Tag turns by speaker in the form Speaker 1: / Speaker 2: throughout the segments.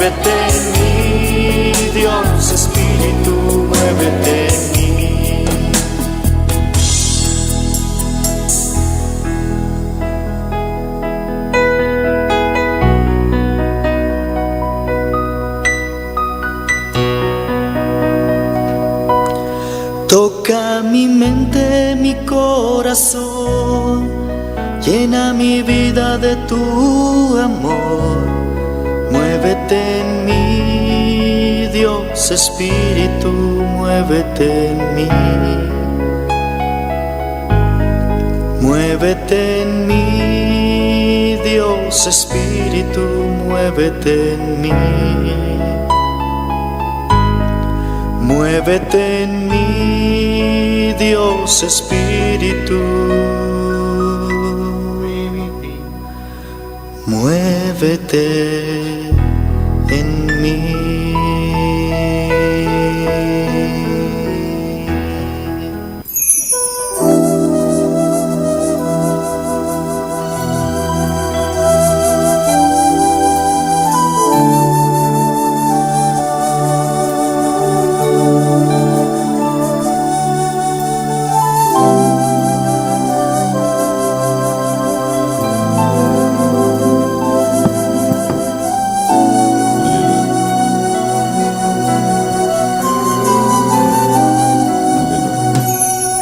Speaker 1: muévete en mí, Dios Espíritu, muévete en mí. Toca mi mente, mi corazón, llena mi vida de tu amor. Muévete en mí, Dios Espíritu, muévete en mí. Muévete en mí, Dios Espíritu, muévete en mí. Muévete en mí, Dios Espíritu, muévete en mí.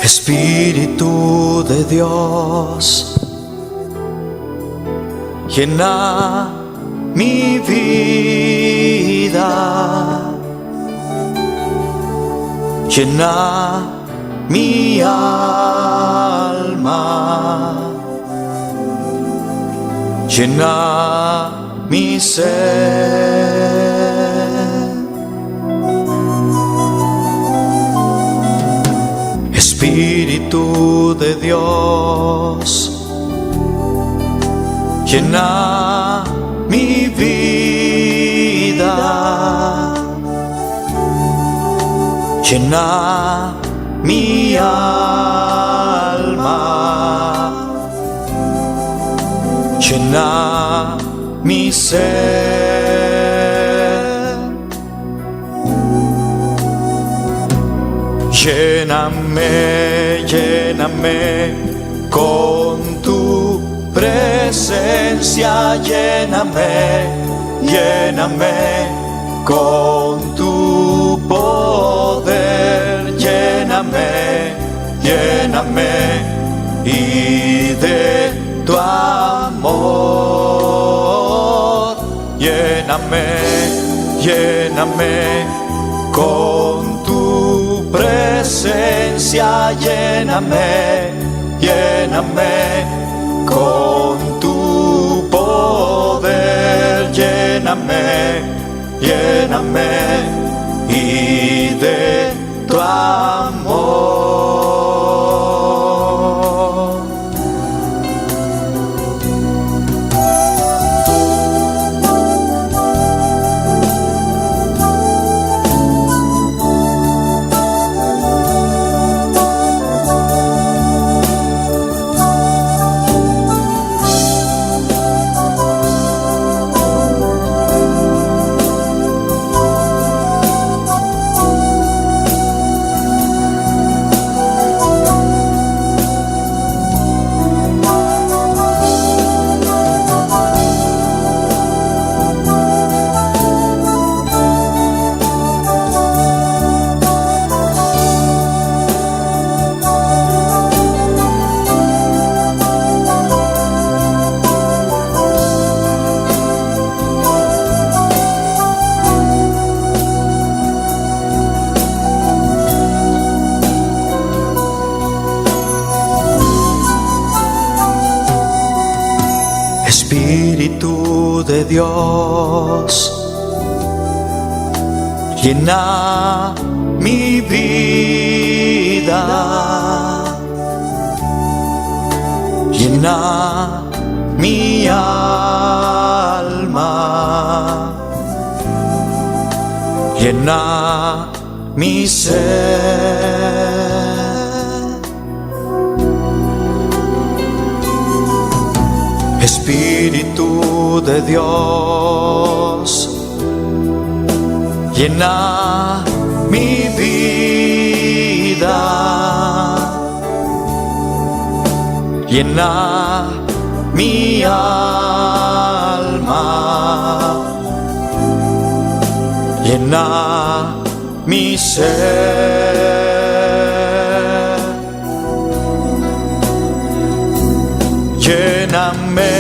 Speaker 1: Espíritu de Dios, llena mi vida, llena mi alma, llena mi ser. Espíritu de Dios, llena mi vida, llena mi alma, llena mi ser. Lléname, lléname con tu presencia, lléname, lléname con tu poder, lléname, lléname y de tu amor, lléname, lléname con tu presencia, lléname, lléname con tu poder, lléname, lléname y de tu amor. Espíritu de Dios, llena mi vida, llena mi alma, llena mi ser. Espíritu de Dios, llena mi vida, llena mi alma, llena mi ser. Lléname,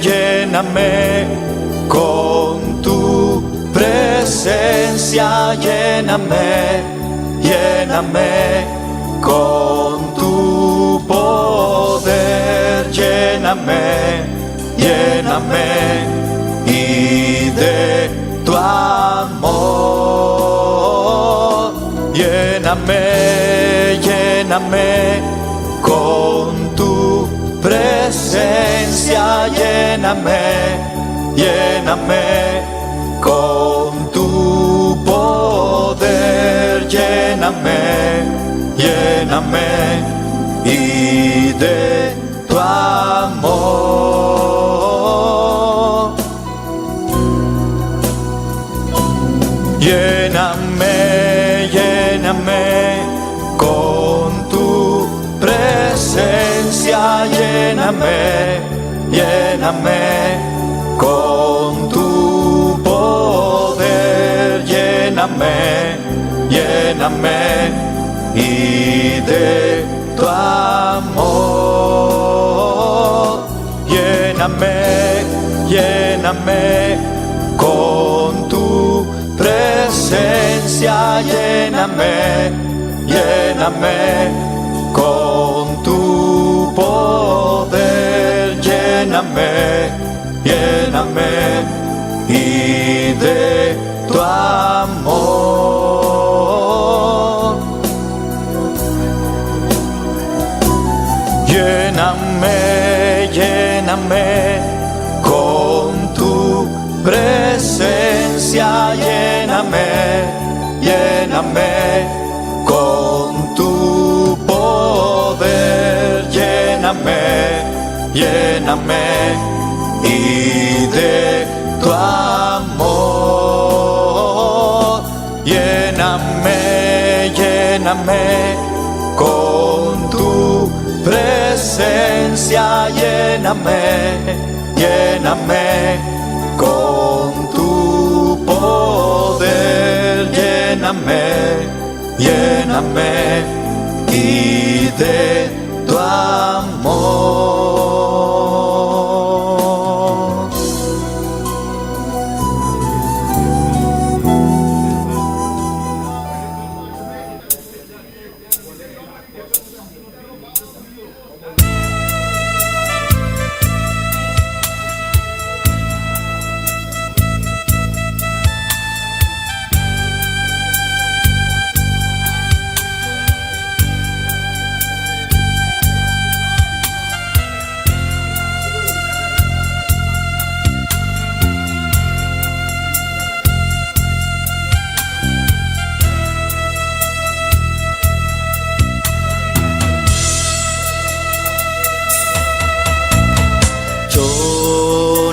Speaker 1: lléname con tu presencia, lléname, lléname con tu poder, lléname, lléname y de tu amor, lléname, lléname con tu presencia, lléname, lléname con tu poder, lléname, lléname y de tu amor, lléname, lléname con tu presencia, lléname, lléname con tu poder, lléname, lléname y de tu amor, lléname, lléname con tu presencia, lléname, lléname con tu poder, lléname, lléname y de tu amor, lléname, lléname con tu presencia, lléname, lléname con tu poder, lléname, lléname y de tu amor, lléname, lléname con tu presencia, lléname, lléname con tu poder, lléname, lléname y de tu amor.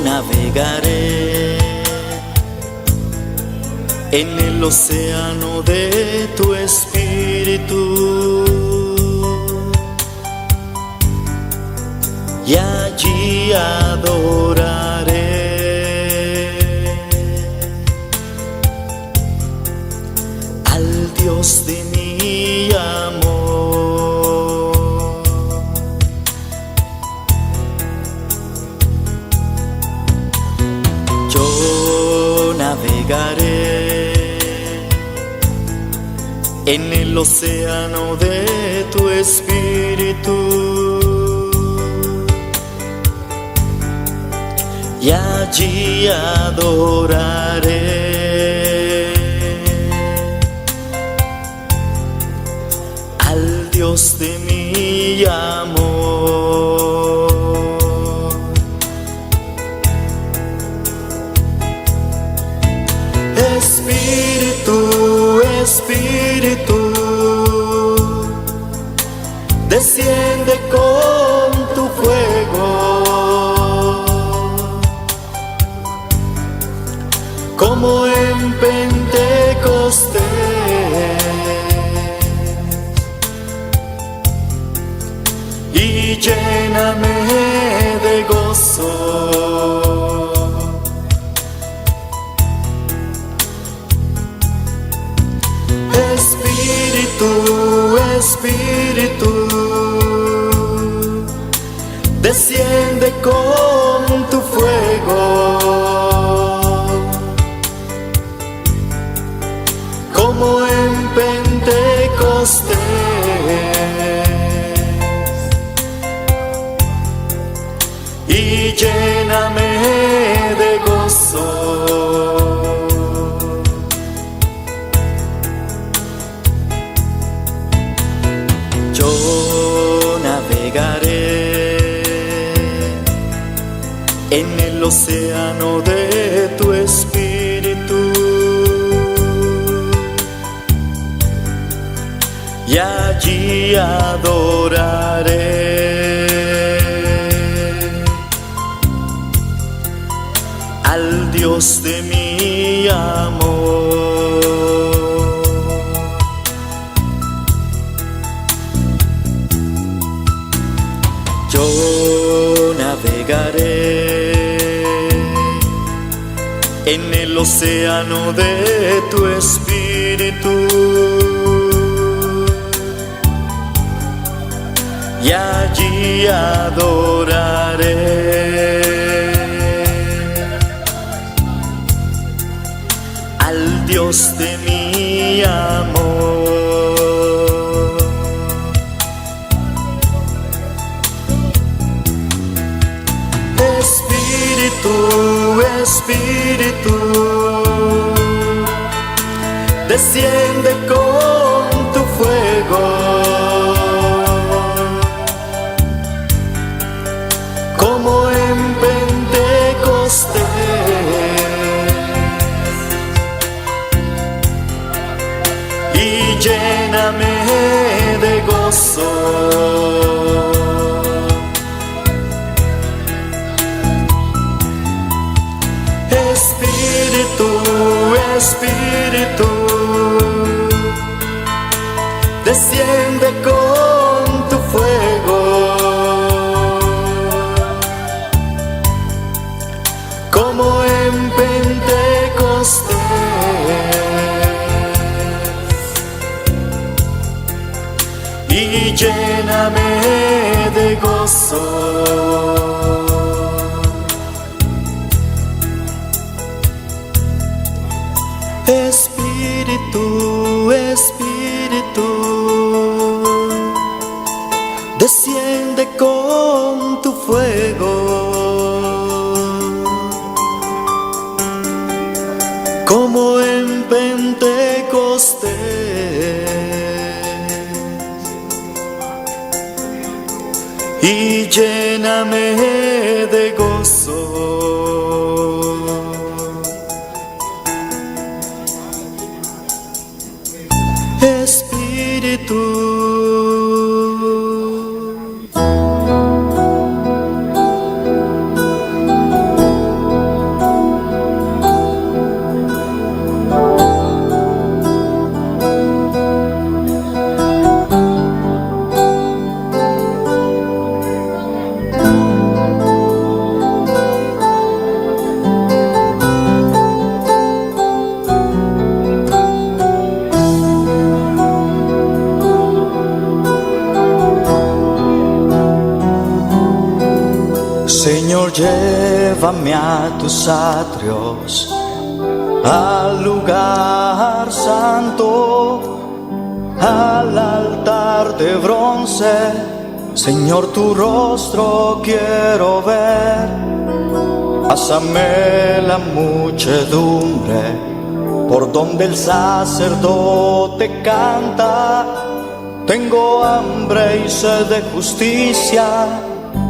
Speaker 1: Navegaré en el océano de tu espíritu y allí adoraré al Dios de mi amor. Navegaré en el océano de tu espíritu y allí adoraré al Dios de mi amor. Espíritu, Espíritu, desciende con tu fuego, como en Pentecostés. gozo. Espíritu, Espíritu, desciende con tu fuego, como en Pentecostés, y lléname de gozo. Yo navegaré en el océano de tu espíritu, y allí adoraré al Dios de mi amor. Yo navegaré en el océano de tu espíritu, y allí adoraré al Dios de mi amor. Espíritu, Espíritu, desciende con tu fuego, como en Pentecostés, y lléname de gozo. Espíritu, Espíritu, desciende con tu fuego, como en Pentecostés, y lléname de gozo. Espíritu, Espíritu, desciende con tu fuego, como en Pentecostés, y lléname de gozo. Espíritu. Señor, llévame a tus atrios, al lugar santo, al altar de bronce. Señor, tu rostro quiero ver. Pásame la muchedumbre por donde el sacerdote canta. Tengo hambre y sed de justicia,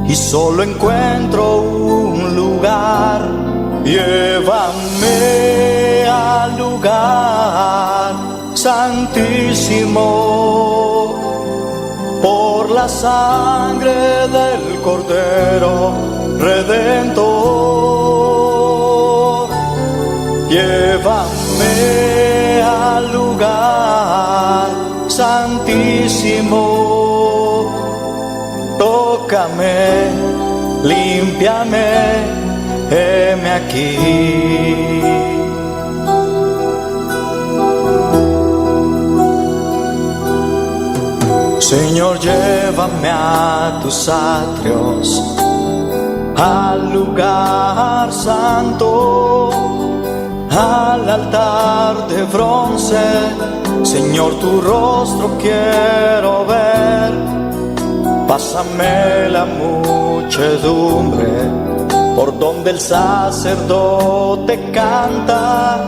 Speaker 1: y solo encuentro un lugar. Llévame al lugar santísimo, por la sangre del Cordero Redentor. Llévame al lugar santísimo, tócame límpiame, heme aquí. Señor, llévame a tus atrios, al lugar santo, al altar de bronce. Señor, tu rostro quiero ver. Pásame la muchedumbre por donde el sacerdote canta.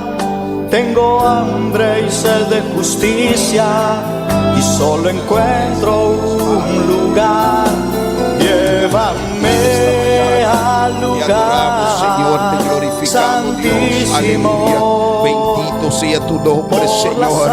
Speaker 1: Tengo hambre y sed de justicia y solo encuentro un lugar. Llévame al lugar,
Speaker 2: Señor, te glorificamos, Dios, aleluya. Bendito sea tu nombre, Señor.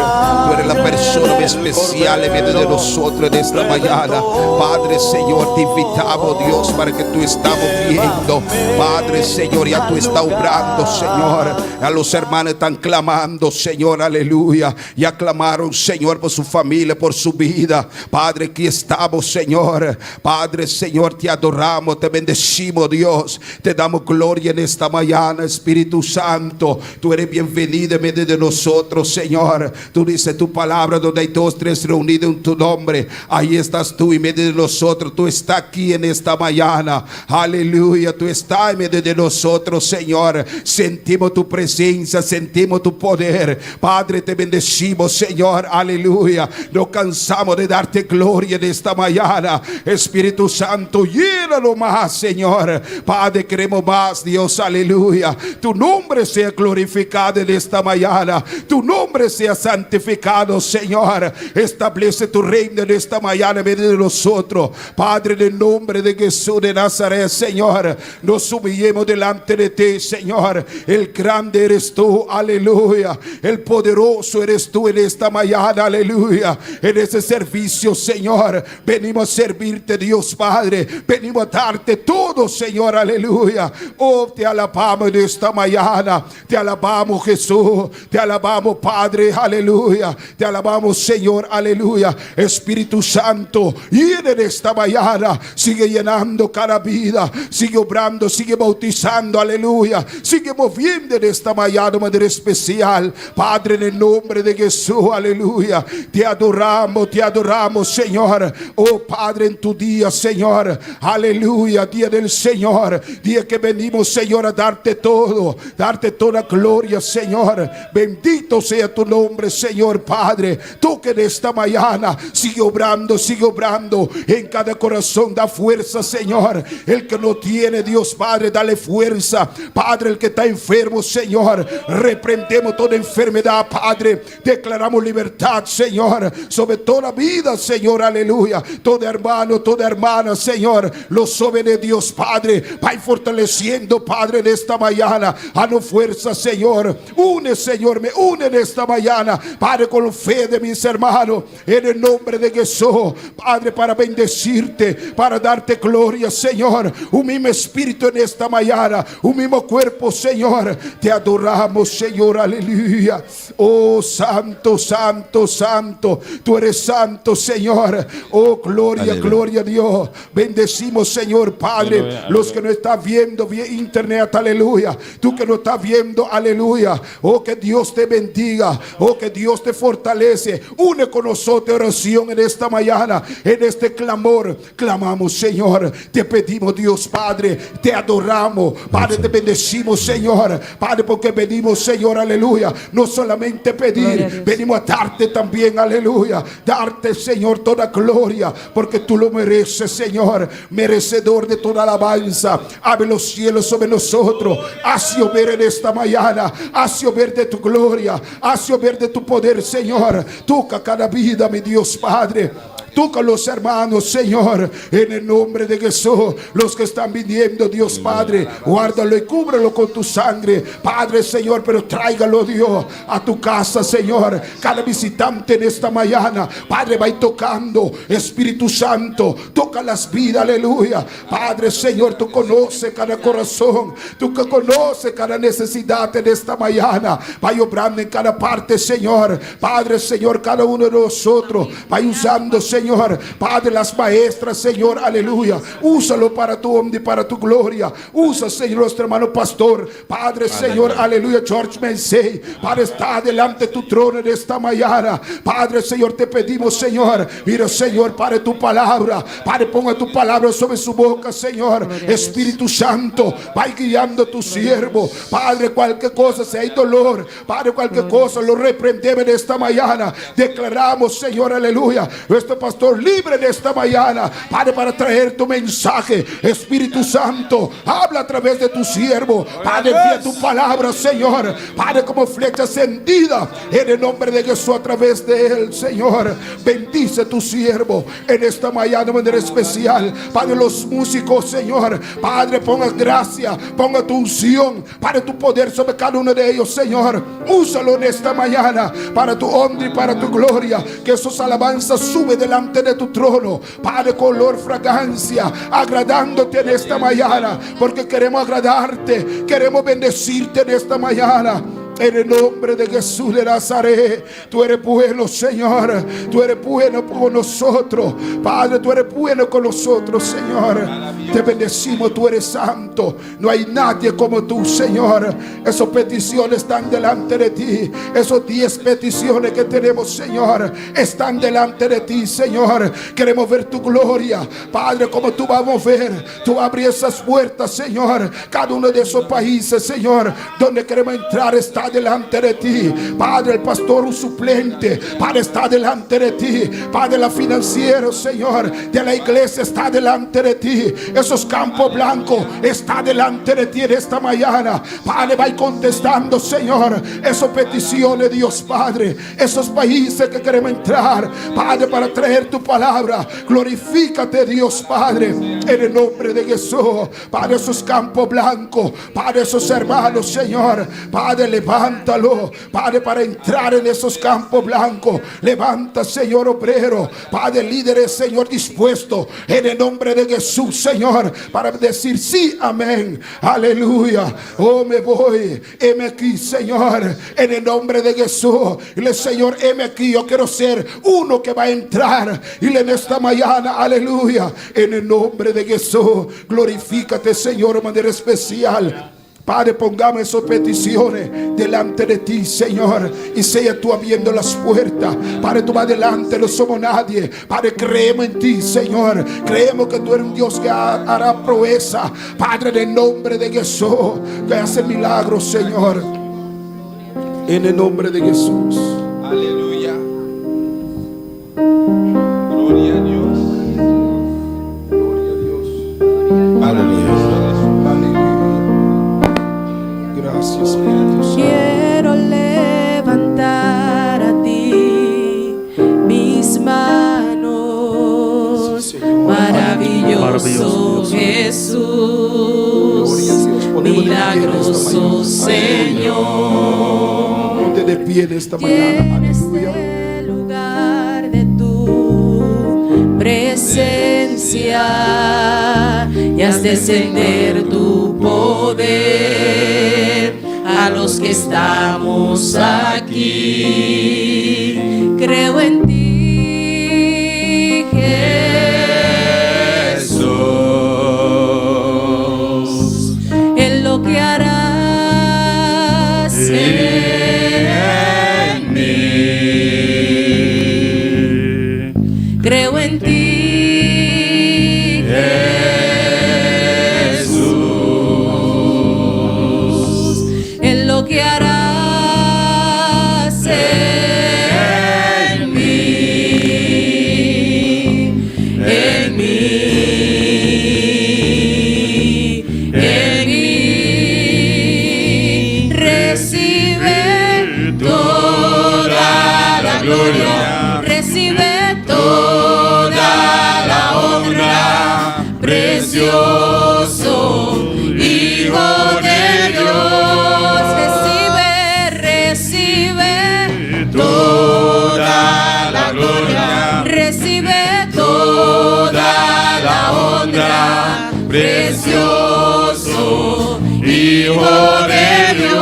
Speaker 2: Tú eres la persona especial en medio de nosotros en esta mañana. Padre, Señor, te invitamos, Dios, para que tú estamos viendo. Padre, Señor, ya tú estás obrando, Señor. A los hermanos están clamando, Señor, aleluya. Ya clamaron, Señor, por su familia, por su vida. Padre, aquí estamos, Señor. Padre, Señor, te adoramos, te bendecimos, Dios. Te damos gloria en esta mañana, Espíritu Santo. Tú eres bienvenido en medio de nosotros, Señor. Tú dices tu palabra, donde hay 2 o 3 reunidos en tu nombre, ahí estás tú en medio de nosotros. Tú estás aquí en esta mañana, aleluya. Tú estás en medio de nosotros, Señor. Sentimos tu presencia, sentimos tu poder. Padre, te bendecimos, Señor, aleluya. No cansamos de darte gloria en esta mañana. Espíritu Santo, llénalo más, Señor. Padre, queremos más, Dios, aleluya. Tu nombre sea glorificado en esta mañana. Tu nombre sea santificado, Señor. Establece tu reino en esta mañana en medio de nosotros. Padre, en el nombre de Jesús de Nazaret, Señor, nos humillemos delante de ti, Señor. El grande eres tú, aleluya. El poderoso eres tú en esta mañana, aleluya. En ese servicio, Señor, venimos a servirte, Dios Padre. Venimos a darte todo, Señor, aleluya. Oh, te alabamos en esta mañana. Te alabamos, Jesús. Te alabamos, Padre, aleluya. Te alabamos, Señor, aleluya. Espíritu Santo, y en esta mañana sigue llenando cada vida. Sigue obrando, sigue bautizando, aleluya. Sigue moviendo en esta mañana de manera especial, Padre, en el nombre de Jesús, aleluya. Te adoramos, Señor. Oh, Padre, en tu día, Señor, aleluya, día del Señor, día que venimos, Señor, a darte todo, darte toda gloria, Señor. Bendito sea tu nombre, Señor, Padre. Tú que en esta mañana sigue obrando en cada corazón. Da fuerza, Señor. El que no tiene, Dios Padre, dale fuerza, Padre. El que está enfermo, Señor, reprendemos toda enfermedad, Padre. Declaramos libertad, Señor, sobre toda vida, Señor, aleluya. Todo hermano, toda hermana, Señor, los jóvenes, Dios Padre, va fortaleciendo, Padre, en esta mañana. Danos fuerza, Señor. Une, Señor, me une en esta mañana, Padre, con fe de mis hermanos, en el nombre de Jesús, Padre, para bendecirte, para darte gloria, Señor. Un mismo espíritu en esta mañana, un mismo cuerpo, Señor. Te adoramos, Señor, aleluya. Oh, santo, santo, santo. Tú eres santo, Señor. Oh, gloria, aleluya. Gloria a Dios. Bendecimos, Señor, Padre, aleluya, los aleluya. Que no están viendo vía internet, aleluya. Tú que no estás viendo, aleluya. Oh, que Dios te bendiga. Oh, que Dios te fortalece. Une con nosotros oración en esta mañana, en este clamor. Clamamos, Señor. Te pedimos, Dios Padre. Te adoramos, Padre. Te bendecimos, Señor, Padre, porque venimos, Señor, aleluya. No solamente pedir, venimos a darte también, aleluya. Darte, Señor, toda gloria, porque tú lo mereces, Señor. Merecedor de toda alabanza. Abre los cielos sobre nosotros. Haz llover en esta mañana. Haz llover de tu gloria. Haz llover de tu poder, Señor. Toca cada vida, mi Dios Padre. Toca los hermanos, Señor, en el nombre de Jesús. Los que están viniendo, Dios Padre, guárdalo y cúbrelo con tu sangre, Padre, Señor. Pero tráigalo, Dios, a tu casa, Señor. Cada visitante en esta mañana, Padre, va a ir tocando. Espíritu Santo, toca las vidas, aleluya. Padre, Señor, tú conoces cada corazón. Tú que conoces cada necesidad en esta mañana. Va obrando en cada parte, Señor. Padre, Señor, cada uno de nosotros va usando, Señor, Señor. Padre, las maestras, Señor, aleluya. Úsalo para tu hombre y para tu gloria. Usa, Señor, nuestro hermano pastor. Padre, Señor, aleluya, George Mensei. Padre, está delante de tu trono en esta mañana. Padre, Señor, te pedimos, Señor. Mira, Señor, Padre, tu palabra. Padre, ponga tu palabra sobre su boca, Señor. Espíritu Santo, va guiando a tu siervo. Padre, cualquier cosa, si hay dolor, Padre, cualquier cosa, lo reprendemos en esta mañana. Declaramos, Señor, aleluya, nuestro pastor libre en esta mañana, Padre, para traer tu mensaje. Espíritu Santo, habla a través de tu siervo. Padre, envía tu palabra, Señor, Padre, como flecha encendida en el nombre de Jesús a través de él, Señor. Bendice tu siervo en esta mañana de manera especial. Padre, los músicos, Señor, Padre, ponga gracia, ponga tu unción, Padre, tu poder sobre cada uno de ellos, Señor. Úsalo en esta mañana para tu honra y para tu gloria. Que esos alabanzas suben delante de tu trono, Padre, con olor, fragancia, agradándote en esta mañana, porque queremos agradarte, queremos bendecirte en esta mañana. En el nombre de Jesús de Nazaret. Tú eres bueno, Señor. Tú eres bueno con nosotros, Padre. Tú eres bueno con nosotros, Señor. Te bendecimos, tú eres santo. No hay nadie como tú, Señor. Esas peticiones están delante de ti. Esos 10 peticiones que tenemos, Señor, están delante de ti, Señor. Queremos ver tu gloria, Padre, como tú vas a mover. Tú vas a abrir esas puertas, Señor. Cada uno de esos países, Señor, donde queremos entrar está delante de ti, Padre. El pastor, un suplente, Padre, está delante de ti. Padre, la financiera, Señor, de la iglesia está delante de ti. Esos campos blancos está delante de ti en esta mañana. Padre, va contestando, Señor, esas peticiones, Dios Padre. Esos países que queremos entrar, Padre, para traer tu palabra. Glorifícate, Dios Padre, en el nombre de Jesús. Padre, esos campos blancos, Padre, esos hermanos, Señor, Padre, levántalo, Padre, para entrar en esos campos blancos. Levanta, Señor, obrero, Padre, líderes, Señor, dispuestos en el nombre de Jesús, Señor, para decir sí, amén, aleluya. Oh, me voy, heme aquí, Señor, en el nombre de Jesús. Dile, Señor, heme aquí, yo quiero ser uno que va a entrar. Y en esta mañana, aleluya, en el nombre de Jesús. Glorifícate, Señor, de manera especial. Padre, pongamos esas peticiones delante de ti, Señor, y sea tú abriendo las puertas. Padre, tú vas adelante, no somos nadie. Padre, creemos en ti, Señor. Creemos que tú eres un Dios que hará proeza, Padre, en el nombre de Jesús, que hace milagros, Señor, en el nombre de Jesús.
Speaker 3: Aleluya. Gloria a Dios.
Speaker 2: Gloria a Dios.
Speaker 3: Aleluya.
Speaker 2: Gracias, Espíritu Santo.
Speaker 4: Quiero levantar a ti mis manos,
Speaker 2: Sí, Señor.
Speaker 4: maravilloso Jesús,
Speaker 2: Gloria a Dios. Ponemos de pie en esta
Speaker 4: milagroso
Speaker 2: mañana.
Speaker 4: Señor.
Speaker 2: Ponte de pie en esta mañana.
Speaker 4: En
Speaker 2: Aleluya.
Speaker 4: este lugar de tu presencia y haz descender tu poder a los que estamos aquí. Creo en ti, Jesús, en lo que harás en mí. Creo en ti, Jesús, en lo que harás en mí, en mí, en mí. Recibe toda la gloria, recibe toda la honra, precioso Hijo de Dios. Recibe toda la gloria, recibe toda la honra, precioso Hijo de Dios.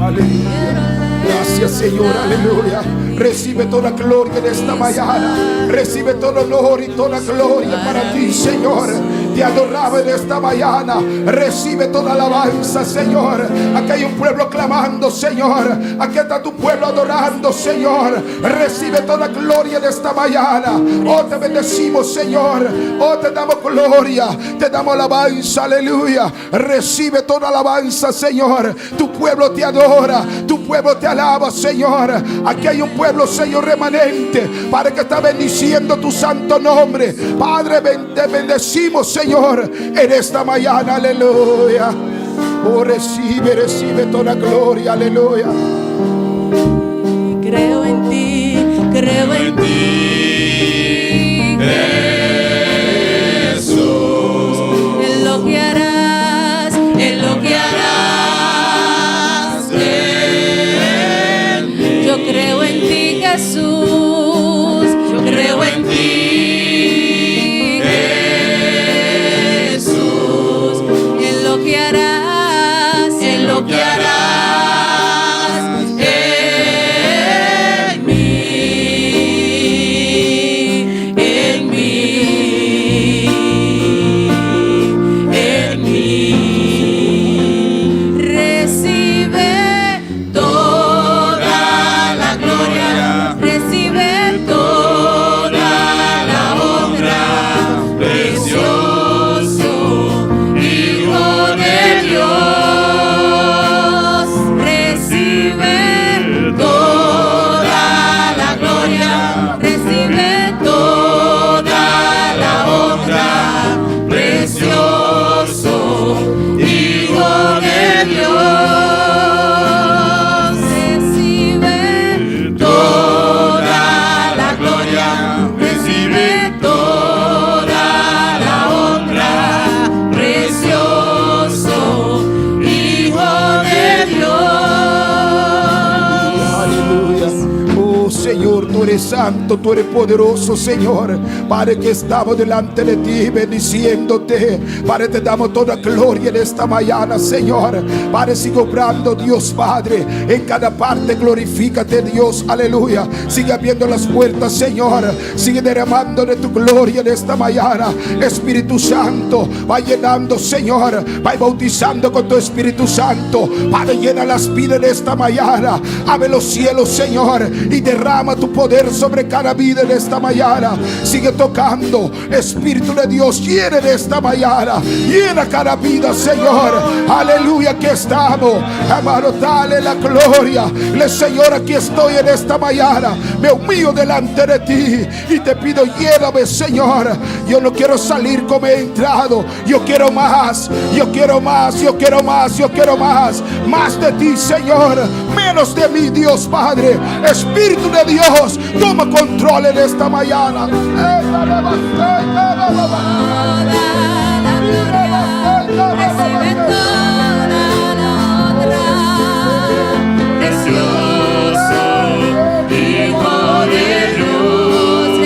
Speaker 2: Aleluya. Gracias, Señor, aleluya. Recibe toda gloria de esta mañana. Recibe todo honor y toda gloria para ti, Señor. Te adoraba en esta mañana. Recibe toda alabanza, Señor. Aquí hay un pueblo clamando, Señor. Aquí está tu pueblo adorando, Señor. Recibe toda gloria de esta mañana. Oh, te bendecimos, Señor. Oh, te damos gloria. Te damos alabanza, aleluya. Recibe toda alabanza, Señor. Tu pueblo te adora. Tu pueblo te alaba, Señor. Aquí hay un pueblo, Señor, remanente, Padre, que está bendiciendo tu santo nombre. Padre, te bendecimos, Señor, en esta mañana, aleluya. Oh, recibe toda gloria, aleluya.
Speaker 4: Creo en ti, creo en ti, Jesús, en lo que harás, en lo que harás en mí. Yo creo en ti, Jesús, yo creo en ti, Jesús, en lo que harás, en lo que harás.
Speaker 2: Santo, tú eres poderoso, Señor. Padre, que estamos delante de ti bendiciéndote. Padre, te damos toda gloria en esta mañana, Señor. Padre, sigue obrando, Dios Padre, en cada parte. Glorifícate, Dios, aleluya. Sigue abriendo las puertas, Señor. Sigue derramando de tu gloria en esta mañana. Espíritu Santo, va llenando, Señor. Va bautizando con tu Espíritu Santo. Padre, llena las vidas de esta mañana. Abre los cielos, Señor, y derrama tu poder sobre cada vida en esta mañana. Sigue tocando, Espíritu de Dios, llena de esta mañana. Llena cada vida, Señor. Aleluya, aquí estamos, amado, dale la gloria. Señor, aquí estoy en esta mañana. Me humillo delante de ti y te pido, llévame, Señor. Yo no quiero salir como he entrado. Yo quiero más, yo quiero más, yo quiero más, yo quiero más. Más de ti, Señor, menos de mí, Dios Padre. Espíritu de Dios, toma control en esta mañana.
Speaker 4: Recibe toda la honra, precioso Hijo de Dios.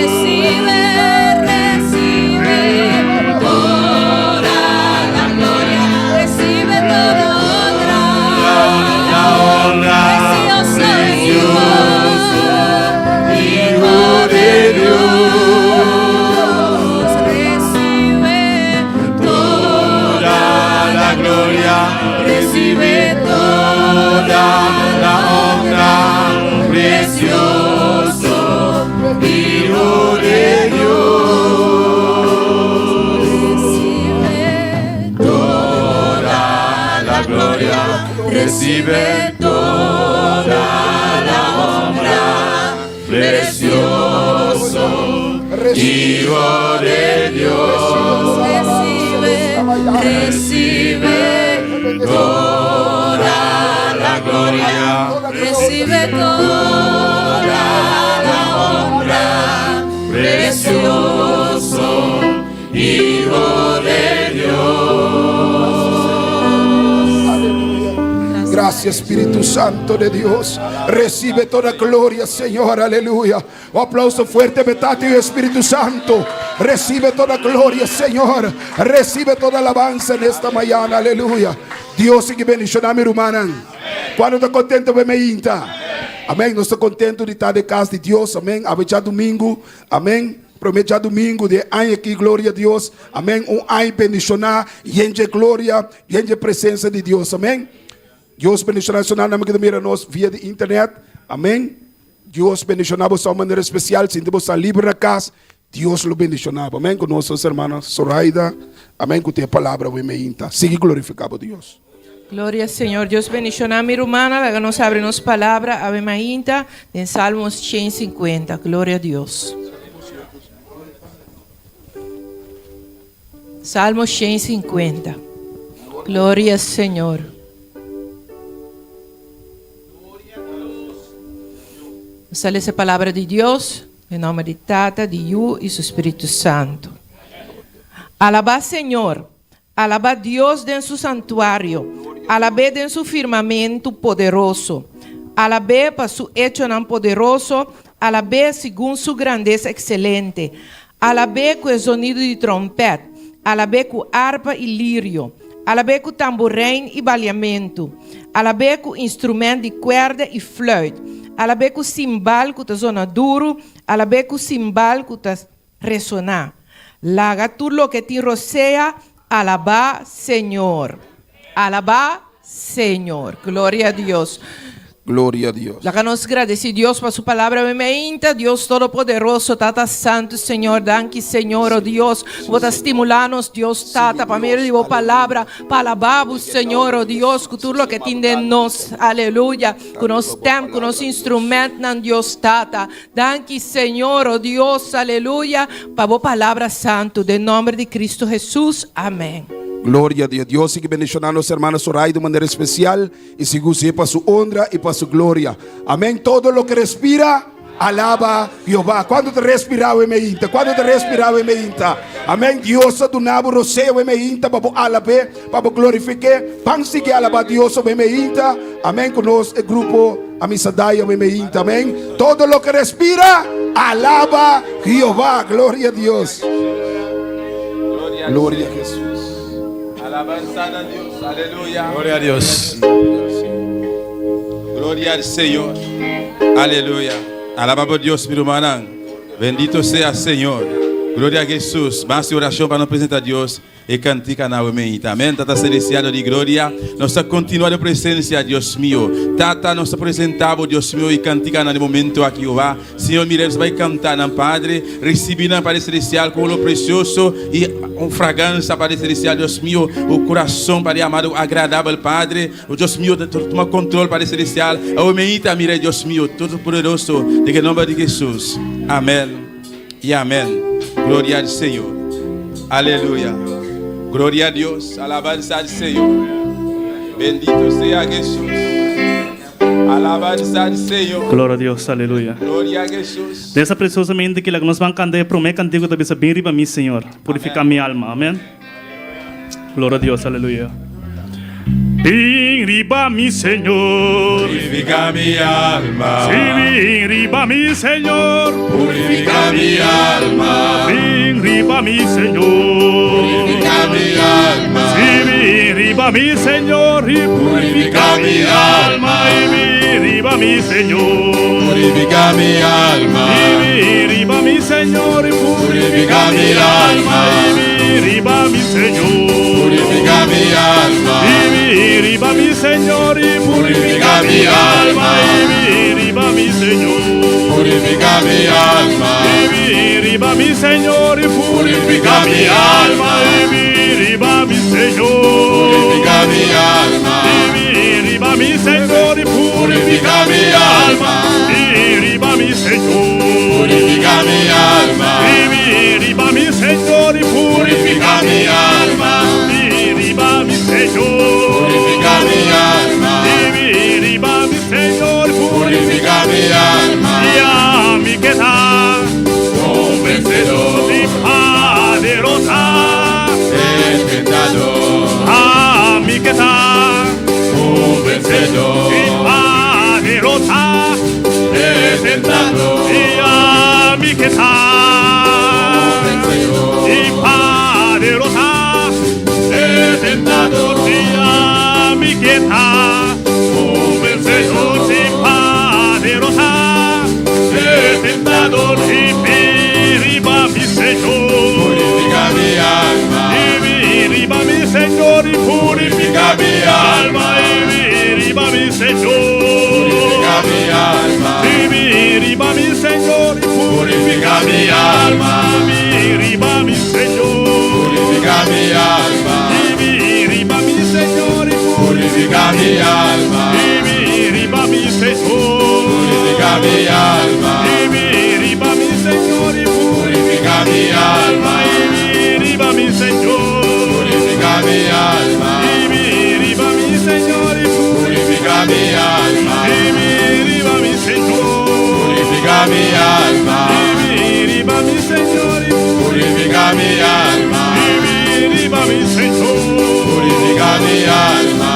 Speaker 4: Recibe toda la gloria, recibe toda honra, precioso Hijo de Dios. Recibe toda la gloria, recibe toda la honra, precioso Hijo de Dios. Recibe toda la gloria, recibe toda la honra, precioso Hijo de Dios. Recibe toda la gloria, recibe toda la honra, precioso Hijo de Dios.
Speaker 2: Gracias, Espíritu Santo de Dios. Recibe toda gloria, Señor, aleluya. Un aplauso fuerte, Betate y Espíritu Santo. Recibe toda gloria, Señor. Recibe toda alabanza en esta mañana, aleluya. Dios sigue bendicionando, hermana. Cuando está contento, me inta.
Speaker 5: Amém. Nós estamos contentes de estar de casa de Deus. Amém. Abre já domingo. Amém. Promete já domingo de ano aqui, glória a Deus. Amém. Ano bendicionar. Gente glória. Gente presença de Deus. Amém. Deus bendicionar que mira nós via de internet. Amém. Deus bendicionar de uma maneira especial. Se você livre na casa, Deus lo bendicionar. Amém. Com nossos irmãos Zoraida. Amém. Com a palavra, sigue glorificado Deus.
Speaker 6: Gloria al Señor. Dios bendicionar a mi hermana, que nos abre nos palabra, Ave María, en Salmos 150. Gloria a Dios. Salmos 150. Gloria al Señor. Sale esa palabra de Dios, en nombre de Tata, de Yu y su Espíritu Santo. Alabá Señor, alabá Dios en su santuario, alabé en su firmamento poderoso, alabé para su hecho tan poderoso, alabé según su grandeza excelente, alabé con el sonido de trompeta, alabé con arpa y lirio, alabé con tamborín y baleamento, alabé con instrumento de cuerda y flauta, alabé com cimbal que suena duro, alabé com cimbal que ressonar. Laga tudo lo que te rocea, alabá Señor. Alabá Señor. Gloria a Dios.
Speaker 2: Gloria a Dios.
Speaker 6: Nos agradecemos Dios por su palabra bendita, Dios Todopoderoso, Tata Santo, Señor, danke Señor, oh Dios, vos estimularnos, Dios Tata, para medio de vos palabra, para alabar Señor, oh Dios, con todo lo que tiene nos, aleluya, con los tempos, con los instrumentos, Dios Tata, danke Señor, oh Dios, aleluya, para vos palabra santo, de nombre de Cristo Jesús, amén.
Speaker 5: Glória a Deus. Deus sigue bendicionando os irmãos Zoraida de maneira especial e sigue para sua honra e para sua glória. Amém. Todo lo que respira, alaba Jeová. Quando te respirar, o emeíta. Quando te respirar, o emeíta. Amém. Deus do nabo roceio, o emeíta, para alabar, para glorificar. Pan sigue alabar Deus, o emeíta. Amém. Conosco o grupo Amisadaya, o emeíta. Amém. Todo lo que respira, alaba Jeová. Glória a Deus. Glória a Jesus.
Speaker 3: Alabanza a Dios, aleluya.
Speaker 1: Gloria a Dios.
Speaker 3: Gloria al Señor, aleluya. Alaba por Dios, mi hermana. Bendito sea Señor. Gloria a Jesús. Más oración para nos presentar a Dios. E cantica na umeita. Amém. Tata celestial de glória. Nossa continuada presença, Deus meu. Tata, nos apresentamos, Deus meu, e cantica no momento aqui, Jeová. Senhor, miremos, vai cantar, na Padre. Recebendo Padre celestial com o precioso e fragrância, Padre celestial, Deus meu. O coração, Padre amado, agradável, Padre. O Deus meu, toma controle, Padre celestial. A umeita, mira, Deus meu, todo poderoso. De nome de Jesus. Amém. E amém. Glória ao Senhor. Aleluia. Gloria a Dios, alabanza al Señor. Bendito sea Jesús. Alabanza al Señor.
Speaker 7: Glória a Deus, aleluia.
Speaker 3: Gloria a Jesús.
Speaker 7: Dessa preciosamente que nós vamos cantar, promete cantigo da bisa bem riba, mi Senhor. Purifica minha alma, amém. Glória a Deus, aleluia. Bem riba, mi Senhor.
Speaker 3: Purifica mi alma.
Speaker 7: Sí, bem riba, mi Senhor.
Speaker 3: Purifica mi alma.
Speaker 7: Bem riba, mi Senhor.
Speaker 3: Purifica mi alma.
Speaker 7: Sí, bem riba, mi Senhor. Y purifica mi alma. Y bem riba, mi Senhor.
Speaker 3: Purifica mi alma.
Speaker 7: Y bem riba, mi Senhor. Y
Speaker 3: Purifica mi alma.
Speaker 7: Y bem riba, mi Senhor.
Speaker 3: Purifica mi alma.
Speaker 7: Y riba mi Señor y purifica mi alma. Y riba mi Señor.
Speaker 3: Purifica mi alma.
Speaker 7: Y riba mi Señor y purifica mi alma. Y riba mi Señor.
Speaker 3: Purifica mi alma.
Speaker 7: Y riba mi Señor y
Speaker 3: Purifica mi alma.
Speaker 7: Y riba mi Señor.
Speaker 3: Purifica mi alma.
Speaker 7: Y riba mi Señor y
Speaker 3: Purifica mi alma.
Speaker 7: Y riba mi Señor.
Speaker 3: Purifica mi alma.
Speaker 7: Y riba mi Señor.
Speaker 3: Purifica mi alma.
Speaker 7: Y a mi que está
Speaker 3: Un vencedor.
Speaker 7: y poderosa.
Speaker 3: El tentador.
Speaker 7: A mi que está
Speaker 3: Un vencedor.
Speaker 7: y poderosa.
Speaker 3: El tentador.
Speaker 7: Y a mi que está y poderosa.
Speaker 3: El tentador.
Speaker 7: Y a mi que está
Speaker 3: Un vencedor.
Speaker 7: y
Speaker 3: Purifica mi alma.
Speaker 7: Viva mi Señor.
Speaker 3: Purifica mi alma.
Speaker 7: Viva mi Señor.
Speaker 3: Purifica mi alma.
Speaker 7: Viva mi Señor.
Speaker 3: Purifica mi alma.
Speaker 7: Viva mi Señor.
Speaker 3: Purifica mi alma.
Speaker 7: Viva mi Señor.
Speaker 3: Purifica mi alma.
Speaker 7: Viva mi Señor.
Speaker 3: Purifica mi alma.
Speaker 7: Viva mi Señor.
Speaker 3: Purifica mi alma.
Speaker 7: Viva mi Señor.
Speaker 3: Purifica mi alma.
Speaker 7: Viva mi Señor.
Speaker 3: Purifica mi alma.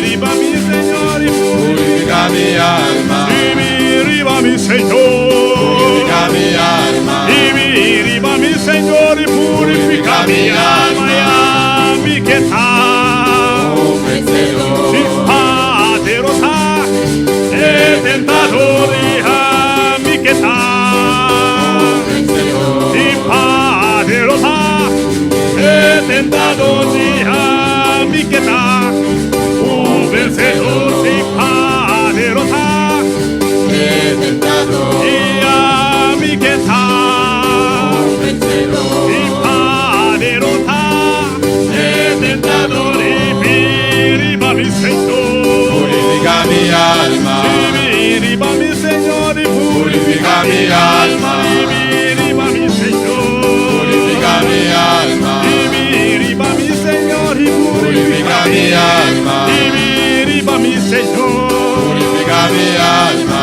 Speaker 7: Viva mi Señor.
Speaker 3: Purifica mi alma.
Speaker 7: Viva mi Señor.
Speaker 3: Purifica mi alma.
Speaker 7: Viva mi Señor. Purifica mi alma. Ya mi que está.
Speaker 3: Oh, vencedor.
Speaker 7: Si poderosa, el tentador. Ya mi que está. Si poderosa, el tentador. Ya mi que está. Un vencedor. Si poderosa,
Speaker 3: El tentador.
Speaker 7: y a mi que está. Si poderosa, el tentador. Y viva mi Señor.
Speaker 3: Purifica mi alma.
Speaker 7: Viva mi Señor.
Speaker 3: Purifica mi alma.
Speaker 7: Viva mi Señor.
Speaker 3: Purifica mi alma.
Speaker 7: Viva mi Señor.
Speaker 3: Purifica mi alma.
Speaker 7: Viva mi Señor.
Speaker 3: Purifica mi alma.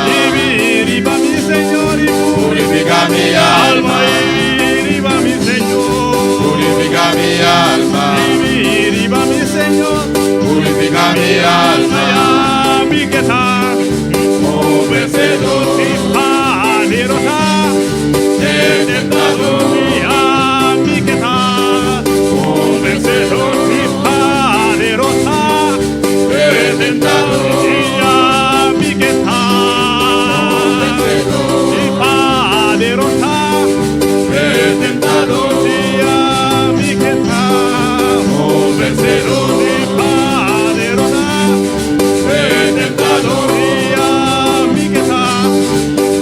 Speaker 7: Viva mi Señor.
Speaker 3: Purifica mi alma.
Speaker 7: Viva mi Señor.
Speaker 3: Purifica mi alma.
Speaker 7: Viva mi Señor.
Speaker 3: Purifica mi alma.
Speaker 7: Allá mi que está.
Speaker 3: Oh, vencedor.
Speaker 7: Si poderosa,
Speaker 3: El tentador.
Speaker 7: allá mi que está.
Speaker 3: Oh, vencedor.
Speaker 7: Si poderosa,
Speaker 3: El tentador.
Speaker 7: allá mi que está. Si poderosa,
Speaker 3: El tentador.
Speaker 7: allá mi que está.
Speaker 3: Oh, vencedor.
Speaker 7: Si poderosa,
Speaker 3: El tentador.
Speaker 7: allá mi que está.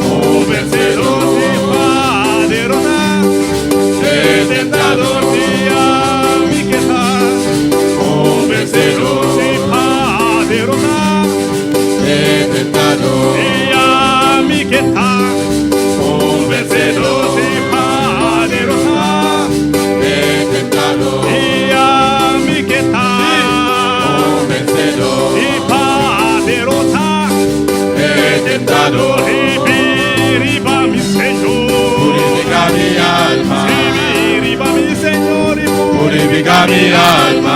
Speaker 3: Oh, vencedor.
Speaker 7: Si poderosa,
Speaker 3: El tentador.
Speaker 7: allá mi que está.
Speaker 3: Oh, vencedor.
Speaker 7: Si poderosa,
Speaker 3: El tentador.
Speaker 7: allá mi que está.
Speaker 3: Oh, vencedor.
Speaker 7: Si poderosa,
Speaker 3: El tentador.
Speaker 7: allá mi que está.
Speaker 3: Oh, vencedor.
Speaker 7: Si poderosa,
Speaker 3: El tentador.
Speaker 7: viva mi Señor.
Speaker 3: Purifica mi alma.
Speaker 7: Viva mi Señor.
Speaker 3: Purifica mi alma.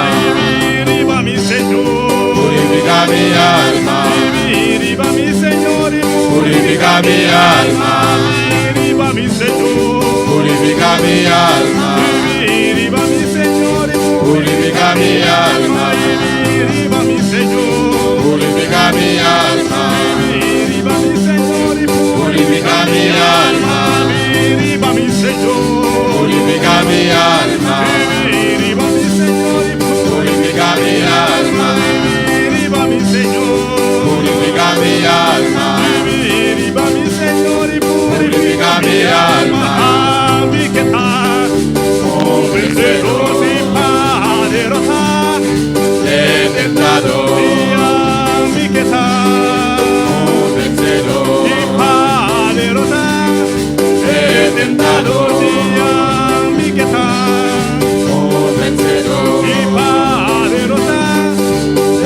Speaker 7: Viva mi Señor.
Speaker 3: Purifica mi alma.
Speaker 7: Viva mi Señor.
Speaker 3: Purifica mi alma.
Speaker 7: Viva mi Señor.
Speaker 3: Purifica mi alma.
Speaker 7: Viva mi Señor.
Speaker 3: Purifica mi alma.
Speaker 7: Viva mi Señor.
Speaker 3: Purifica mi alma.
Speaker 7: Viva mi Señor.
Speaker 3: Purifica mi alma.
Speaker 7: Viva mi Señor.
Speaker 3: Purifica mi alma.
Speaker 7: Viva mi Señor.
Speaker 3: Purifica mi alma.
Speaker 7: Viva mi Señor.
Speaker 3: Purifica mi alma.
Speaker 7: Viva mi Señor.
Speaker 3: Purifica mi alma.
Speaker 7: A mi que está.
Speaker 3: Oh, vencedor.
Speaker 7: Si poderosa,
Speaker 3: El tentador.
Speaker 7: a mi que está.
Speaker 3: Oh, vencedor.
Speaker 7: Si poderosa,
Speaker 3: El tentador.
Speaker 7: a mi que está.
Speaker 3: Oh, vencedor.
Speaker 7: Si poderosa,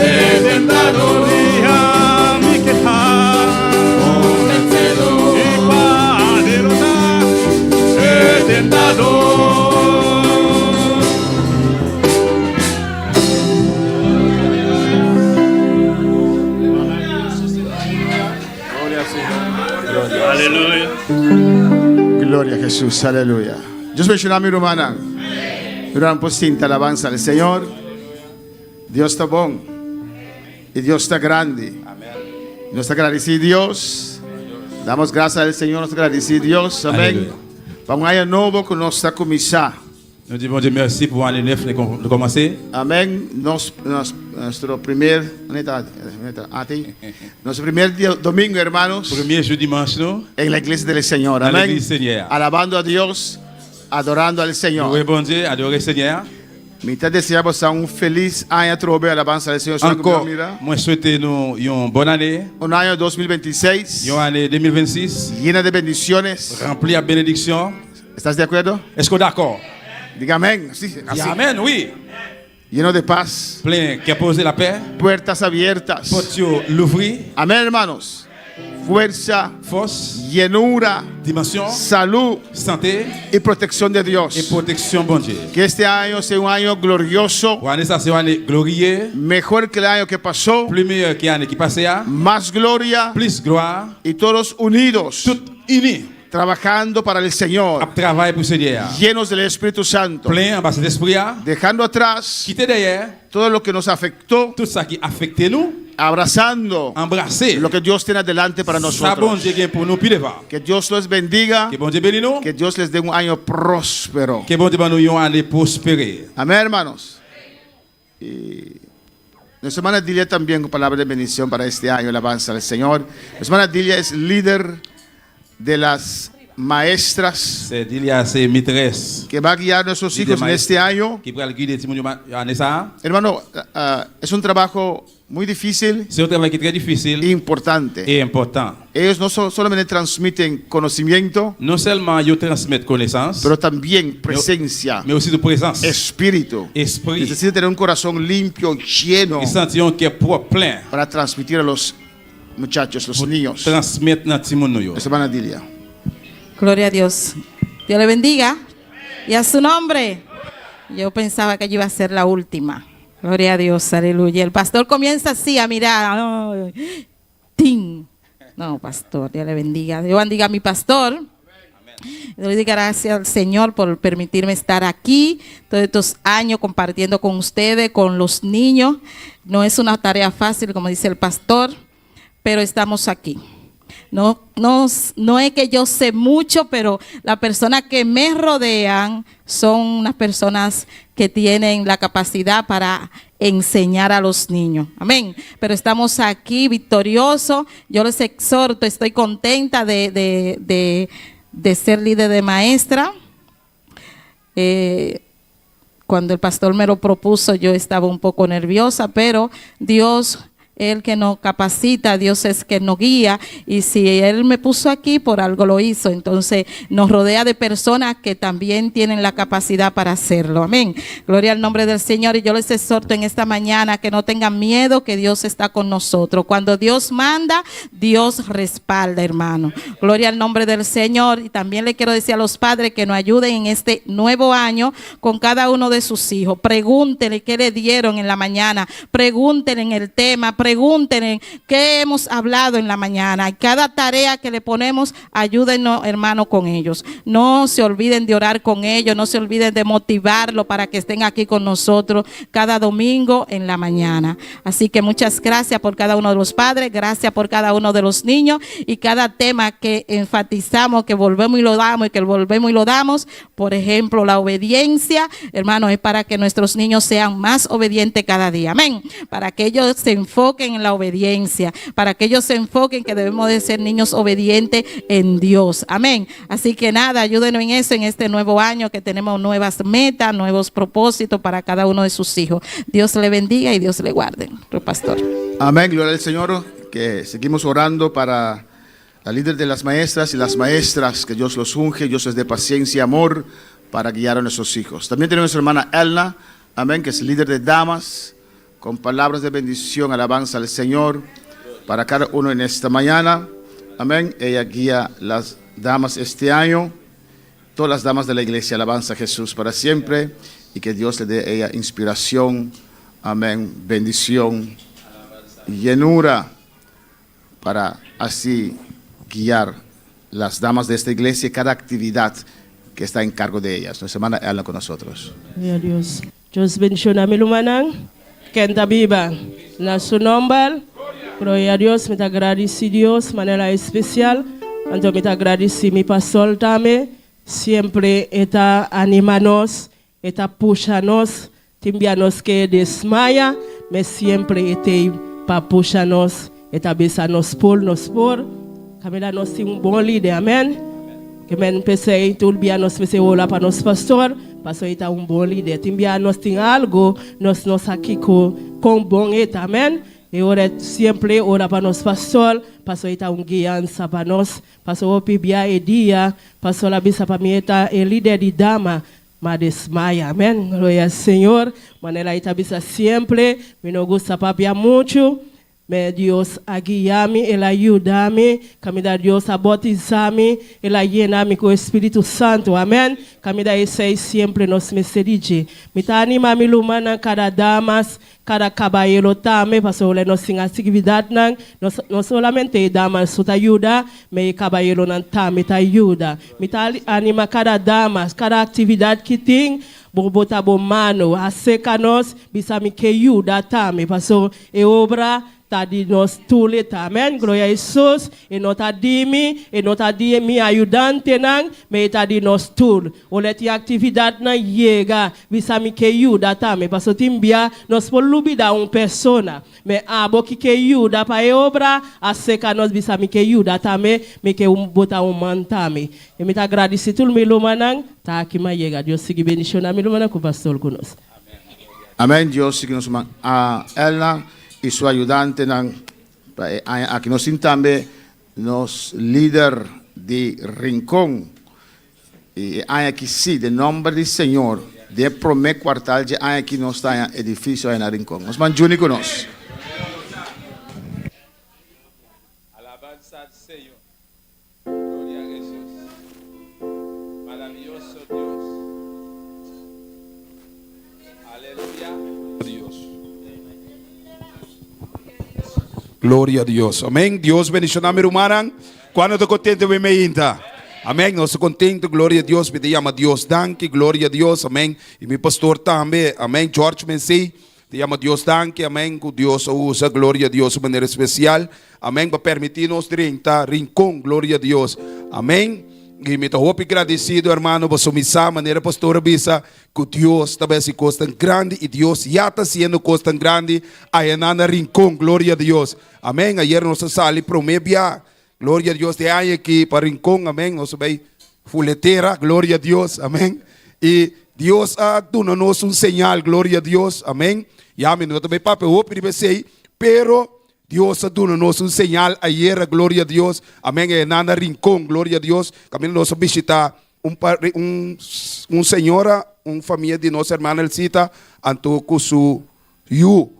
Speaker 3: El tentador.
Speaker 7: a mi que está.
Speaker 3: Oh, vencedor.
Speaker 7: Si poderosa,
Speaker 3: El tentador.
Speaker 7: aleluya.
Speaker 8: Gloria a Jesús, aleluya. Dios bendiga mi hermana. Durante por cinta alabanza al Señor. Dios está bueno. Y Dios está grande. Nos agradecido Dios. Damos gracias al Señor, nos agradecido Dios. Amén.
Speaker 3: Aleluya.
Speaker 8: Vamos a ir de nuevo con nuestra comisión.
Speaker 3: Nous disons Dieu merci pour l'année 9 de commencer.
Speaker 8: Amén. Nuestro primer domingo, hermanos,
Speaker 3: Premier jour dimanche, nous.
Speaker 8: en la iglesia del Señor.
Speaker 3: Dans
Speaker 8: Amén.
Speaker 3: l'église Seigneur.
Speaker 8: Alabando a Dios, adorando al
Speaker 3: Nous
Speaker 8: Señor.
Speaker 3: répondons, adorer Seigneur.
Speaker 8: Mitad deseamos a un feliz año trove alabanza al Señor.
Speaker 3: Encore, moi souhaite nous une bonne année,
Speaker 8: Un año 2026
Speaker 3: une année 2026,
Speaker 8: llena de bendiciones.
Speaker 3: remplie à bénédiction.
Speaker 8: ¿Estás de acuerdo?
Speaker 3: Est-ce qu'on est d'accord?
Speaker 8: Diga amén. Sí,
Speaker 3: Dis
Speaker 8: así.
Speaker 3: Amen, oui.
Speaker 8: Lleno de paz,
Speaker 3: Plein, qui a posé la paix,
Speaker 8: puertas abiertas.
Speaker 3: porte l'ouvrir,
Speaker 8: Amén, hermanos. Fuerza,
Speaker 3: force,
Speaker 8: llenura,
Speaker 3: dimension,
Speaker 8: salud
Speaker 3: santé
Speaker 8: y protección de
Speaker 3: et
Speaker 8: Dios.
Speaker 3: protection, bon Dieu.
Speaker 8: Que este año sea un año glorioso,
Speaker 3: Pour année, ça c'est une année glorieuse,
Speaker 8: mejor que el año que pasó,
Speaker 3: plus meilleure que l'année qui passait,
Speaker 8: más gloria
Speaker 3: plus gloire,
Speaker 8: y todos unidos,
Speaker 3: tout unis,
Speaker 8: trabajando para el
Speaker 3: à
Speaker 8: Señor,
Speaker 3: travailler pour Seigneur.
Speaker 8: llenos del Espíritu Santo,
Speaker 3: Plein en bas de l'esprit,
Speaker 8: dejando atrás
Speaker 3: quitter derrière
Speaker 8: todo lo que nos afectó,
Speaker 3: tout ça qui affecte nous,
Speaker 8: abrazando
Speaker 3: embrasser
Speaker 8: lo que Dios tiene adelante para
Speaker 3: ça bon
Speaker 8: nosotros.
Speaker 3: Dieu qui est pour nous, puis devant.
Speaker 8: Que Dios los bendiga,
Speaker 3: Que bon Dieu bénisse nous,
Speaker 8: que Dios les dé un año próspero.
Speaker 3: que bon Dieu nous une année prospérée.
Speaker 8: Amén, hermanos. Y nuestra hermana Dilia también con palabra de bendición para este año, alabanza al Señor. Nuestra hermana Dilia es líder de las maestras
Speaker 3: C'est il y a ces maîtresses
Speaker 8: que va a guiar a nuestros hijos en este año.
Speaker 3: qui prennent le guide de année ça.
Speaker 8: Hermano, es un trabajo muy difícil
Speaker 3: C'est un travail qui est très difficile
Speaker 8: e importante.
Speaker 3: et important.
Speaker 8: Ellos no solamente transmiten conocimiento,
Speaker 3: Non seulement ils transmettent connaissance,
Speaker 8: pero también presencia,
Speaker 3: mais aussi de présence,
Speaker 8: espíritu.
Speaker 3: esprit.
Speaker 8: Necesita tener un corazón limpio, lleno,
Speaker 3: Ils sentiront qui est propre, plein,
Speaker 8: para transmitir a los muchachos, los niños.
Speaker 3: transmettre dans le monde.
Speaker 8: Nuestra hermana Dilia.
Speaker 4: Gloria a Dios. Dios le bendiga. Y a su nombre. Yo pensaba que yo iba a ser la última. Gloria a Dios, aleluya. El pastor comienza así a mirar. Ay, ¡tin! No, pastor, Dios le bendiga. Dios bendiga a mi pastor. Le doy gracias al Señor por permitirme estar aquí todos estos años compartiendo con ustedes, con los niños. No es una tarea fácil, como dice el pastor, pero estamos aquí. No es que yo sé mucho, pero las personas que me rodean son unas personas que tienen la capacidad para enseñar a los niños. Amén. Pero estamos aquí victoriosos. Yo les exhorto, estoy contenta de ser líder de maestra. Cuando el pastor me lo propuso, yo estaba un poco nerviosa, pero Dios, Él que nos capacita, Dios es que nos guía, y si Él me puso aquí, por algo lo hizo. Entonces nos rodea de personas que también tienen la capacidad para hacerlo. Amén. Gloria al nombre del Señor. Y yo les exhorto en esta mañana que no tengan miedo, que Dios está con nosotros. Cuando Dios manda, Dios respalda, hermano. Gloria al nombre del Señor. Y también le quiero decir a los padres que nos ayuden en este nuevo año con cada uno de sus hijos. Pregúntenle qué le dieron en la mañana, pregúntenle en el tema, pregúntenle qué hemos hablado en la mañana. Y cada tarea que le ponemos, ayúdenos, hermano, con ellos. No se olviden de orar con ellos, no se olviden de motivarlo para que estén aquí con nosotros cada domingo en la mañana. Así que muchas gracias por cada uno de los padres, gracias por cada uno de los niños, y cada tema que enfatizamos, que volvemos y lo damos, y que volvemos y lo damos. Por ejemplo, la obediencia, hermano, es para que nuestros niños sean más obedientes cada día. Amén. Para que ellos se enfoquen en la obediencia, para que ellos se enfoquen que debemos de ser niños obedientes en Dios. Amén. Así que nada, ayúdenos en eso en este nuevo año, que tenemos nuevas metas, nuevos propósitos para cada uno de sus hijos. Dios le bendiga y Dios le guarde. Nuestro pastor.
Speaker 8: Amén, gloria al Señor, que seguimos orando para la líder de las maestras y las maestras, que Dios los unge, Dios les dé paciencia y amor para guiar a nuestros hijos. También tenemos a nuestra hermana Elna, amén, que es líder de damas, con palabras de bendición, alabanza al Señor para cada uno en esta mañana. Amén. Ella guía las damas este año, todas las damas de la iglesia, alabanza a Jesús para siempre, y que Dios le dé a ella inspiración, amén, bendición y llenura para así guiar las damas de esta iglesia y cada actividad que está en cargo de ellas. Nuestra hermana habla con nosotros.
Speaker 9: Gloria a Dios. Dios bendiga a mi lumanang. Kenta Biba, na su nombre, gloria a Dios, me te agradeci Dios de manera especial, entonces me te agradeci mi pastor también, siempre está animándonos está puxa nós, timbia nós que desmaia, mas sempre está para puxa nós, está besa nós por, Camila nós tem bom líder, amém? Que men pensei, tudo bem, nós pensei, olá para nós pastor está bom líder, timbia nós tem algo, nós aqui com bom eta, amém? E ora sempre ora para nós pastor está guiança para nós, pastor o pibia e dia, pastor la bisa para mim está líder de dama, mas desmaia, amém? Glória ao Senhor, maneira está bisa sempre, me não gosta para muito, mas Deus a guiar-me, Ele ajuda-me, camida Deus a batizar-me, Ele llena-me com o Espírito Santo, amém? Camida esse sempre nos meserige. Me tá anima-me lumana cada damas, cada caballero também, para que nós tenhamos atividade, não somente damas só ajuda, mas caballero não também ajuda. Me tá anima cada damas, cada atividade que tem, botar bom mano, a seca nós, bisa me que ajuda também, para que obra tá de nós tudo, amém? Glória a Jesus, e não tá de mim, e não tá de mim ajudante, não, mas tá de nós tudo. Olha a atividade na chega, bisa me que ajuda também, para que timbia nós por lubida pessoa, mas a boca que ajuda para a obra, a seca nós bisa me que ajuda também, me que botar man também. E me tá agradecido tudo me lumanang, tá aqui mais chega. Deus siga bendicionar me lumanang com o pastor conosco.
Speaker 8: Amém. Deus siga nos ela e sua ajudante aqui nós também nos líder de Rincón e aqui sim de nome do Senhor de primeiro quartal de aqui nós está edifício aí na Rincón nós manjuni conosco
Speaker 3: Alabanza al Señor. Gloria a Jesús. Maravilloso Dios. Aleluya. Dios.
Speaker 5: Glória a Deus. Amém. Deus bendicionar meu irmão. Quando estou contente, me ainda. Amém. Nós estamos contentos. Glória a Deus. Me chama Deus. Danke. Glória a Deus. Amém. E meu pastor também. Amém. George Mensi. Te chama Deus. Danke. Amém. Que Deus usa. Glória a Deus de maneira especial. Amém. Para permitir-nos trinta rincón. Glória a Deus. Amém. E me estou agradecido, irmão, por sua missão, maneira pastora bisa, que Deus também se costa grande e Deus já está sendo costa grande aí na rincón, glória a Deus. Amém. Ayer nós saímos para o Mebia, glória a Deus, de aí aqui para rincón, amém. Nós vamos fuletera, glória a Deus, amém. E Deus dá-nos sinal, glória a Deus, amém. E amém, nós também papo, eu pensei, pero Dios dá-nos sinal ayer, glória a Deus. Amém. É na rincón, glória a Deus. Caminho nós visitar senhora, família de nossa irmã Elcita, anto com su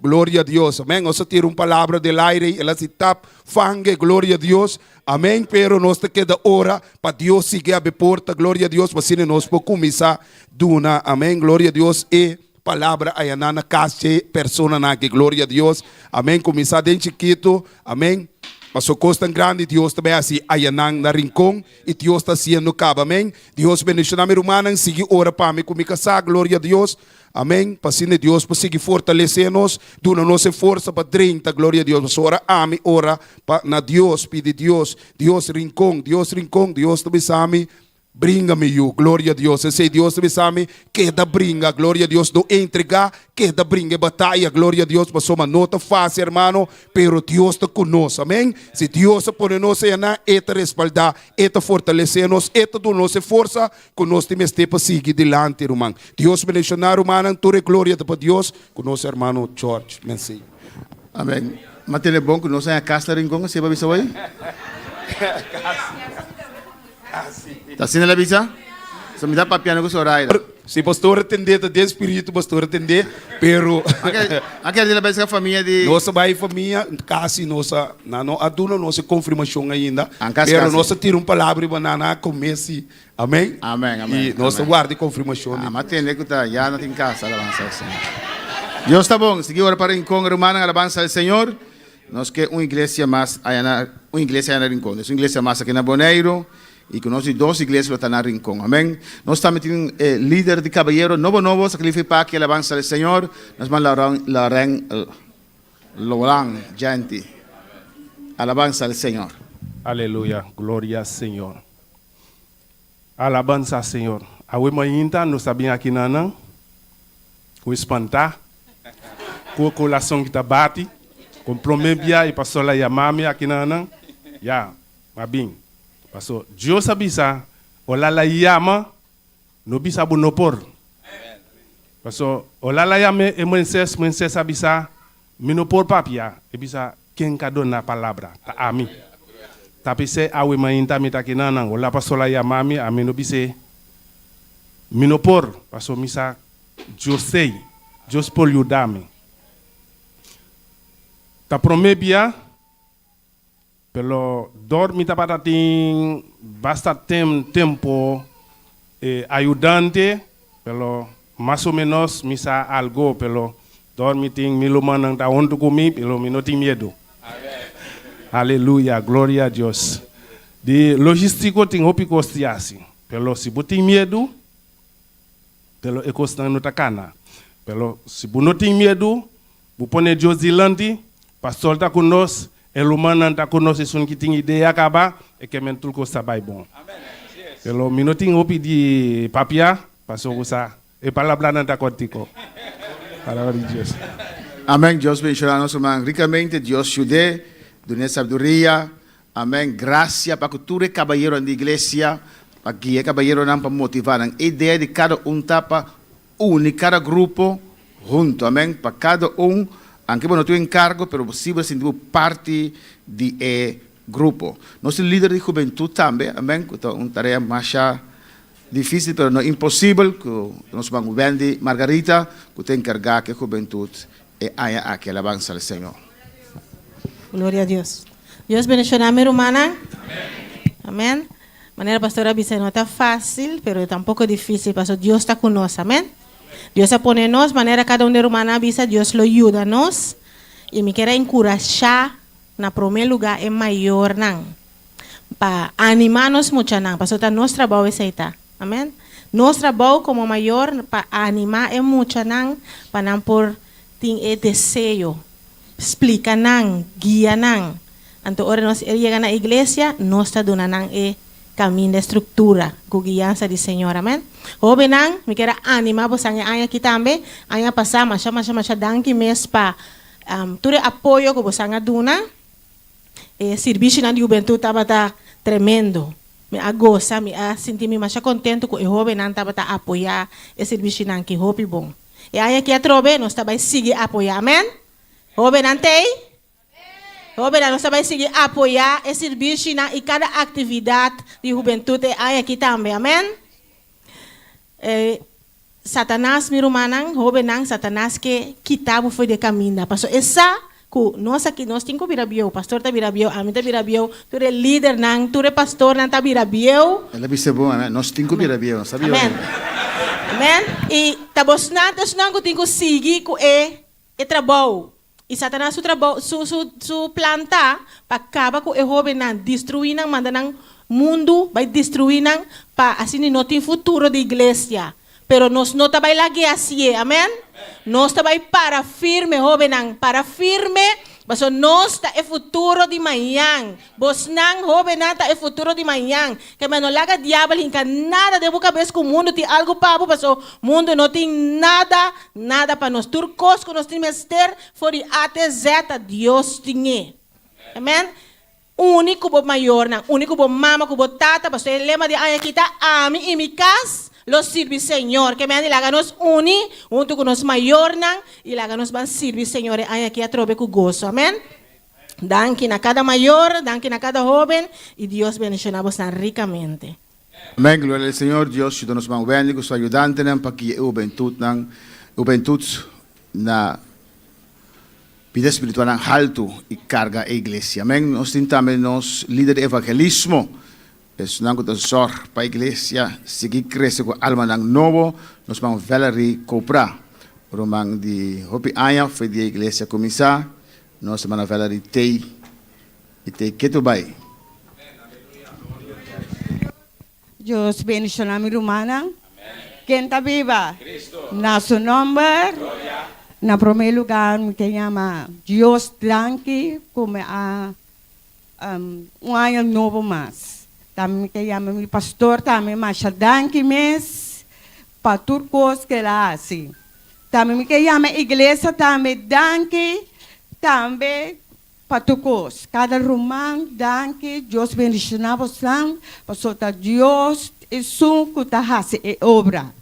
Speaker 5: glória a Deus. Amém. Nós tira palavra del aire, ela se tap, fangue, glória a Deus. Amém. Pero nós te queda hora para Deus seguir a porta, glória a Deus, para assim nós podemos começar duna. Amém. Glória a Deus e palavra aí na casa persona na que glória a Deus, amém. Começar desde chiquito, amém. Mas o costa grande Deus também assim aí na rincón e Deus está sendo cabo, amém. Deus bendicionar meu irmão, siga ora para mim comigo casa, glória a Deus, amém. Para assim Deus para seguir fortalecer-nos, dona nossa força para 30, glória a Deus. Mas ora ame, ora para na Deus, pede Deus, Deus rincón, Deus também sabe. Bringa-me, glória a Deus. Esse Deus me sabe que da bringa, glória a Deus. Não entregar, que da bringa batalha, glória a Deus. Mas uma nota fácil, irmão, pero Deus está conosco, amém? Se Deus põe nós aí na, eta respaldar, eta fortalecer-nos, eta dar nossa força, conosco temos tempo seguir dilante, irmão. Deus bendicionar, irmão, toda glória para Deus, conosco, irmão George, mensi.
Speaker 8: amém. Mas é bom que nós aí a casa da Rincón, você vai ver aí? Está sendo a visa? Só me dá papiano com o Soraya.
Speaker 5: Se pastor atender, de espírito pastor atender, pero
Speaker 8: aquela é a família de
Speaker 5: nossa família, quase nossa, não aduna nossa confirmação ainda.
Speaker 8: Pero
Speaker 5: pero nossa tira palavra banana comece, amém?
Speaker 8: Amém.
Speaker 5: E nossa guarda confirmação.
Speaker 8: Mas tem que estar já não tem casa, alabança ao Senhor. Deus está bom. Seguir agora para Rincón, irmã, alabança ao Senhor. Nós que uma igreja mais, uma igreja na Rincón, uma igreja mais aqui na Boneiro. E que nós duas igrejas estão na Rincón, amém? Nós também temos líder de caballeros novo, sacrificar que alabança ao Senhor. Nós vamos Lorán, gente. Alabança ao Senhor.
Speaker 10: Aleluia, glória ao Senhor. Alabança ao Senhor. A we mainta nós sabemos aqui nanang. com espantar, com o coração que está bate, com promebia e passou lá e a mami aqui na anã, já, mas bem, passou, Deus sabia, olha lá e ama, não bisa no por. Passou, olha lá e ama, e menses sabia, me no por papia, e bisa, quem cada na palavra, tá a mim. Tapi se awe mainta mita kinana, olha passou lá e a mami, a mim não bisa, me no por, passou misa, Deus sei, Deus por ajudar-me. Ta promebia, pelo dormi ta patatin basta tempo ayudante, pelo más o menos misa algo, pelo dormi ting miluman ta onto kumi, pelo minoti miedo. Aleluya, gloria a Dios. Di logístico ting hopi costiasi, pelo si buting miedo, pelo ekostan no takana, pelo si bunoting miedo, bupone Deus dilante. Pastor está conosco, o humano está conosco, isso que tem ideia acaba, e que men tudo está bem bom. Pelo minutinho eu pedi papia, pastor usa, e palavra não está contigo. Palavra de Deus.
Speaker 8: Amém. Deus bendiga nosso irmão ricamente. Deus ajude, dê sabedoria. Amém. Graça para que todo caballeiro da igreja, para que caballeiro não para motivar a ideia de cada tapa, de cada grupo, junto. Amém. Para cada anche non tu encargo, pero possibile sentir parte di gruppo. Nostro leader di gioventù también, amén, una tarea más difícil, pero no imposible, que nos van a Wendy Margarita, que te encarga que juventud haya aquí alabanza al Señor.
Speaker 11: Gloria a Dios. Dios bendiga a mi hermana. Amén. Manera pastora dice, no está fácil, pero tampoco difícil, porque Dios está con nosotros, amén. Dios se pone nos, manera cada uno de hermana avisa, Dios lo ayuda nos. Y me quiere encorajar, en primer lugar, es mayor, para animarnos mucho, para eso nuestro trabajo es esta. Amén. Nuestro trabajo como mayor, para animar es mucho, para por tener deseo, explicar, guiar. Entonces, ahora nos llega a la iglesia, nos está dando camino de estructura, con guianza del Señor, amén. Jovenan, me quiero animar, pues aña aquí también, aña pasar, más danki mes pa, todo apoyo que vos han dado, servicio en la juventud estaba tremendo, me goza, me sentirme más contento que el joven estaba apoyar el servicio en que hopi bon. Y aña aquí a trove, nos estaba sigue apoyar, amén. Joven antei. Nós vamos seguir apoiar esse serviço e cada atividade de juventude aqui também, amém? Satanás, meu irmão, jovem, Satanás que quitava foi de caminho. Pastor, essa que nós aqui, nós temos que virar bio, pastor está virar bio, a mim está virar bio, tu é líder, tu é pastor, está virar bio.
Speaker 8: Ela disse bom, amém? Nós temos que virar bio, sabia?
Speaker 11: Amém. Amém? E tá bom, nós temos que seguir com o trabalho. E Satanás su planta para acabar com o jovem, destruir, mandar mundo, vai destruir, para assim não tem futuro de igreja. Pero nós não vai lá que assim, amém? Nós vai para firme, jovem, para firme, mas nós tá o futuro de amanhã. Vos não, jovem, tá o futuro de amanhã. Que mas não laga diabo, hinca nada de boca vez com o mundo tem algo para mas o mundo não tem nada para nós. Turcos que nós temos ter, for até zeta Deus tinha. Amém? Único bo maior, único bo mama, bo tata, mas o lema de aqui tá a mim e mi casa. Los sirve Señor, que me han dicho nos uni, junto con los mayores, y la nos van a servir Señor, hay aquí a trove con gozo, amén. Danke a cada mayor, danke a cada joven, y Dios bendicionamos tan ricamente.
Speaker 8: Amén, gloria al Señor, Dios, nos van a bendiga, con su ayudante, para que juventud, na vida espiritual, alto y carga a iglesia. Amén, nos tentamos líder de evangelismo. Es una cosa para la iglesia, seguir creciendo con alma novo, nos vamos a ver comprar. Román de hopi año fue de iglesia comenzar, nos vamos a ver te que tu vai.
Speaker 12: Dios bendiga a mi hermana. ¿Quién está viva? Na su nombre. En primer lugar, me llama Dios tranqui, como a año novo más. Também que chama meu pastor também mas danke mes para turcos que lá assim Também me que chama igreja também danke também patucos. Cada romão danke Deus bendicionar você, passou tá Deus e sunco tá hace e obra.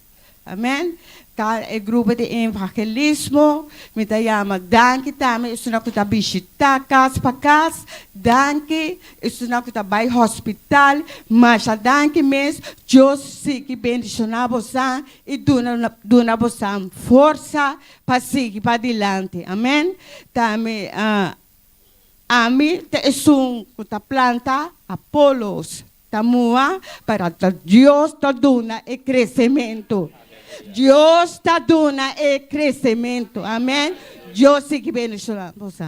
Speaker 12: Amém. Cada grupo de evangelismo me tá chama danke também isso não tá visitar casa para casa danke isso não tá vai hospital mas a danke mesmo Deus se que bendicionar você e dona você força para seguir para adiante. Amém. Também a mim é que planta Apolos tamua para Deus tá dando e crescimento. Deus está dando e crescimento. Amém. Deus se que bendicionar você.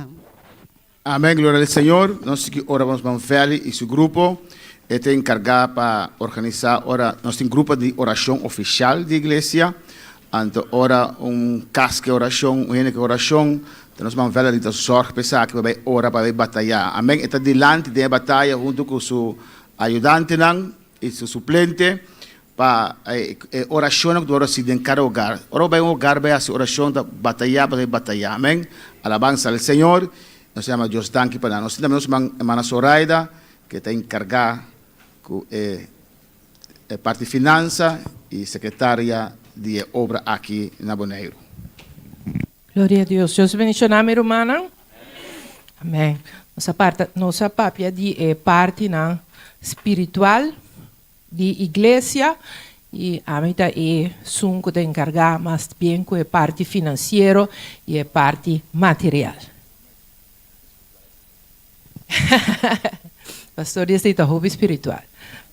Speaker 8: Amém, glória ao Senhor. Nós que oramos com Feli e seu grupo. Ele encargado para organizar ora nós temos grupo de oração oficial da igreja. Então, ora casque oração, única oração. Então, nós vamos ver ali da sorte pensar que vai orar para batalhar. Amém. Está delante da batalha junto com seu ajudante e seu suplente. Para oração que ora se em cada hogar. Ora vai hogar vai a oração da batalha para batalhar. Amém. Alabanza ao Senhor. Nós chamamos Deus danke para nós. Também nós vamos a Zoraida que está encargada com parte de finança e secretária de obra aqui na Bonaire.
Speaker 6: Glória a Deus. Deus bendicionar, minha irmã. Amém. Nossa papia de parte na espiritual de igreja e a mim é sunco de encargar mais bem com a parte financeira e a parte material. Pastor, este é o hobby espiritual.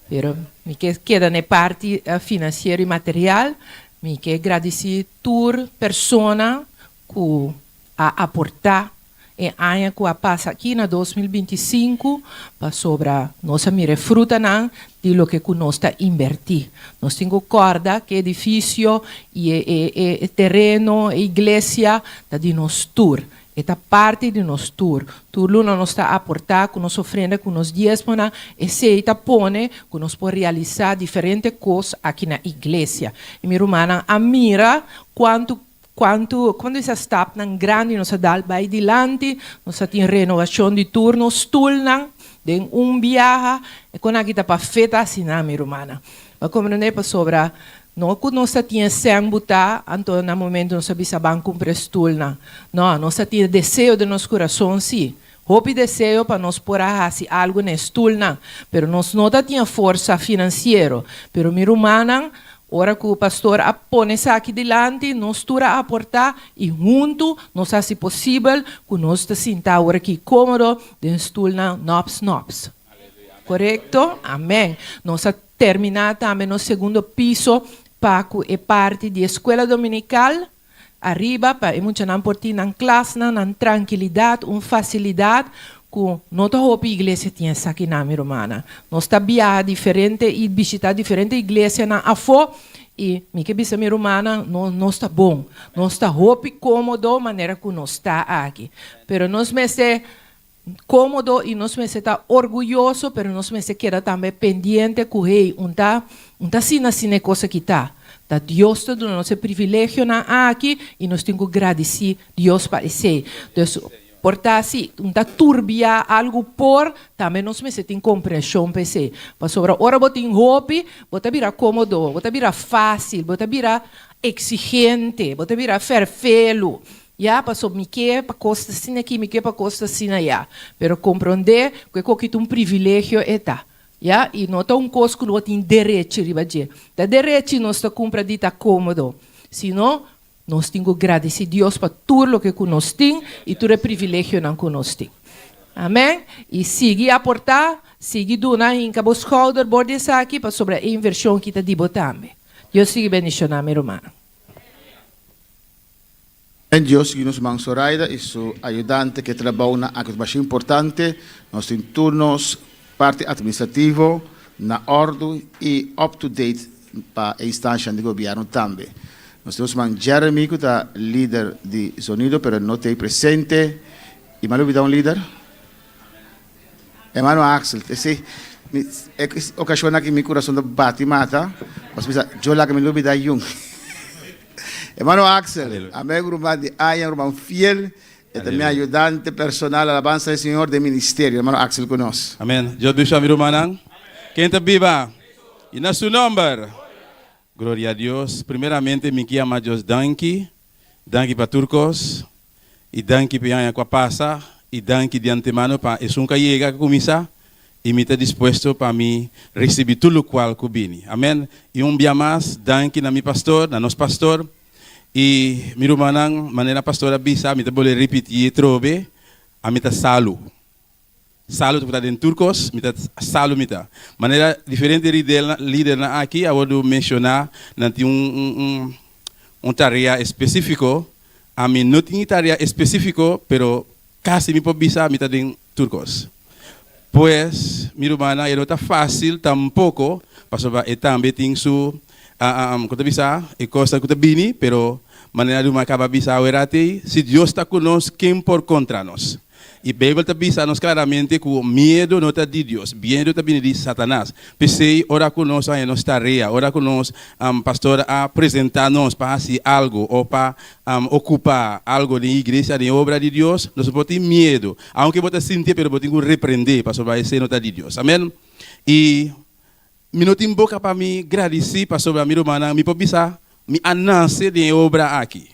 Speaker 6: Pero me queda na parte financeira e material, me quer agradecer por persona que a aportar e ano que passa aqui na 2025 para sobre nossa mira fruta não de lo que nós está invertir. Nós temos corda que edifício e terreno, a igreja da de nós tour. Esta parte de nós tour. Tudo nós está aportar com nossa ofrenda, com nos diezmos e se está pone que nós podemos realizar diferentes coisas aqui na igreja. E minha irmã, a mira quando isso está tão grande, nós dá vai dilante, nós temos renovação de turno, stulna, de viaje, e quando aqui está para feta, assim, minha irmã. Mas como não é para sobrar, não que nós temos sem botar, então no momento nós sabemos cumprir stulna. Não, nós temos desejo de nosso coração, sim. Hope desejo para nós poder fazer algo na stulna, mas nós não temos força financeira. Mas minha irmã, ora que o pastor põe isso aqui delante, nós tura aportar e junto, nós se possível, que nós te sinta agora aqui cômodo, de estulna nops. Correto? Amém. Nós terminar também no segundo piso, para que é parte de escola dominical, arriba, para que muitos não portem na classe, na tranquilidade, facilidade, que nossa igreja tem essa aqui na minha irmã. Nós estamos diferente e visitar diferentes igrejas na AFO e me que bisa minha irmã não está bom. Nós está cômodo maneira que nós está aqui. Pero nós me se cômodo e nós me se está orgulhoso, pero nós me se queda também pendiente que hey, tá sina coisa que tá. Da Deus está dando nosso privilégio na aqui e nós temos que agradecer Deus para isso. Então, portar-se, turbia algo por, também nós me tem compreensão para isso. Para sobre ora botar em roupa, botar virar cômodo, botar virar fácil, botar virar exigente, botar virar ferfelo. Já passou me que para costa assim aqui, me que para costa assim já. Pero compreender que é um privilégio é tá. Já e não tá coisa que não tem direito riba de. Da direito nós está compra dita cômodo. Senão nós temos que agradecer a Deus para tudo o que nós temos e todo o privilégio que nós temos. Amém? E siga aportar, siga donar em cabo shoulder, bordes aqui para sobre a inversão que está de também. Deus siga bendicionar, minha irmã.
Speaker 8: En Deus que nos mãos Zoraida e seu ajudante que trabalha na área mais importante, nós temos turnos, parte administrativo, na ordem e up-to-date para a instância de governo também. Nós temos Jeremy, que é líder de sonido, mas não está presente. E mais um líder? Hermano Axel. Esse ocasiona que meu coração bate e mata. Mas eu lá que me lube da yung. Hermano Axel,
Speaker 3: Aleluya.
Speaker 8: amén, hermano de Aya, hermano fiel, y también ayudante personal, alabanza del Señor de ministerio. Hermano Axel conoce.
Speaker 3: Amén. Dios bendiga a mi hermana. Quem está viva? E na seu nome. Glória a Deus. Primeiramente, me chamo Deus Danke. Danke para Turcos. E danke para a passa. E danke de antemano para isso nunca chega a começar. E me está disposto para mim receber tudo o qual combine. Amém. E dia mais, danke na meu pastor, na nosso pastor. E meu irmão, maneira pastora bisa, me está boleh repetir trobe. A me está salu. Salu tu em turcos, me está salu me está. Maneira diferente líder na aqui, eu vou mencionar nanti tarefa específico. A mim não tem tarefa específico, pero casi me pode bisa me está em turcos. Pues, mi hermana, não está fácil tampoco, porque também tem sua, como bisa, coisa que bini, pero maneira de uma acaba bisa oirate, se Deus está conosco, quem por contra nós? E a Bíblia está bisa-nos claramente que o medo não está de Deus, medo está de Satanás. Pensei, ora conosco em nossa tarefa, ora conosco, pastor, a apresentar-nos para fazer algo, ou para ocupar algo na igreja, na obra de Deus, nós não temos medo. Aunque você sentir, pero você tem que repreender, pastor, vai ser nota de Deus. Amém? E me não tem boca para me agradecer, pastor, a minha irmã, me pode bisa, me anuncie de obra aqui.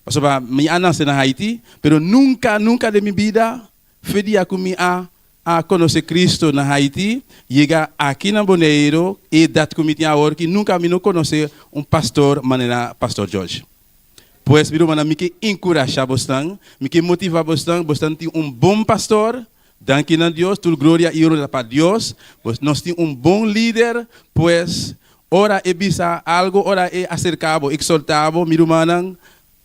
Speaker 3: Pastor, me anuncie na Haiti, pero nunca de minha vida, fedia comigo a conhecer Cristo na Haiti, chega aqui na Boneiro, e dat comigo agora que nunca me não conhecer pastor, maneira pastor George. Pois, meu irmão, me que encorajar bastante, me que motivar bastante bom pastor, danke a Deus, toda glória e honra para Deus, pois nós temos bom líder, pois, ora é bisa algo, ora é acercado, exaltado, meu irmão,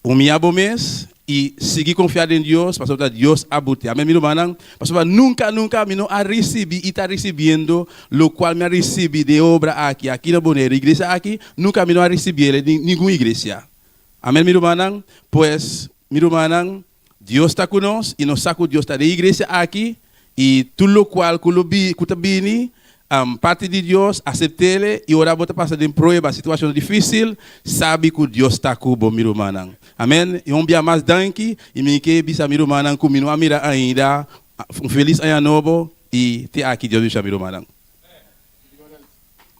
Speaker 3: humilhado mês, e seguir confiado em Deus, para que Deus abute. Amém, meu irmão? Pastor, nunca me não recebi e está recebendo, o qual me recebi de obra aqui na Boneiro, igreja aqui, nunca me não recebi nenhuma igreja. Amém, meu irmão? Pois, meu irmão, Deus está conosco e nós sabemos que Deus está na igreja aqui e tudo o qual que está vindo, parte de Deus, aceite-le e ora bota passar de prova, situação difícil, sabe que Deus está com o meu irmão. Amém? E dia mais danke e me que bisa meu irmão comigo a mira ainda, feliz ano novo e te aqui Deus deixa meu irmão.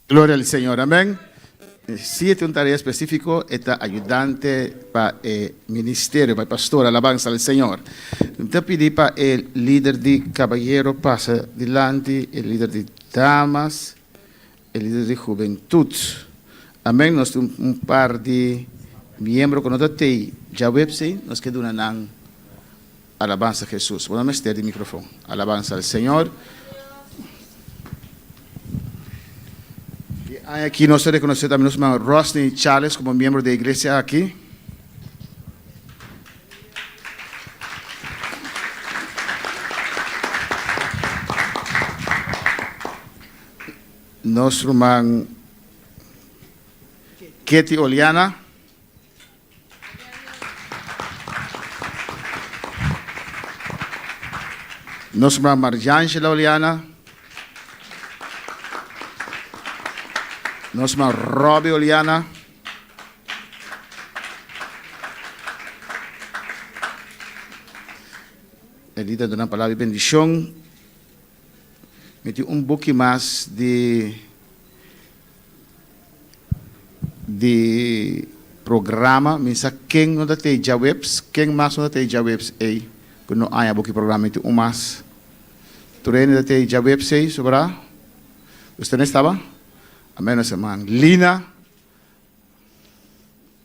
Speaker 8: Gloria al Señor, amén. Sí, es una tarea específica, está ayudante para el ministerio, para el pastor, alabanza al Señor. Te pedí para el líder de caballero pasa delante, el líder de damas, el líder de juventud. Amén. Nos un par de miembros que no te ya website, nos queda una alabanza a Jesús. Bueno, me esté el micrófono. Alabanza al Señor. Aquí nos reconoce también nuestro hermano Rosny Charles como miembro de la iglesia aquí. Nuestro hermano Ketty Oliana. Nuestro hermano Marjangela Oliana. Nuestro hermano Robbie Oliana. El líder de una palabra de bendición. Metí un poco más de programa. Me dice, ¿quién no te ya webs? ¿Quién más no te ya webs? Que no haya poco programa, metí un más. ¿Tú no te ya webs? ¿Sobra? ¿Usted no estaba? Amém, nossa irmã Lina.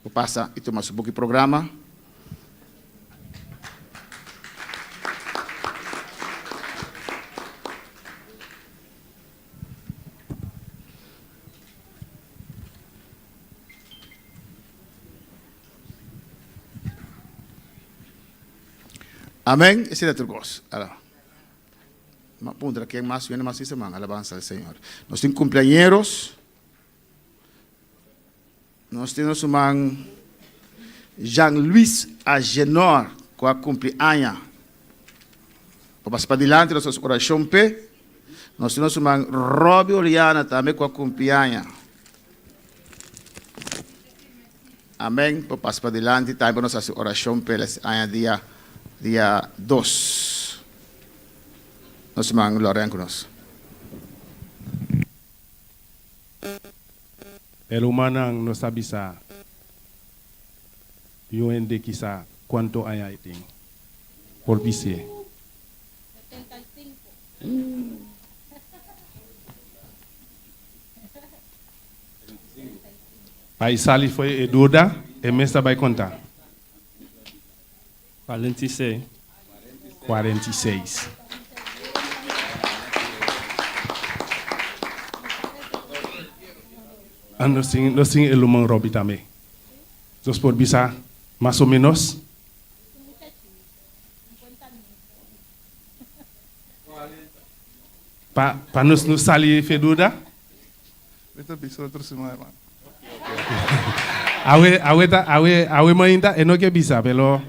Speaker 8: Vou passar e tomar um pouco de programa. Amém. Esse é outro gosto. Punta, quem mais viene mais essa semana? Alabança ao Senhor. Nós temos cumpleañeros. Nós temos um irmão Jean-Louis Agenor, que cumpleaños. Para passar para adiante, nosso coração pé. Nós temos um irmão Robbie Oliana, também com cumpleaños. Amén. Pues pasa para adelante. También nos hace oración para el día 2. Nos mandan gloria con nosotros.
Speaker 10: El humano no sabe sa. Yo ende quizá cuánto hay ahí. Por vice.
Speaker 4: 75.
Speaker 10: Aí Sali foi Eduda e Mesta vai contar.
Speaker 7: 46.
Speaker 10: 46. Nós temos o irmão Robi também. Nós podemos bisa mais ou menos. Para nos salir Feduda. Awe mainda e no que bisa pelo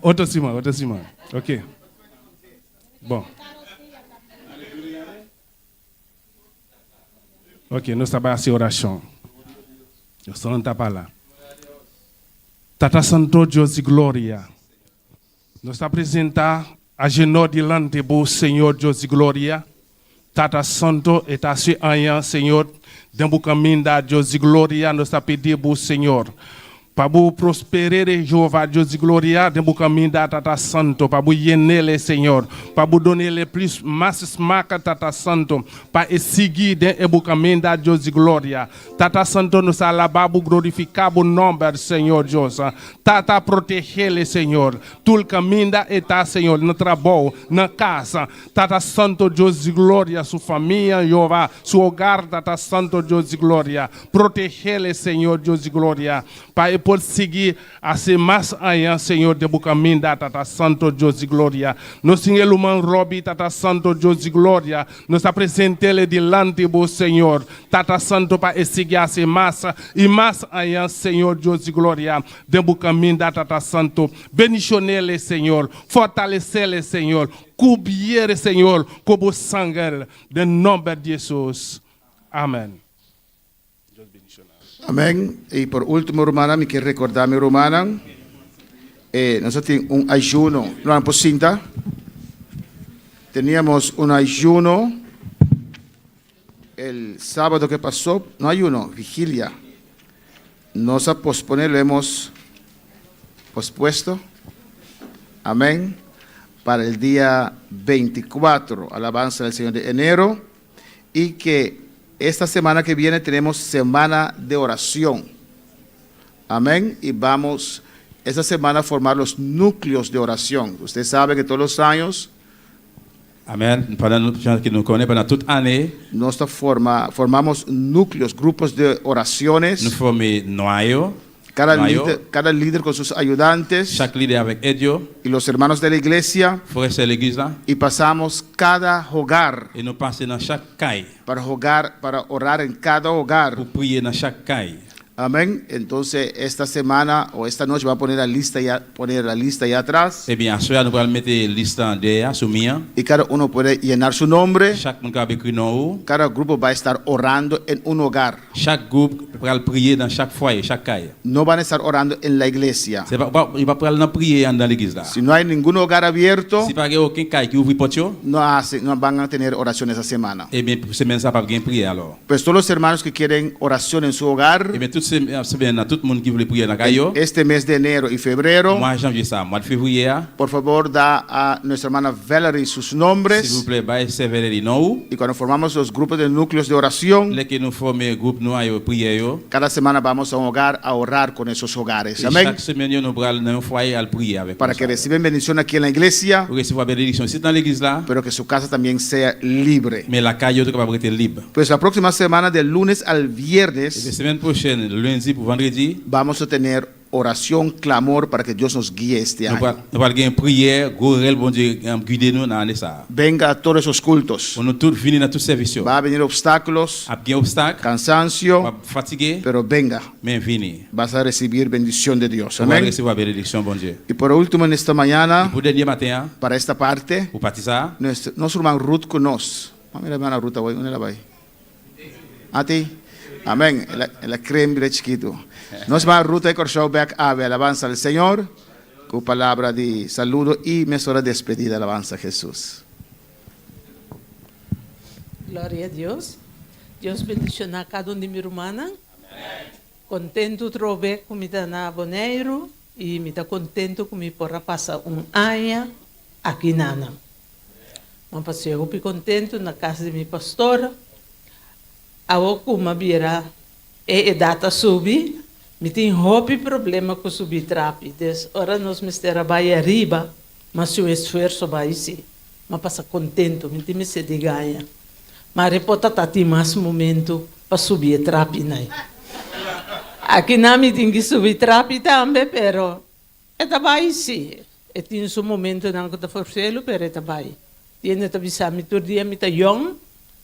Speaker 10: outro cima. OK. Bom. OK, nós trabalhamos em oração. Eu só não está para lá. Tata Santo Deus de glória. Nós apresentar a genor delante do Senhor Deus de glória. Tata Santo et a se ayan, Senhor, dentro do caminho da Deus de glória, nós pedimos ao Senhor. Para vous prospérer, Jéhovah, Dieu de gloria, de vous caminho da Tata Santo, para vous yenele, Senhor, para vous donner le plus masse marca Tata Santo, para seguir de vous caminho da Dieu de gloria. Tata Santo nos alaba, pour glorificar o nome, Senhor Deus. Tata proteger, Senhor, tout le caminho da eta, Senhor, no trabalho, na casa. Tata Santo, Deus de glória, sua família, Jehová, seu hogar, Tata Santo, Deus de glória. Proteger, Senhor, Deus de glória, para por seguir a ser mais ainda, Senhor, de caminho da Tata Santo Deus de glória. Nós Senhor humano Robi, Tata Santo Deus de glória, nos apresentamos delante do Senhor, Tata Santo, para seguir a ser mais e mais ainda, Senhor Deus de glória, de caminho da Tata Santo. Bendicionele, Senhor, fortalecele, Senhor, cobrir, Senhor, com o sangue, de nome de Jesus. Amém.
Speaker 8: Amén. Y por último, hermana, me quiero recordar, mi hermana, nosotros tenemos un ayuno, no por cinta. Teníamos un ayuno el sábado que pasó, no ayuno, vigilia. Nos a posponer, lo hemos pospuesto. Amén. Para el día 24, alabanza del Señor de enero, y que esta semana que viene tenemos semana de oración. Amén. Y vamos esta semana a formar los núcleos de oración. Usted sabe que todos los años,
Speaker 3: Amén. Pendant que nous connaissons pendant toute année,
Speaker 8: nous formamos núcleos, grupos de oraciones.
Speaker 3: nous formons noyau.
Speaker 8: Cada líder con sus ayudantes.
Speaker 3: Chaque leader avec Edio.
Speaker 8: Y los hermanos de la iglesia.
Speaker 3: Frères de l'église là.
Speaker 8: Y pasamos cada hogar.
Speaker 3: Et nous passons dans chaque caille.
Speaker 8: Para orar en cada hogar.
Speaker 3: Pour prier dans chaque caille.
Speaker 8: Amén. Entonces esta semana o esta noche va a poner la lista ya atrás.
Speaker 3: Eh bien, ce soir nous allons mettre liste derrière sur mien.
Speaker 8: Y cada uno puede llenar su nombre.
Speaker 3: Chaque monde va écrire nom.
Speaker 8: Cada grupo va a estar orando en un hogar.
Speaker 3: Chaque groupe va prier dans chaque foyer, chaque caille.
Speaker 8: No van a estar orando en la iglesia.
Speaker 3: Il va prier dans l'église là.
Speaker 8: Si no hay ningún hogar abierto,
Speaker 3: si pas aucun caille qui ouvre porte,
Speaker 8: no van a tener oración esa semana.
Speaker 3: Eh bien, semaine ça pas bien prier alors.
Speaker 8: Pues todos los hermanos que quieren oración en su hogar.
Speaker 3: Eh bien, tout le monde qui veut prier dans caille.
Speaker 8: Este mes de enero y febrero.
Speaker 3: Mois janvier ça, mois de février.
Speaker 8: Por favor, da a nuestra hermana Valerie sus nombres.
Speaker 3: S'il vous plaît, va ese Valerie nom.
Speaker 8: Y cuando formamos los grupos de núcleos de oración,
Speaker 3: les que nous formons groupe noyau prier yo.
Speaker 8: Cada semana vamos a un hogar a orar con esos hogares. Amén.
Speaker 3: Chaque semaine nous allons dans un foyer à prier avec.
Speaker 8: Para que reciban bendición aquí en la iglesia.
Speaker 3: Pour recevoir bénédiction ici dans l'église là.
Speaker 8: Pero que su casa también sea libre.
Speaker 3: Mais la caille doit être libre.
Speaker 8: Pues la próxima semana del lunes al viernes.
Speaker 3: La semaine prochaine, lundi pour vendredi,
Speaker 8: vamos a tener oración, clamor para que Dios nos guíe este año.
Speaker 3: Nous allons prier, gorel bon Dieu guider nous dans ça.
Speaker 8: Venga a todos esos cultos.
Speaker 3: On nous tous venir dans tout service.
Speaker 8: Va a venir obstáculos, cansancio,
Speaker 3: fatigué,
Speaker 8: pero venga.
Speaker 3: Mais vini.
Speaker 8: Vas a recibir bendición de Dios.
Speaker 3: Amén.
Speaker 8: Amén.
Speaker 3: Recevoir bénédiction bon Dieu.
Speaker 8: Y por último en esta mañana,
Speaker 3: pour dernier matin,
Speaker 8: para esta parte,
Speaker 3: pour partir
Speaker 8: nuestro hermano Ruth con nos. Mira hermana Ruth, ¿dónde la va? A ti. Amén. El creme chiquito. Nos va a ruta de Corshau back ave. Alabanza al Señor. Con palabra de saludo y mesura de despedida. Alabanza a Jesús.
Speaker 6: Glória a Deus. Deus bendicionar a cada um de minha irmã. Contento de trover com comida na Boneiro e me está contento com me porra passar ano aqui nana. Mas passei eu contento na casa de minha pastora. A uma vira data subir, me tem roupa problema com subir trape. Des ora nós me trabalha arriba, mas se o esforço vai sim. Mas passa contento, me tem me se de ganha. Mas repota tati mais momento para subir trape né. Aqui não me tem que subir trape também, pero é trabalho sim. É tem um momento não que tá forcelo, pero é trabalho. Tiene que avisar me todo dia me tá young,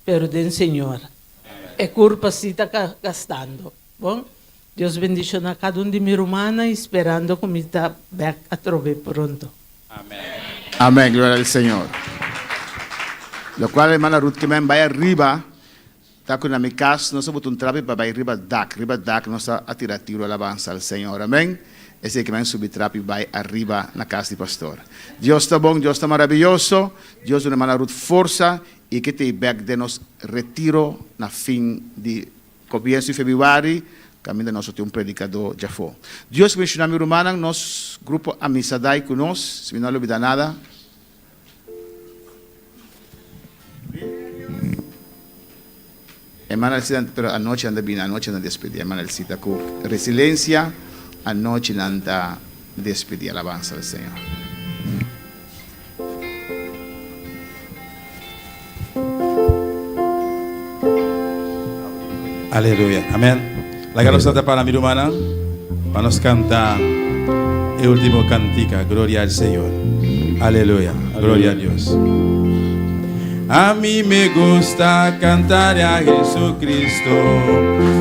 Speaker 6: pero den Senhor. É culpa se está gastando. Bom, Deus bendiga a cada um de minha irmã, esperando que me está back a trover pronto.
Speaker 8: Amén. Amén, gloria al Señor. Lo cual, hermana Ruth, que me vaya arriba, está con mi casa, no se bota un trape para ir arriba DAC, no está a tirar tiro alabanza al Señor. Amén. Ese que me subir trape y va arriba en la casa del pastor. Dios está bon, Dios está maravilloso, Dios una hermana Ruth forza y que te back de nos retiro na fin de comienzo de fevereiro, caminho nós tem predicador já foi. Deus bendiga a minha irmã, nosso grupo Amizadai conosco, se não olvida nada. Hermana Elcita, pero anoche anda bien, anoche anda despedida, hermana Elcita, con resiliencia, anoche anda despedida, alabanza al Señor.
Speaker 3: Aleluia. Amém. La garosa para la minha irmã, para nos cantar el último cantica, gloria al Señor. Aleluya. Gloria a Dios. A mí me gusta cantar a Jesucristo.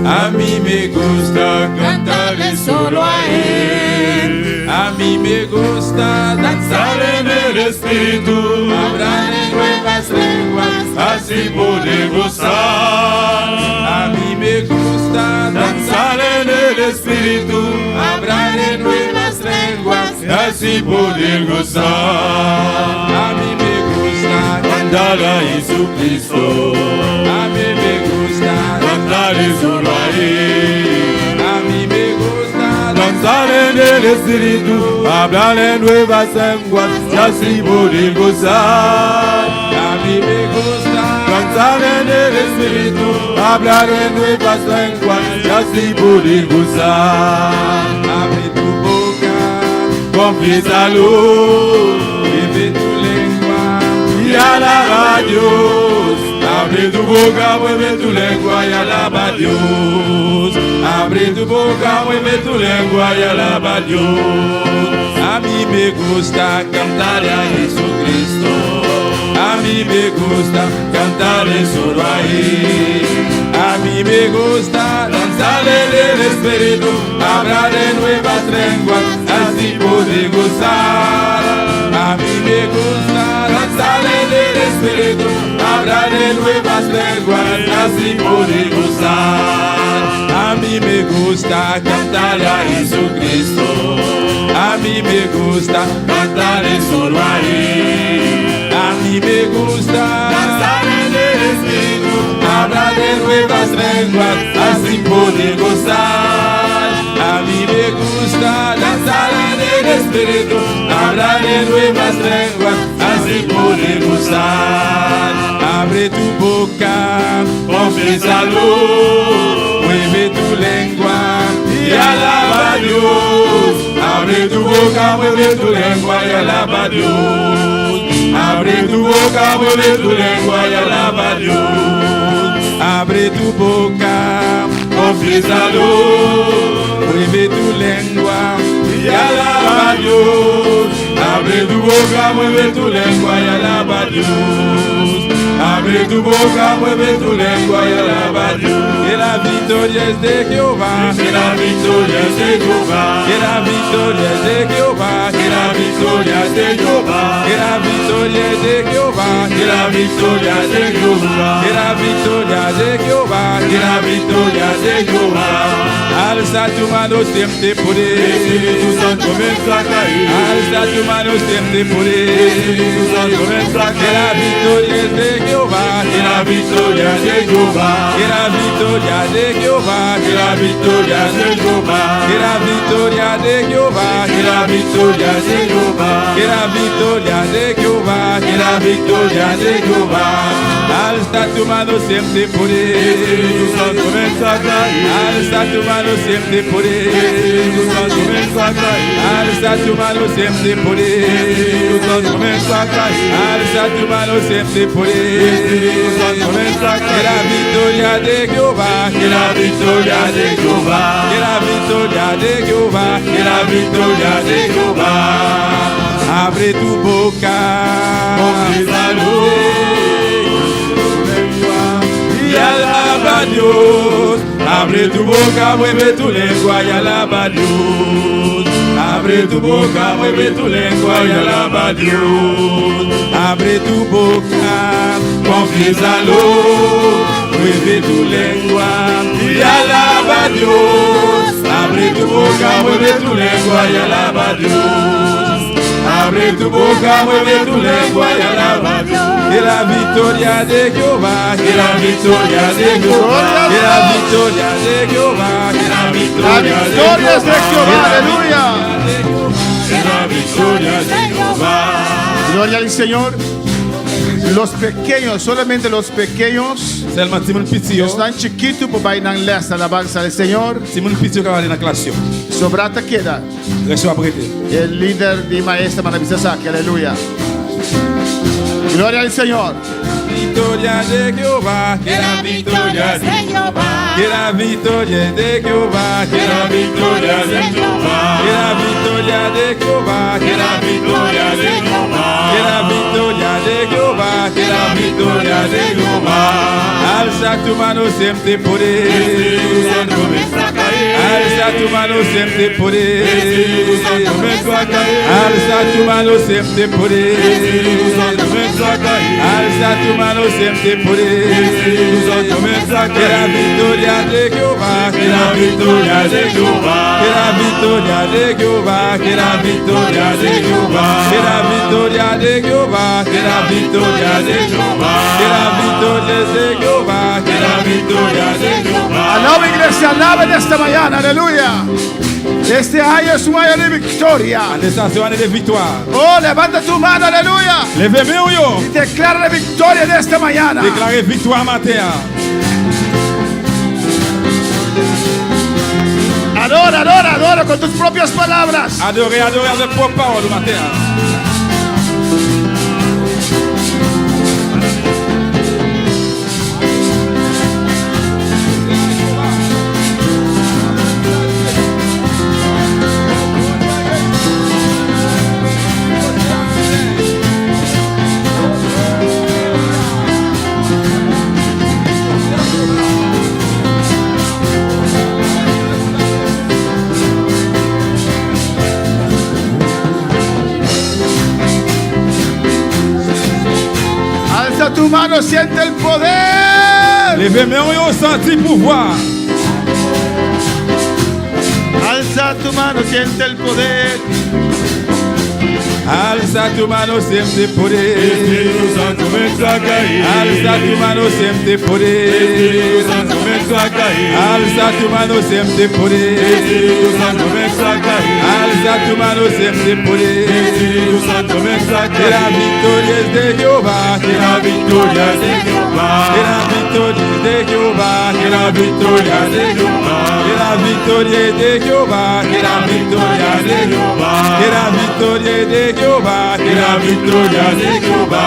Speaker 3: A mí me gusta cantarle solo a Él. A mí me gusta danzar en el Espíritu, hablar en nuevas lenguas, así poder gozar. A mí me gusta danzar en el Espíritu, hablar en nuevas lenguas, así poder gozar. A mí me gusta cantar a Jesucristo. A mí me gusta cantarle solo a Él. A mí me gusta danzar en el Espíritu, hablar en nuevas lenguas, así poder gozar. A mí me gusta danzar en el Espíritu, hablar en nuevas lenguas, así poder gozar. Abre tu boca, confiésalo, vive tu lengua y alaba a Dios. Abre tu boca, mueve tu lengua y alaba a Dios. Abre tu boca, mueve tu lengua y alaba a Dios. A mí me gusta cantar a Jesucristo. A mí me gusta cantarle solo a Él. A mí me gusta danzar en el Espíritu, hablar en nuevas lenguas, así poder gozar. A mí me gusta danzar en el Espíritu, hablar en nuevas lenguas, así poder gozar. A mí me gusta cantar a Jesucristo. A mí me gusta cantarle solo a Él. A mí me gusta danzar en el Espíritu, hablar de nuevas lenguas, así poder gozar. A mí me gusta danzar en el Espíritu, hablar de nuevas lenguas, así poder gozar. Abre tu boca, confiésalo, mueve tu lengua y alaba a Dios. Abre tu boca, mueve tu lengua y alaba a Dios. Abre tu boca, mueve tu lengua y alaba a Dios. Abre tu boca, confiésalo, mueve tu lengua y alaba a Dios. Abre tu boca, mueve tu lengua y alaba a Dios. Abre Abre tu boca, mueve tu lengua y alaba a Dios. Que la victoria es de Jehová. Que la victoria es de Jehová. Que la victoria es de Jehová. Que la victoria es de Jehová. Que la victoria es de Jehová. Que la victoria es de Jehová. Que la victoria es de Jehová. Que la victoria es de Jehová. Alza tu mano siempre poder. Espíritu Santo comienza a caer. Alza tu mano siempre poder. Espíritu Santo comienza a caer. Que la victoria es de Jehová. Que la victoria es de Jehová. Que la victoria es de Jehová. Que la victoria es de Jehová. Que la victoria es de Jehová. Que la victoria es de Jehová. Que la victoria es de Jehová. Que la victoria es de Jehová. Alza tu mano siempre poder. Espíritu Santo comienza a caer. Alza tu mano siempre poder. Espíritu Santo comienza a caer. Alza tu mano siempre poder. Espíritu Santo comienza a caer. Alza tu mano siempre poder. Espíritu Santo comienza a caer. Que la victoria de Jehová. Que la victoria de Jehová. Que la victoria de Jehová. Que la victoria de Jehová. Abre tu boca. Confísalo. Y alaba a Dios. Abre tu boca, mueve tu lengua y alaba a Dios. Abre tu boca, mueve tu lengua y alaba a Dios. Abre tu boca, confiésalo. Mueve tu lengua y alaba a Dios. Abre tu boca, mueve tu lengua y alaba a Dios. Abre tu boca, mueve tu lengua y alaba a Dios. Que la victoria de Jehová, que la victoria de Jehová, que la victoria de Jehová, que la victoria
Speaker 8: es de Jehová, aleluya.
Speaker 3: Que la victoria de Jehová.
Speaker 8: Gloria al Señor. Los pequeños, solamente los pequeños, están chiquitos por bailar la alabanza del Señor. Sobrata queda el líder de maestra Manabisasaki, aleluya. Gloria al Señor.
Speaker 3: Victoria de Jehová, que la victoria es de Jehová, que la victoria es de Jehová, que la victoria es de Jehová, que la victoria de Jehová, que la victoria es de Jehová, que la victoria de Jehová, que la victoria es de Jehová. Alza tu mano siempre poder. Espíritu Santo comienza a caer. Alza tu mano siempre poder. Espíritu Santo comienza a caer. Alza tu mano siempre poder. Espíritu Santo comienza a caer. Alza tu mano siempre poder. Espíritu Santo comienza a caer. Que la victoria de Jehová, que la victoria de Jehová, que la victoria de Jehová, que la victoria de Jehová, que la victoria de Jehová, que la victoria de Jehová, que la victoria de Jehová, que la victoria de Jehová.
Speaker 8: Alaba iglesia, alaba en esta mañana, aleluya. Este año es un año de victoria. Oh, levanta tu mano, aleluya. Y declara la victoria de esta mañana.
Speaker 3: Déclarez victoire matin.
Speaker 8: Adora, adora, adora con tus propias palabras.
Speaker 3: Adorez, adorez avec vos paroles matin.
Speaker 8: Tu mano, siente el poder.
Speaker 3: Levez mes mains, senti pouvoir.
Speaker 8: Alza tu mano, siente el poder.
Speaker 3: Alza tu mano siempre poder. Espíritu Santo comienza a caer. Alza tu mano siempre poder. Espíritu Santo comienza a caer. Alza tu mano siempre poder. Espíritu Santo comienza a caer. Alza tu mano siempre poder. Espíritu Santo comienza a caer. Que la victoria es de Jehová. Que la victoria es de Jehová. Que la victoria es de Jehová. Que la victoria es de Jehová. Que la victoria es de Jehová. Que la victoria es de Jehová. Que la victoria es de Jehová, que la victoria de Jehová.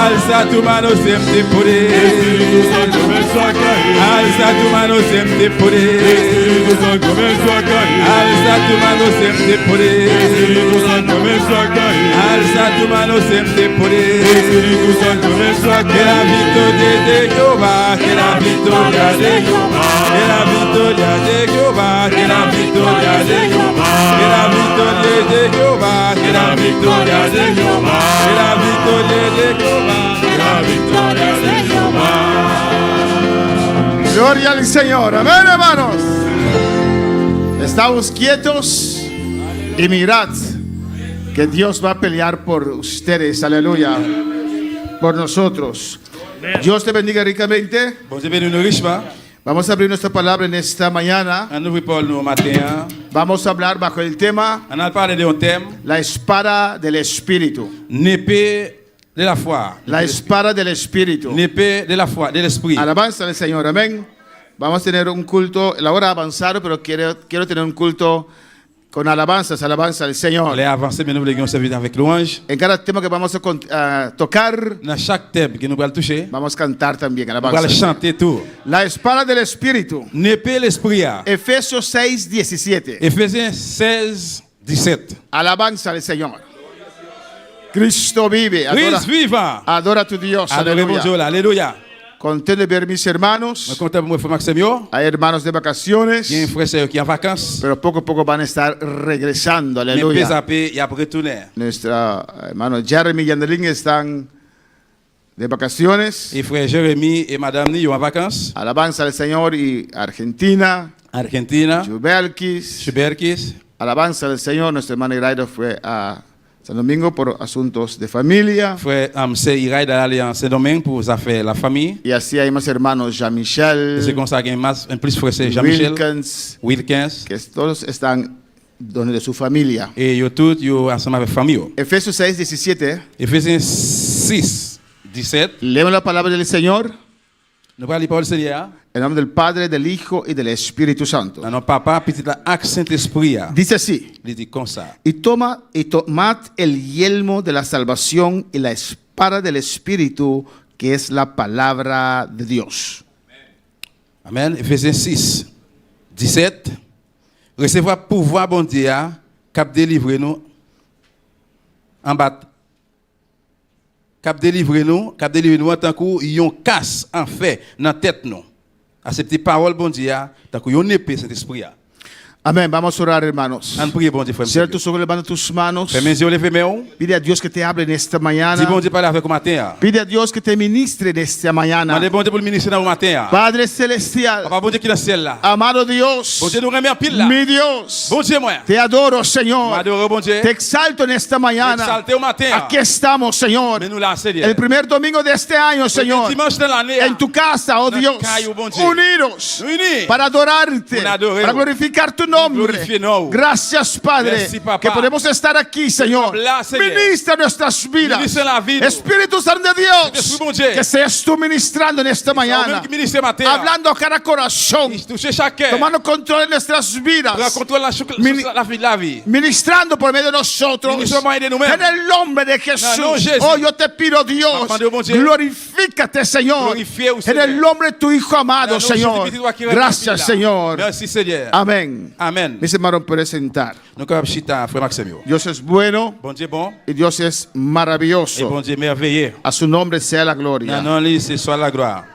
Speaker 3: Alza tu mano siempre poder.
Speaker 1: Espíritu Santo comienza a caer.
Speaker 3: Alza tu mano siempre poder.
Speaker 1: Espíritu Santo comienza a caer.
Speaker 3: Alza tu mano siempre poder.
Speaker 1: Espíritu Santo comienza a caer.
Speaker 3: Alza tu mano siempre poder.
Speaker 1: Espíritu Santo comienza a
Speaker 3: Que la
Speaker 1: caer.
Speaker 3: victoria de Jehová, que la victoria de Jehová, que la victoria de Jehová, que la victoria de Jehová, que la victoria de Jehová, que la victoria de Jehová, que la victoria de Jehová, que la victoria de Jehová.
Speaker 8: Gloria al Señor. Amén, hermanos. Estamos quietos y mirad que Dios va a pelear por ustedes. Aleluya. Por nosotros. Dios te bendiga ricamente.
Speaker 3: Bon Dieu bénisse nous richement.
Speaker 8: Vamos a abrir nuestra palabra en esta mañana.
Speaker 3: On ouvre Paul nous matin.
Speaker 8: Vamos a hablar bajo el tema
Speaker 3: On a parlé de un thème,
Speaker 8: la espada del Espíritu.
Speaker 3: l'épée de la foi.
Speaker 8: La espada del Espíritu.
Speaker 3: L'épée de la foi, de l'esprit.
Speaker 8: Alabanza al Señor, amén. Vamos a tener un culto, la hora ha avanzado, pero quiero tener un culto con alabanzas, alabanza al Señor.
Speaker 3: Les avancés, mais nous voulons servir avec louange.
Speaker 8: En cada tema que vamos a tocar,
Speaker 3: Dans chaque thème que nous allons toucher,
Speaker 8: vamos a cantar también,
Speaker 3: nous allons
Speaker 8: alabanza.
Speaker 3: chanter tout.
Speaker 8: La espada del Espíritu.
Speaker 3: L'épée de l'esprit.
Speaker 8: Efesios 6, 17.
Speaker 3: Éphésiens 16, 17.
Speaker 8: Alabanza al Señor. Cristo vive.
Speaker 3: Christ vivant.
Speaker 8: Adora a tu Dios.
Speaker 3: Adorez mon Dieu.
Speaker 8: Aleluya.
Speaker 3: Alléluia.
Speaker 8: Contento de ver mis
Speaker 3: Je
Speaker 8: hermanos.
Speaker 3: compte pour moi, frère Maxime. Il
Speaker 8: Hay hermanos de vacaciones,
Speaker 3: y a un frère qui est en vacances.
Speaker 8: pero poco a poco van a estar regresando.
Speaker 3: Mais
Speaker 8: Aleluya.
Speaker 3: puis il a retourné.
Speaker 8: Nuestra hermano Jeremy y Andelín están de vacaciones.
Speaker 3: Et frère Jérémy et madame Ni sont en vacances.
Speaker 8: Alabanza al Señor y Argentina.
Speaker 3: Argentina.
Speaker 8: Jubelkis.
Speaker 3: Chuberkis.
Speaker 8: Alabanza al Señor. Nuestra hermana Iraida fue a San Domingo por asuntos de familia.
Speaker 3: Frère Amse Iraï d'aller en Saint-Domingue pour ça faire la famille.
Speaker 8: Y así hay más hermanos,
Speaker 3: C'est
Speaker 8: Jean-Michel,
Speaker 3: comme ça qu'il y a un plus frère c'est Jean-Michel.
Speaker 8: Wilkins,
Speaker 3: Wilkins.
Speaker 8: que todos están donde de su familia.
Speaker 3: Et yo tout yo ensemble avec famille.
Speaker 8: Efesios 6, 17.
Speaker 3: Éphésiens 6, 17.
Speaker 8: Leemos la palabra del Señor.
Speaker 3: Nous parlons par le Seigneur.
Speaker 8: En nombre del Padre, del Hijo y del Espíritu Santo.
Speaker 3: Dans notre papa, petit la acte Saint-Esprit.
Speaker 8: Dice así.
Speaker 3: Il dit comme ça.
Speaker 8: Y tomad el yelmo de la salvación y la espada del Espíritu, que es la palabra de Dios.
Speaker 3: Amen. Éphésiens 6, 17. Recevoir pouvoir bon Dieu, cap délivrer nous en bas. Cap délivrer nous en tant que yon casse en fait dans tête nous. Accepter parole bon Dieu, tant que yon épée Saint-Esprit.
Speaker 8: Amén. Vamos a orar, hermanos.
Speaker 3: On prie bon Dieu frère.
Speaker 8: Cierra tus ojos, levanta tus manos.
Speaker 3: Fais mes yeux lever mes mains.
Speaker 8: Pide a Dios que te hable en esta
Speaker 3: Dis
Speaker 8: mañana.
Speaker 3: bon Dieu parler avec matin.
Speaker 8: Pide a Dios que te ministre en esta mañana.
Speaker 3: Demandez bon Dieu pour le ministère dans le matin.
Speaker 8: Padre celestial,
Speaker 3: Papa bon Dieu qui est dans le ciel là.
Speaker 8: amado Dios,
Speaker 3: Bon Dieu nous remet en pile là.
Speaker 8: mi Dios,
Speaker 3: Bon Dieu moi.
Speaker 8: te adoro, Señor.
Speaker 3: M'adore bon Dieu.
Speaker 8: Te exalto en esta mañana.
Speaker 3: Exalté au matin.
Speaker 8: Aquí estamos, Señor.
Speaker 3: Mais nous là Seigneur.
Speaker 8: El primer domingo de este año, Señor.
Speaker 3: Dimanche de l'année.
Speaker 8: En tu casa, oh
Speaker 3: Dans
Speaker 8: Dios,
Speaker 3: calle, bon Dieu.
Speaker 8: unidos
Speaker 3: Unis.
Speaker 8: para adorarte,
Speaker 3: Pour adorer.
Speaker 8: para glorificar tu nombre.
Speaker 3: Glorifier nous.
Speaker 8: Gracias, Padre,
Speaker 3: Merci, papá.
Speaker 8: que podemos estar aquí, Señor.
Speaker 3: hablar, Señor.
Speaker 8: Ministra nuestras vidas.
Speaker 3: Ministra la vida.
Speaker 8: Espíritu Santo de Dios,
Speaker 3: Espíritu, bon Dieu.
Speaker 8: que seas tú ministrando en esta mañana,
Speaker 3: Qui ministère matin.
Speaker 8: hablando a cada corazón,
Speaker 3: Toucher chacun.
Speaker 8: tomando control de nuestras vidas,
Speaker 3: Pour contrôler la vie de la vie.
Speaker 8: ministrando por medio de nosotros.
Speaker 3: Ministra por medio de nosotros.
Speaker 8: En el nombre de Jesús.
Speaker 3: No, Jesús.
Speaker 8: Oh, yo te pido, Dios,
Speaker 3: Mamá de bon Dieu.
Speaker 8: glorifícate, Señor.
Speaker 3: Glorifie,
Speaker 8: En
Speaker 3: Señor.
Speaker 8: el nombre de tu Hijo amado,
Speaker 3: No,
Speaker 8: Señor.
Speaker 3: Jésus, petit, qui
Speaker 8: Gracias,
Speaker 3: là.
Speaker 8: Señor.
Speaker 3: Merci Seigneur.
Speaker 8: Amén.
Speaker 3: Amen.
Speaker 8: Mis hermanos, pueden sentar.
Speaker 3: Nous sommes chita frère Maxime.
Speaker 8: Dios es bueno
Speaker 3: Bon Dieu bon
Speaker 8: y Dios es
Speaker 3: et
Speaker 8: maravilloso.
Speaker 3: bon Dieu merveilleux.
Speaker 8: A su nombre sea la
Speaker 3: Non
Speaker 8: gloria.
Speaker 3: non lui c'est soit la gloire.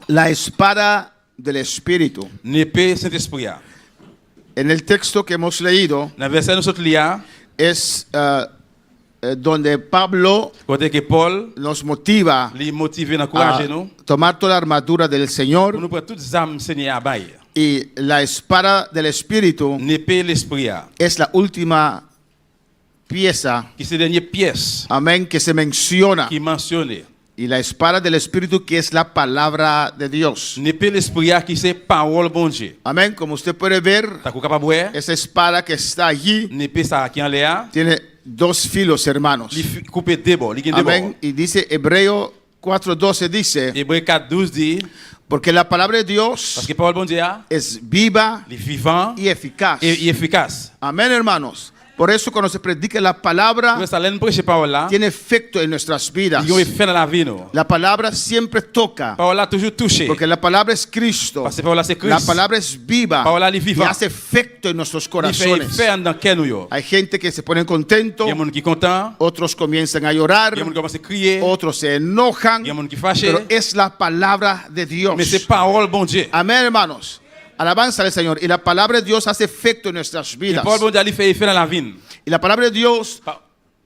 Speaker 8: La espada del Espíritu.
Speaker 3: L'épée Saint-Esprit.
Speaker 8: En el texto que hemos leído
Speaker 3: Dans le verset nous sommes lire,
Speaker 8: es donde Pablo
Speaker 3: côté que Paul
Speaker 8: nos motiva
Speaker 3: lui motiver,
Speaker 8: a
Speaker 3: encourager nous
Speaker 8: tomar toda la armadura del
Speaker 3: pour
Speaker 8: Señor
Speaker 3: nous prendre toutes les âmes Seigneur à bailler.
Speaker 8: y la espada del Espíritu
Speaker 3: L'épée l'esprit
Speaker 8: es la última pieza,
Speaker 3: qui c'est la dernière pièce
Speaker 8: amén, que se menciona.
Speaker 3: qui mentionne.
Speaker 8: Y la espada del Espíritu, que es la palabra de Dios.
Speaker 3: L'épée l'esprit qui c'est parole bon Dieu.
Speaker 8: Amén. Como usted puede ver,
Speaker 3: T'as capable voir
Speaker 8: esa espada que está allí
Speaker 3: l'épée ça qui en l'air,
Speaker 8: tiene dos filos, hermanos.
Speaker 3: il coupe des bords, il gagne des bords.
Speaker 8: Amén. Y dice Hebreo 4:12 dice,
Speaker 3: Hébreux 4:12 dit
Speaker 8: porque la palabra de Dios
Speaker 3: parce que parole bon Dieu
Speaker 8: es viva
Speaker 3: il est vivant
Speaker 8: y eficaz.
Speaker 3: et efficace.
Speaker 8: Amén, hermanos. Por eso cuando se predica la palabra,
Speaker 3: Por ça, l'en prêche parole là.
Speaker 8: tiene efecto en nuestras vidas.
Speaker 3: Il y a un effet dans la vie, nous.
Speaker 8: La palabra siempre toca,
Speaker 3: Parole là toujours touché.
Speaker 8: porque la palabra es Cristo.
Speaker 3: Parce que parole là c'est
Speaker 8: La
Speaker 3: Christ.
Speaker 8: palabra es viva
Speaker 3: Parole là, elle est
Speaker 8: y
Speaker 3: vivante.
Speaker 8: hace efecto en nuestros
Speaker 3: Il fait
Speaker 8: corazones.
Speaker 3: effet dans cœur nous yo.
Speaker 8: Hay gente que se ponen contentos,
Speaker 3: Il y a des gens qui sont contents.
Speaker 8: otros comienzan a llorar,
Speaker 3: Il y a des gens qui commencent à crier.
Speaker 8: otros se enojan,
Speaker 3: Il y a des gens qui fâchent.
Speaker 8: pero es la palabra de Dios.
Speaker 3: Mais c'est parole bon Dieu.
Speaker 8: Amén, hermanos. Alabanza al Señor. Y la palabra de Dios hace efecto en nuestras
Speaker 3: Et
Speaker 8: vidas.
Speaker 3: parole bon Dieu, elle fait effet dans la vie.
Speaker 8: Y la palabra de Dios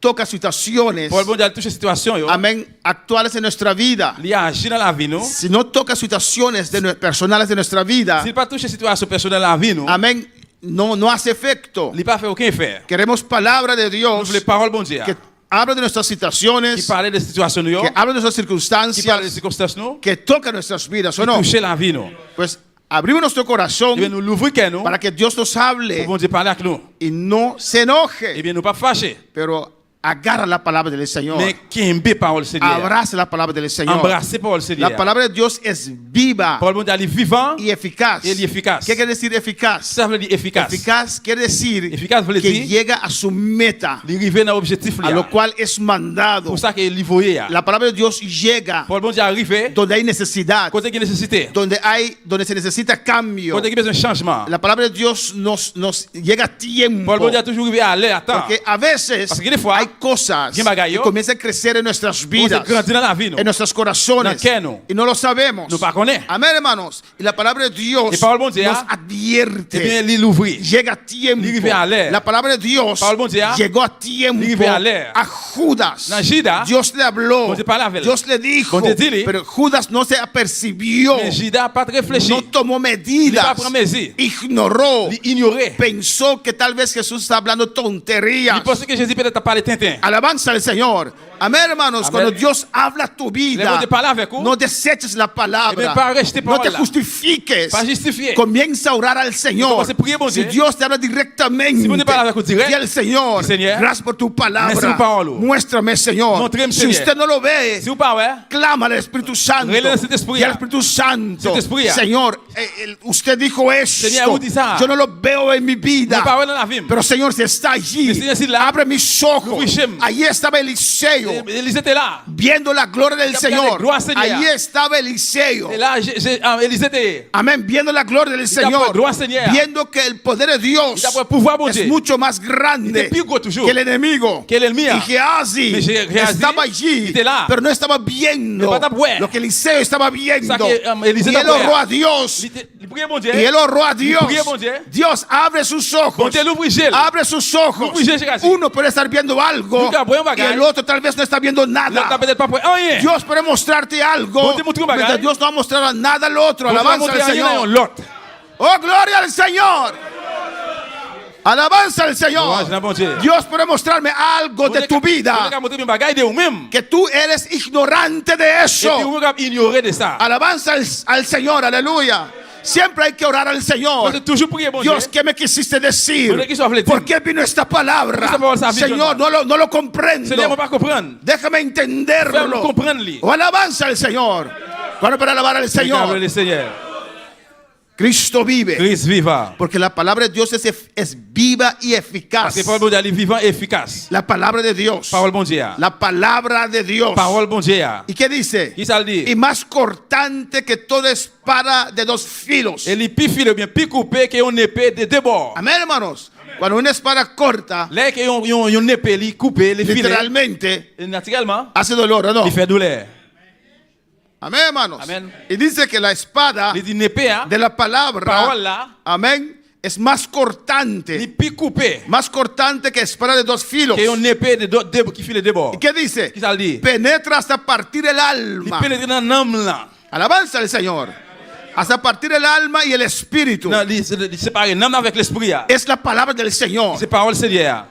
Speaker 8: toca situaciones,
Speaker 3: Parole bon Dieu, elle touche les situations yo.
Speaker 8: amén, actuales en nuestra vida.
Speaker 3: Il agit dans la vie, nous.
Speaker 8: Si no toca situaciones personales de nuestra vida,
Speaker 3: S'il pas touche les situations personnelles dans la vie, nous.
Speaker 8: amén, no hace efecto.
Speaker 3: Il pas fait aucun effet.
Speaker 8: Queremos palabra de
Speaker 3: Nous
Speaker 8: Dios
Speaker 3: voulons parole bon Dieu.
Speaker 8: que habla de nuestras
Speaker 3: Qui
Speaker 8: situaciones,
Speaker 3: parle des situations nous yo.
Speaker 8: que habla de nuestras
Speaker 3: Qui parle des
Speaker 8: circunstancias,
Speaker 3: circonstances nous.
Speaker 8: que toca nuestras vidas, ¿o
Speaker 3: Qui
Speaker 8: no?
Speaker 3: touche la vie, nous.
Speaker 8: Pues abrimos nuestro
Speaker 3: Eh bien,
Speaker 8: corazón
Speaker 3: nous l'ouvrons que nous.
Speaker 8: para que Dios nos hable
Speaker 3: Pour bon Dieu parler avec nous.
Speaker 8: y no se
Speaker 3: Eh
Speaker 8: enoje,
Speaker 3: bien, nous pas fâchés.
Speaker 8: pero agarra la palabra del Señor.
Speaker 3: Mais qui aime parole Seigneur.
Speaker 8: Abraza la palabra del Señor.
Speaker 3: Embrasser parole Seigneur.
Speaker 8: La palabra de Dios es viva
Speaker 3: Parole bon Dieu, elle est vivante
Speaker 8: y eficaz.
Speaker 3: et elle est efficace.
Speaker 8: ¿Qué quiere decir eficaz?
Speaker 3: Ça veut dire efficace.
Speaker 8: Eficaz quiere decir
Speaker 3: Efficace veut
Speaker 8: que
Speaker 3: dire
Speaker 8: llega a su meta,
Speaker 3: il arrive dans l'objectif
Speaker 8: a
Speaker 3: là.
Speaker 8: lo cual es mandado.
Speaker 3: Pour ça qu'il est voyé.
Speaker 8: La palabra de Dios llega
Speaker 3: Parole bon Dieu arrive
Speaker 8: donde hay necesidad,
Speaker 3: côté qui est nécessité.
Speaker 8: donde se necesita cambio.
Speaker 3: Côté qui a besoin de changement.
Speaker 8: La palabra de Dios nos llega a tiempo.
Speaker 3: Parole bon Dieu a toujours arrivé à l'air à temps.
Speaker 8: Porque a veces
Speaker 3: Parce que des fois,
Speaker 8: hay cosas
Speaker 3: ¿quién va a
Speaker 8: que
Speaker 3: gallo?
Speaker 8: comienzan a crecer en nuestras vidas,
Speaker 3: grandir dans la vie, nous.
Speaker 8: en nuestros corazones,
Speaker 3: Dans qué, no?
Speaker 8: y no lo sabemos.
Speaker 3: Nous pas connaît.
Speaker 8: Amén, hermanos. Y la palabra de Dios
Speaker 3: Y parole bon Dieu,
Speaker 8: nos
Speaker 3: eh bien,
Speaker 8: advierte.
Speaker 3: il l'ouvrit.
Speaker 8: Llega a tiempo.
Speaker 3: Arrivé à l'air.
Speaker 8: La palabra de Dios
Speaker 3: Parole bon Dieu,
Speaker 8: llegó a tiempo
Speaker 3: arrivé à l'air.
Speaker 8: a Judas.
Speaker 3: Dans Judas,
Speaker 8: Dios le habló.
Speaker 3: bon Dieu parlait avec lui.
Speaker 8: Dios le dijo.
Speaker 3: Bon Dieu dit,
Speaker 8: Pero Judas no se apercibió.
Speaker 3: Mais Judas pas réfléchi.
Speaker 8: No tomó
Speaker 3: Il
Speaker 8: medidas.
Speaker 3: pas pris mesure.
Speaker 8: Ignoró.
Speaker 3: Il ignorait.
Speaker 8: Pensó que tal vez Jesús está hablando tonterías.
Speaker 3: Il pensait que Jésus peut-être a parlé tintin.
Speaker 8: Alabanza al Señor. Amén, hermanos.
Speaker 3: Amén.
Speaker 8: Cuando Dios habla tu
Speaker 3: Le
Speaker 8: vida,
Speaker 3: bon Dieu parle avec vous.
Speaker 8: no deseches la
Speaker 3: Eh bien,
Speaker 8: palabra.
Speaker 3: pas rejeter
Speaker 8: No te
Speaker 3: parole là.
Speaker 8: justifiques.
Speaker 3: Pas justifier.
Speaker 8: Comienza a orar al Señor.
Speaker 3: Commence a prier, bon
Speaker 8: Si
Speaker 3: Dieu.
Speaker 8: Dios te habla directamente,
Speaker 3: Si bon Dieu parle avec vous direct,
Speaker 8: di al Señor,
Speaker 3: Seigneur,
Speaker 8: gracias por tu
Speaker 3: merci
Speaker 8: palabra.
Speaker 3: por parole.
Speaker 8: Muéstrame, Señor.
Speaker 3: Montrez-me,
Speaker 8: Si
Speaker 3: Seigneur.
Speaker 8: usted no lo ve,
Speaker 3: Si vous pas ouais,
Speaker 8: clama al Espíritu Santo.
Speaker 3: Releva cet esprit,
Speaker 8: Y al Espíritu Santo,
Speaker 3: cet esprit,
Speaker 8: Señor, usted dijo esto.
Speaker 3: Seigneur, vous dites ça.
Speaker 8: Yo no lo veo en mi vida.
Speaker 3: vous pas ouais dans la vie.
Speaker 8: Pero Señor, si está allí,
Speaker 3: Mais Seigneur, si là,
Speaker 8: abre mis ojos.
Speaker 3: ouvrez-moi.
Speaker 8: Allí estaba Eliseo,
Speaker 3: Élisée était là.
Speaker 8: viendo la gloria del
Speaker 3: Ya había
Speaker 8: Señor.
Speaker 3: gloria, Señor.
Speaker 8: Allí estaba Eliseo.
Speaker 3: Et là, Élisée était.
Speaker 8: Amén, viendo la gloria del
Speaker 3: ya
Speaker 8: Señor,
Speaker 3: pues, gloria, Señor.
Speaker 8: viendo que el poder de Dios
Speaker 3: Ya pues, pouvoir, bon
Speaker 8: es
Speaker 3: Dieu.
Speaker 8: mucho más
Speaker 3: Il
Speaker 8: grande
Speaker 3: était plus gros toujours.
Speaker 8: que el enemigo.
Speaker 3: Que el enemigo.
Speaker 8: Y Gehazi
Speaker 3: Mais Gehazi
Speaker 8: estaba allí,
Speaker 3: était là.
Speaker 8: pero no estaba viendo
Speaker 3: Mais pas d'abord.
Speaker 8: lo que Eliseo estaba viendo.
Speaker 3: Ça que, Élisée
Speaker 8: Y él
Speaker 3: d'abord.
Speaker 8: oró a Dios.
Speaker 3: Il priait bon Dieu.
Speaker 8: Y él oró a Dios.
Speaker 3: priait, bon Dieu.
Speaker 8: Dios, abre sus
Speaker 3: Bon
Speaker 8: ojos.
Speaker 3: Dieu l'ouvre Gilles.
Speaker 8: Abre sus ojos.
Speaker 3: L'ouvre Gilles, Gehazi.
Speaker 8: Uno puede estar viendo algo
Speaker 3: Nunca puede
Speaker 8: y
Speaker 3: pagar.
Speaker 8: el otro tal vez no está viendo
Speaker 3: L'autre n'a
Speaker 8: nada.
Speaker 3: peut-être pas pour rien.
Speaker 8: Dios puede mostrarte algo,
Speaker 3: Bon Dieu montre un bagage.
Speaker 8: mientras Dios no va a mostrar a nada al otro.
Speaker 3: Bon Dieu va
Speaker 8: Alabanza
Speaker 3: montrer
Speaker 8: al
Speaker 3: rien à
Speaker 8: Señor.
Speaker 3: l'autre.
Speaker 8: Oh, gloria al Señor. Alabanza al Señor.
Speaker 3: Louange à bon Dieu.
Speaker 8: Dios puede mostrarme algo de tu
Speaker 3: Bon Dieu
Speaker 8: vida
Speaker 3: qu'a montré un bagage de vous-même.
Speaker 8: que tú eres ignorante de
Speaker 3: Et puis
Speaker 8: eso.
Speaker 3: vous avez ignoré de ça.
Speaker 8: Alabanza al Señor, aleluya. Siempre hay que orar al
Speaker 3: Vous
Speaker 8: Señor.
Speaker 3: devez toujours prier bon Dieu.
Speaker 8: Dios, ¿qué me quisiste decir?
Speaker 3: Bon Dieu, ¿qué quiso
Speaker 8: ¿Por qué vino esta palabra?
Speaker 3: Esta palabra se
Speaker 8: Señor, no lo comprendo.
Speaker 3: Seigneur, on va comprendre.
Speaker 8: Déjame
Speaker 3: Fais-nous
Speaker 8: entenderlo.
Speaker 3: comprendre-le.
Speaker 8: O alabanza al Señor. Bueno, para alabar al
Speaker 3: Seigneur.
Speaker 8: Señor.
Speaker 3: Le Seigneur.
Speaker 8: Cristo vive.
Speaker 3: Christ viva.
Speaker 8: Porque la palabra de Dios es viva y eficaz.
Speaker 3: Parce que parole bon Dieu, elle est vivante et efficace.
Speaker 8: La palabra de Dios.
Speaker 3: Parole bon Dieu.
Speaker 8: La palabra de Dios.
Speaker 3: Parole bon Dieu.
Speaker 8: ¿Y qué dice?
Speaker 3: Qui ça le dit?
Speaker 8: Y más cortante que toda espada de dos filos.
Speaker 3: Elle est plus fine, bien plus coupée qu'une épée de deux bords.
Speaker 8: Amén, hermanos. Cuando una espada corta,
Speaker 3: Là, une épée, elle est coupée, elle est filée.
Speaker 8: literalmente,
Speaker 3: Naturellement,
Speaker 8: hace dolor, ¿o no?
Speaker 3: il fait douleur.
Speaker 8: Amén, hermanos.
Speaker 3: Amén.
Speaker 8: Y dice que la espada
Speaker 3: Il dit une épée, hein,
Speaker 8: de la palabra,
Speaker 3: parole là,
Speaker 8: amén, es más
Speaker 3: elle est
Speaker 8: cortante.
Speaker 3: plus coupée
Speaker 8: Más cortante que espada de dos filos.
Speaker 3: qu'une épée de deux qui file de bords.
Speaker 8: ¿Y qué dice?
Speaker 3: Qui ça le dit?
Speaker 8: Penetra hasta partir el
Speaker 3: Il
Speaker 8: alma.
Speaker 3: pénètre dans l'âme là.
Speaker 8: Alabanza al Señor. Hasta partir el alma y el espíritu.
Speaker 3: Non, il sépare l'âme avec l'esprit. hein.
Speaker 8: Es la palabra del Señor
Speaker 3: C'est parole Seigneur.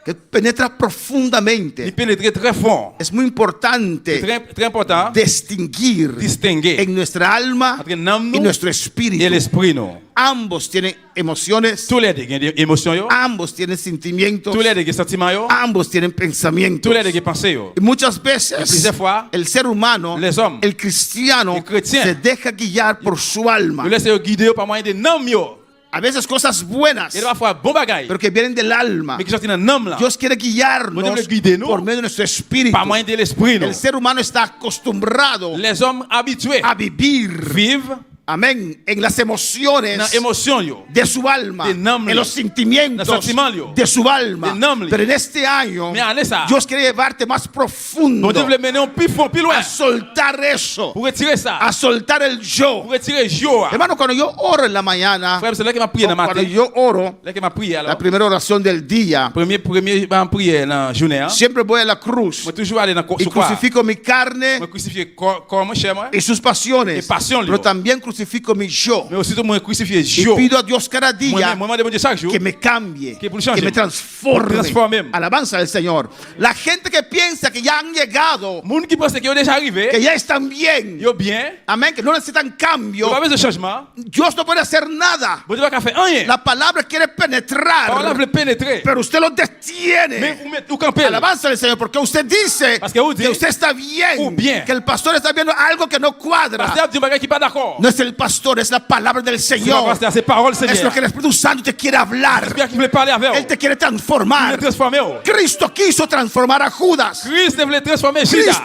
Speaker 8: que penetra
Speaker 3: Il
Speaker 8: profundamente.
Speaker 3: pénètre très fort.
Speaker 8: Es muy importante
Speaker 3: Très important.
Speaker 8: distinguir
Speaker 3: Distinguer
Speaker 8: en nuestra alma
Speaker 3: entre l'âme
Speaker 8: y
Speaker 3: nous
Speaker 8: nuestro
Speaker 3: et
Speaker 8: espíritu.
Speaker 3: l'esprit nous.
Speaker 8: Ambos tienen emociones,
Speaker 3: Tous les deux ont des émotions, yo.
Speaker 8: ambos tienen sentimientos,
Speaker 3: Tous les deux ont des sentiments, yo.
Speaker 8: ambos tienen pensamientos.
Speaker 3: Tous les deux ont pensées, yo.
Speaker 8: Y muchas
Speaker 3: Y
Speaker 8: veces
Speaker 3: plusieurs fois,
Speaker 8: el ser humano,
Speaker 3: les hommes,
Speaker 8: el cristiano,
Speaker 3: les chrétiens,
Speaker 8: se deja guiar por su alma.
Speaker 3: nous laissons guider par moyen de l'âme, yo.
Speaker 8: A veces cosas buenas, pero que vienen del alma. Dios quiere guiarnos por medio de nuestro espíritu. El ser humano está acostumbrado a vivir. Amén. En las emociones de su alma, en los sentimientos de su alma. Pero en este año, Dios quiere llevarte más profundo, a soltar eso, a soltar el yo. Hermano, cuando yo oro en la mañana, cuando yo oro la primera oración del día, siempre voy a la cruz y crucifico mi carne y sus pasiones, pero también crucifico mi yo y pido a Dios cada día que me cambie, que me transforme. Alabanza al Señor. La gente que piensa que ya han llegado, que ya están bien, amén, que no necesitan cambio, Dios no puede hacer nada. La palabra quiere penetrar, pero usted lo detiene. Alabanza al Señor, porque usted dice que usted está bien, que el pastor está viendo algo que no cuadra. No es el pastor, es la palabra del Señor. Es lo que el Espíritu Santo te quiere hablar. Él te quiere transformar. Cristo quiso transformar a Judas. Cristo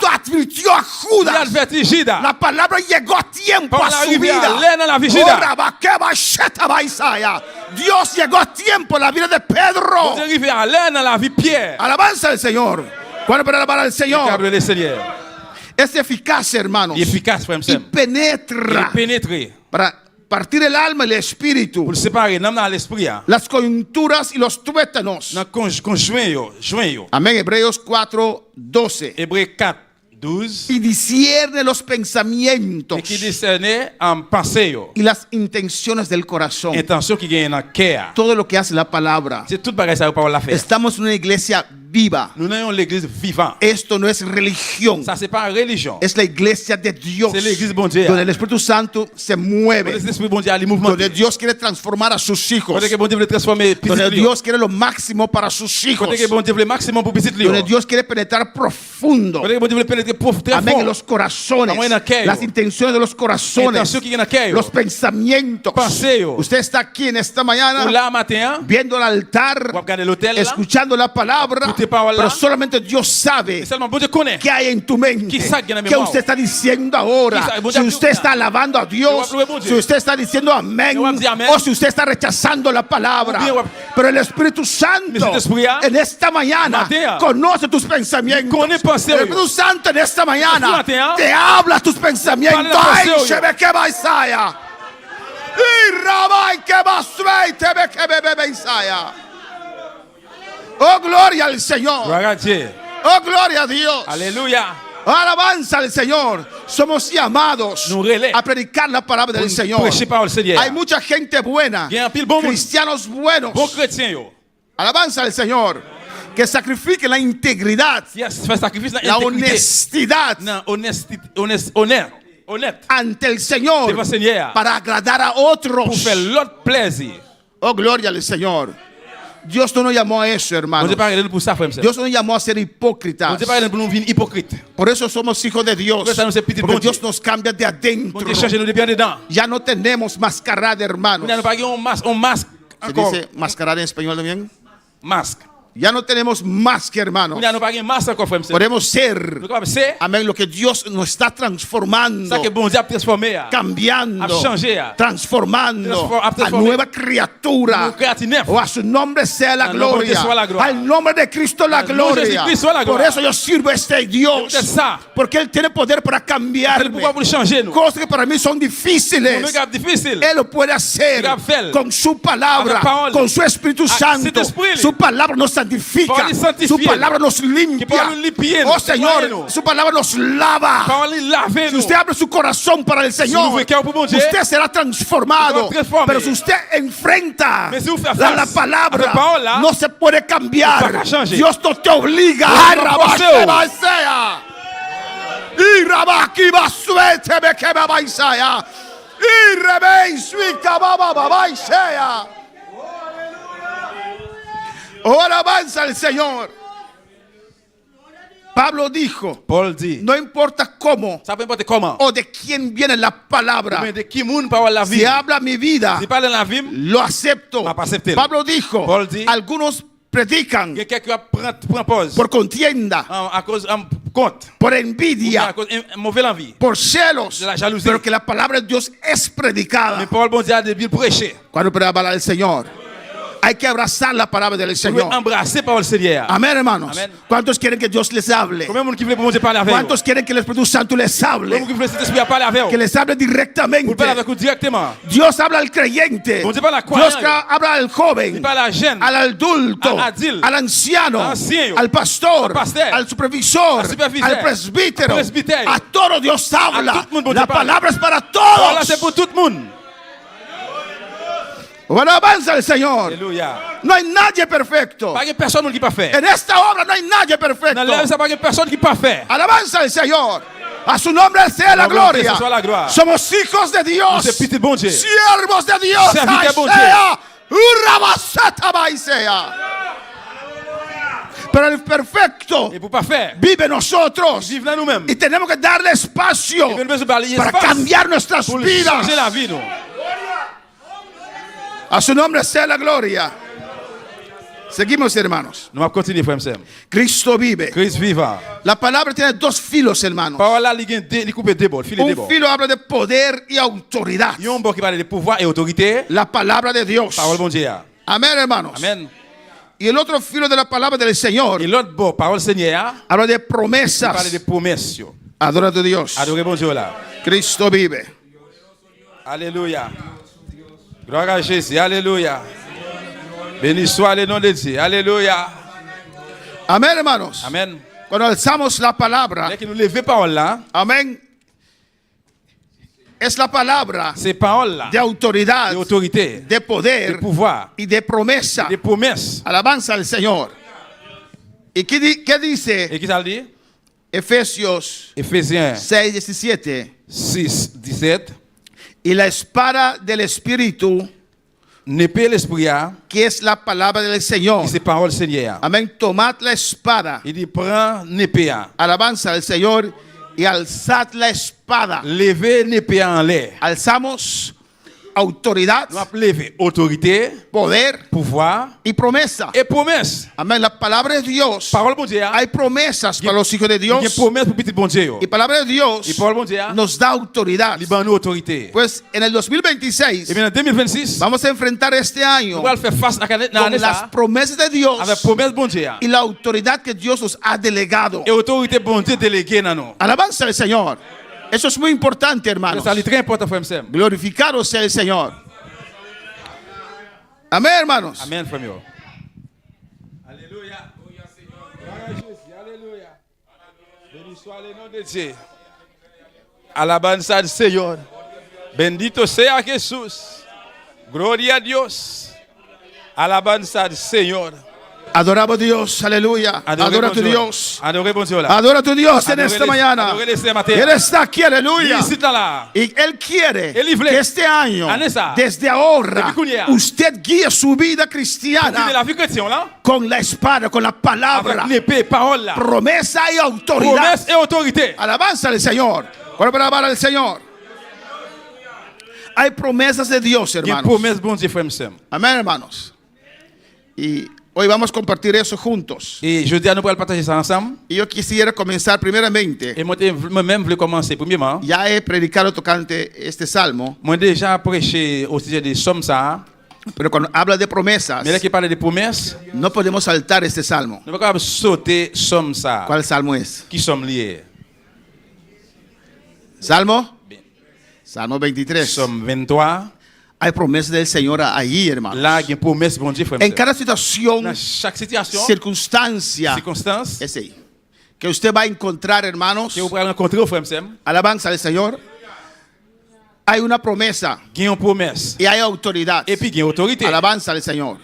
Speaker 8: advirtió a Judas. La palabra llegó a tiempo a su vida. Dios llegó a tiempo en la vida de Pedro. Alabanza al Señor. ¿Cuándo para alabar al Señor? Es eficaz, hermanos. Y penetra para partir el alma y el espíritu, las coyunturas y los tuétanos. Amén. Hebreos 4:12. Y discierne los pensamientos y las intenciones del corazón. Todo lo que hace la palabra. Estamos en una iglesia viva. Esto no es religión. Es la iglesia de Dios, donde el Espíritu Santo se mueve, donde Dios quiere transformar a sus hijos, donde Dios quiere lo máximo para sus hijos, donde Dios quiere penetrar profundo, amén, en los corazones, las intenciones de los corazones, los pensamientos. Usted está aquí en esta mañana viendo el altar, escuchando la palabra, pero solamente Dios sabe qué hay en tu mente, qué usted está diciendo ahora. Si usted está alabando a Dios, si usted está diciendo amén, o si usted está rechazando la palabra. Pero el Espíritu Santo en esta mañana conoce tus pensamientos. El Espíritu Santo en esta mañana te habla tus pensamientos. Ay, que va Isaías. Y Rabai que va suerte que bebe Isaías. Oh, gloria al Señor. Oh, gloria a Dios.
Speaker 3: Aleluya.
Speaker 8: Alabanza al Señor. Somos llamados a predicar la palabra del Señor. Hay mucha gente buena, cristianos buenos. Alabanza al Señor, que sacrifiquen la integridad, la honestidad ante el Señor para agradar a otros. Oh, gloria al Señor. Dios no nos llamó a eso, hermano. Dios no nos llamó a ser hipócritas. Por eso somos hijos de Dios. Porque Dios nos cambia de adentro. Ya no tenemos mascarada, hermanos. ¿Se dice mascarada en español también? Ya no tenemos más que hermanos. Podemos ser, amén, lo que Dios nos está transformando, cambiando, transformando a nueva criatura. O a su nombre sea la gloria. Al nombre de Cristo la gloria. Por eso yo sirvo a este Dios, porque Él tiene poder para cambiarme. Cosas que para mí son difíciles, Él lo puede hacer con su palabra, con su Espíritu Santo. Su palabra nos santifica, su palabra nos limpia. Oh Señor, su palabra nos lava. Si usted abre su corazón para el Señor, usted será transformado. Pero si usted enfrenta la palabra, no se puede cambiar. Dios no te obliga a rabar. Y rabaki va suete me que va baisaya. Y rebei suica baba baisaya. Oh, alabanza al Señor. Pablo dijo,
Speaker 3: Paul dit,
Speaker 8: no importa cómo
Speaker 3: ça peut importe comment.
Speaker 8: o de quién viene la palabra.
Speaker 3: Mais de qui moun parole la vie.
Speaker 8: Si habla mi vida,
Speaker 3: Si parle dans la vie,
Speaker 8: lo acepto.
Speaker 3: m'a pas accepté.
Speaker 8: Pablo dijo,
Speaker 3: Paul dit,
Speaker 8: algunos predican
Speaker 3: que quelqu'un prend pause.
Speaker 8: por contienda,
Speaker 3: À cause compte.
Speaker 8: por
Speaker 3: Ou bien
Speaker 8: envidia,
Speaker 3: à cause mauvaise envie.
Speaker 8: por celos,
Speaker 3: De la jalousie.
Speaker 8: pero que la palabra de Dios es predicada.
Speaker 3: Mais Paul bon Dieu a débil prêcher.
Speaker 8: Cuando palabra del Señor, hay que abrazar la palabra del
Speaker 3: Vous
Speaker 8: Señor.
Speaker 3: devez embrasser parole Seigneur.
Speaker 8: Amén, hermanos.
Speaker 3: Amen.
Speaker 8: ¿Cuántos quieren que Dios les hable?
Speaker 3: Combien de monde qui veut bon Dieu parler avec vous?
Speaker 8: ¿Cuántos quieren que el Espíritu Santo les
Speaker 3: Combien
Speaker 8: hable?
Speaker 3: de monde qui veut cet esprit à parler avec vous?
Speaker 8: Que les hable
Speaker 3: Vous
Speaker 8: directamente.
Speaker 3: parlez avec vous directement.
Speaker 8: Dios habla al creyente.
Speaker 3: Bon Dieu parle à quoi?
Speaker 8: Dios habla al joven,
Speaker 3: Il parle à la jeune,
Speaker 8: al adulto,
Speaker 3: al adil,
Speaker 8: al anciano,
Speaker 3: anciano,
Speaker 8: al pastor,
Speaker 3: al pastor,
Speaker 8: al supervisor,
Speaker 3: al supervisor,
Speaker 8: al presbítero.
Speaker 3: al presbítero.
Speaker 8: A todo Dios habla.
Speaker 3: A tout le monde, bon
Speaker 8: La
Speaker 3: Dieu parle.
Speaker 8: palabra es para
Speaker 3: Voilà, c'est
Speaker 8: todos.
Speaker 3: pour tout le monde.
Speaker 8: Bueno, avanza el Señor.
Speaker 3: Alléluia.
Speaker 8: No hay nadie perfecto.
Speaker 3: Pas que personne qui pas faire.
Speaker 8: En esta obra no hay nadie perfecto.
Speaker 3: Dans l'œuvre, c'est pas que personne qui pas faire.
Speaker 8: Alabanza al Señor. A su nombre sea la
Speaker 3: Gloria,
Speaker 8: gloria.
Speaker 3: que sea la gloria.
Speaker 8: Somos hijos de Dios.
Speaker 3: Nous, c'est petit bon Dieu.
Speaker 8: Siervos de Dios.
Speaker 3: Servite bon Dieu.
Speaker 8: Aisea, Urabasata Baisea. Pero el perfecto
Speaker 3: Et pour pas faire,
Speaker 8: vive en nosotros.
Speaker 3: vive dans nous-mêmes.
Speaker 8: Y tenemos que darle espacio
Speaker 3: Et nous devons parler
Speaker 8: para
Speaker 3: espace
Speaker 8: cambiar nuestras
Speaker 3: pour
Speaker 8: vidas.
Speaker 3: changer la vie, nous.
Speaker 8: A su nombre sea la gloria. Seguimos, hermanos.
Speaker 3: Nous allons continuer, frère Sam.
Speaker 8: Cristo vive.
Speaker 3: Christ viva.
Speaker 8: La palabra tiene dos filos, hermanos.
Speaker 3: Parole là, il coupe deux bords, fil de
Speaker 8: Un
Speaker 3: bords.
Speaker 8: filo habla de poder y autoridad.
Speaker 3: Il y a un bord qui parle de pouvoir et autorité.
Speaker 8: La palabra de Dios.
Speaker 3: Parole bon Dieu.
Speaker 8: Amén, hermanos.
Speaker 3: Amen.
Speaker 8: Y el otro filo de la palabra del Señor
Speaker 3: Et l'autre bord, parole Seigneur,
Speaker 8: habla de
Speaker 3: il parle
Speaker 8: promesas.
Speaker 3: de promesses.
Speaker 8: Adora a Dios.
Speaker 3: Adorez bon Dieu là.
Speaker 8: Cristo vive.
Speaker 3: Alléluia. Gloire à Jésus. Alléluia. Béni soit le nom de Dieu. Alléluia.
Speaker 8: Amén, hermanos.
Speaker 3: Amen.
Speaker 8: Cuando alzamos la palabra,
Speaker 3: Dès que nous levons parole là,
Speaker 8: amén, es la palabra
Speaker 3: ces paroles là,
Speaker 8: de autoridad,
Speaker 3: de autorité,
Speaker 8: de
Speaker 3: de
Speaker 8: poder
Speaker 3: pouvoir,
Speaker 8: y de promesa.
Speaker 3: de promesses.
Speaker 8: Alabanza al Señor. ¿Y qué dice
Speaker 3: Et qui ça le dit?
Speaker 8: Efesios
Speaker 3: Éphésiens
Speaker 8: 6:17?
Speaker 3: 6, 17.
Speaker 8: Y la espada del Espíritu,
Speaker 3: N'épée l'esprit,
Speaker 8: que es la palabra del Señor.
Speaker 3: qui c'est parole Seigneur.
Speaker 8: Amén. Tomad la espada.
Speaker 3: Il dit prends l'épée,
Speaker 8: Alabanza al Señor y alzad la espada.
Speaker 3: levez l'épée en l'air.
Speaker 8: Alzamos autoridad,
Speaker 3: Nous avons levé autorité,
Speaker 8: poder
Speaker 3: pouvoir
Speaker 8: y promesa.
Speaker 3: et promesse.
Speaker 8: Amén. La palabra de Dios.
Speaker 3: Parole bon Dieu.
Speaker 8: Hay promesas para los hijos de
Speaker 3: Il y a
Speaker 8: Dios.
Speaker 3: promesse pour petit bon Dieu.
Speaker 8: Y palabra de Dios
Speaker 3: Et parole bon Dieu.
Speaker 8: nos da autoridad.
Speaker 3: Il nous autorité.
Speaker 8: Pues en el 2026
Speaker 3: Et bien en 2026,
Speaker 8: vamos a enfrentar este año
Speaker 3: nous allons faire face à
Speaker 8: con
Speaker 3: l'année
Speaker 8: las
Speaker 3: ça
Speaker 8: promesas de Dios
Speaker 3: avec promesse bon Dieu
Speaker 8: y la autoridad que Dios nos ha delegado.
Speaker 3: et autorité bon Dieu déléguée dans nous.
Speaker 8: Alabanza al Señor. Eso es muy importante, hermanos.
Speaker 3: Ça c'est très important frère Sam.
Speaker 8: Glorificado sea el Señor. Amén, hermanos.
Speaker 3: Amen frère yo. Alléluia. Gloire à Jésus. Alléluia. Béni soit le nom de Dieu. Alabanza al Señor. Bendito sea Jesús. Gloria a Dios. Alabanza al Señor.
Speaker 8: Adoramos a Dios, aleluya. Adora a tu Dios.
Speaker 3: Adorez bon Dieu là.
Speaker 8: Adora a tu Dios en
Speaker 3: Adorez
Speaker 8: esta
Speaker 3: les-
Speaker 8: mañana.
Speaker 3: adorez les matin.
Speaker 8: Él está aquí, aleluya.
Speaker 3: Ici là.
Speaker 8: Y Él quiere
Speaker 3: Él libre.
Speaker 8: que este año,
Speaker 3: Anessa.
Speaker 8: desde ahora,
Speaker 3: Depuis qu'on y a.
Speaker 8: usted guíe su vida
Speaker 3: Vivez
Speaker 8: cristiana
Speaker 3: la vie chrétienne là.
Speaker 8: con la espada, con la palabra,
Speaker 3: Avec l'épée, parole là.
Speaker 8: promesa y autoridad.
Speaker 3: Promesse et autorité.
Speaker 8: Alabanza al Señor. ¿Cuál es la palabra del Señor? Hay promesas de Dios,
Speaker 3: Il y a une
Speaker 8: hermanos.
Speaker 3: promesse bon Dieu frère Sam.
Speaker 8: Amén, hermanos. Y hoy vamos a compartir eso juntos.
Speaker 3: Et je dis à nous pour partager ça ensemble.
Speaker 8: Y yo quisiera comenzar primeramente.
Speaker 3: Et moi-même, je voulais commencer premièrement.
Speaker 8: Ya he predicado tocante este salmo,
Speaker 3: Moi déjà prêché au sujet des sommes ça.
Speaker 8: pero cuando habla de promesas,
Speaker 3: Mais là qui parle de promesses,
Speaker 8: no podemos saltar este salmo.
Speaker 3: nous ne pouvons pas sauter somme ça.
Speaker 8: ¿Cuál salmo es?
Speaker 3: Qui sommes liés.
Speaker 8: ¿Salmo? Salmo 23.
Speaker 3: Somme 23.
Speaker 8: Hay promesas del Señor allí, hermano.
Speaker 3: Là, il y a une promesse bon Dieu frère.
Speaker 8: En cada situación,
Speaker 3: Dans chaque situation,
Speaker 8: circunstancia,
Speaker 3: circonstance,
Speaker 8: ese ahí, que usted va a encontrar, hermanos,
Speaker 3: que vous pouvez rencontrer au frère Sam,
Speaker 8: alabanza al Señor, hay una promesa
Speaker 3: il y a une promesse.
Speaker 8: y hay autoridad.
Speaker 3: Et puis il y a une autorité.
Speaker 8: Alabanza al Señor.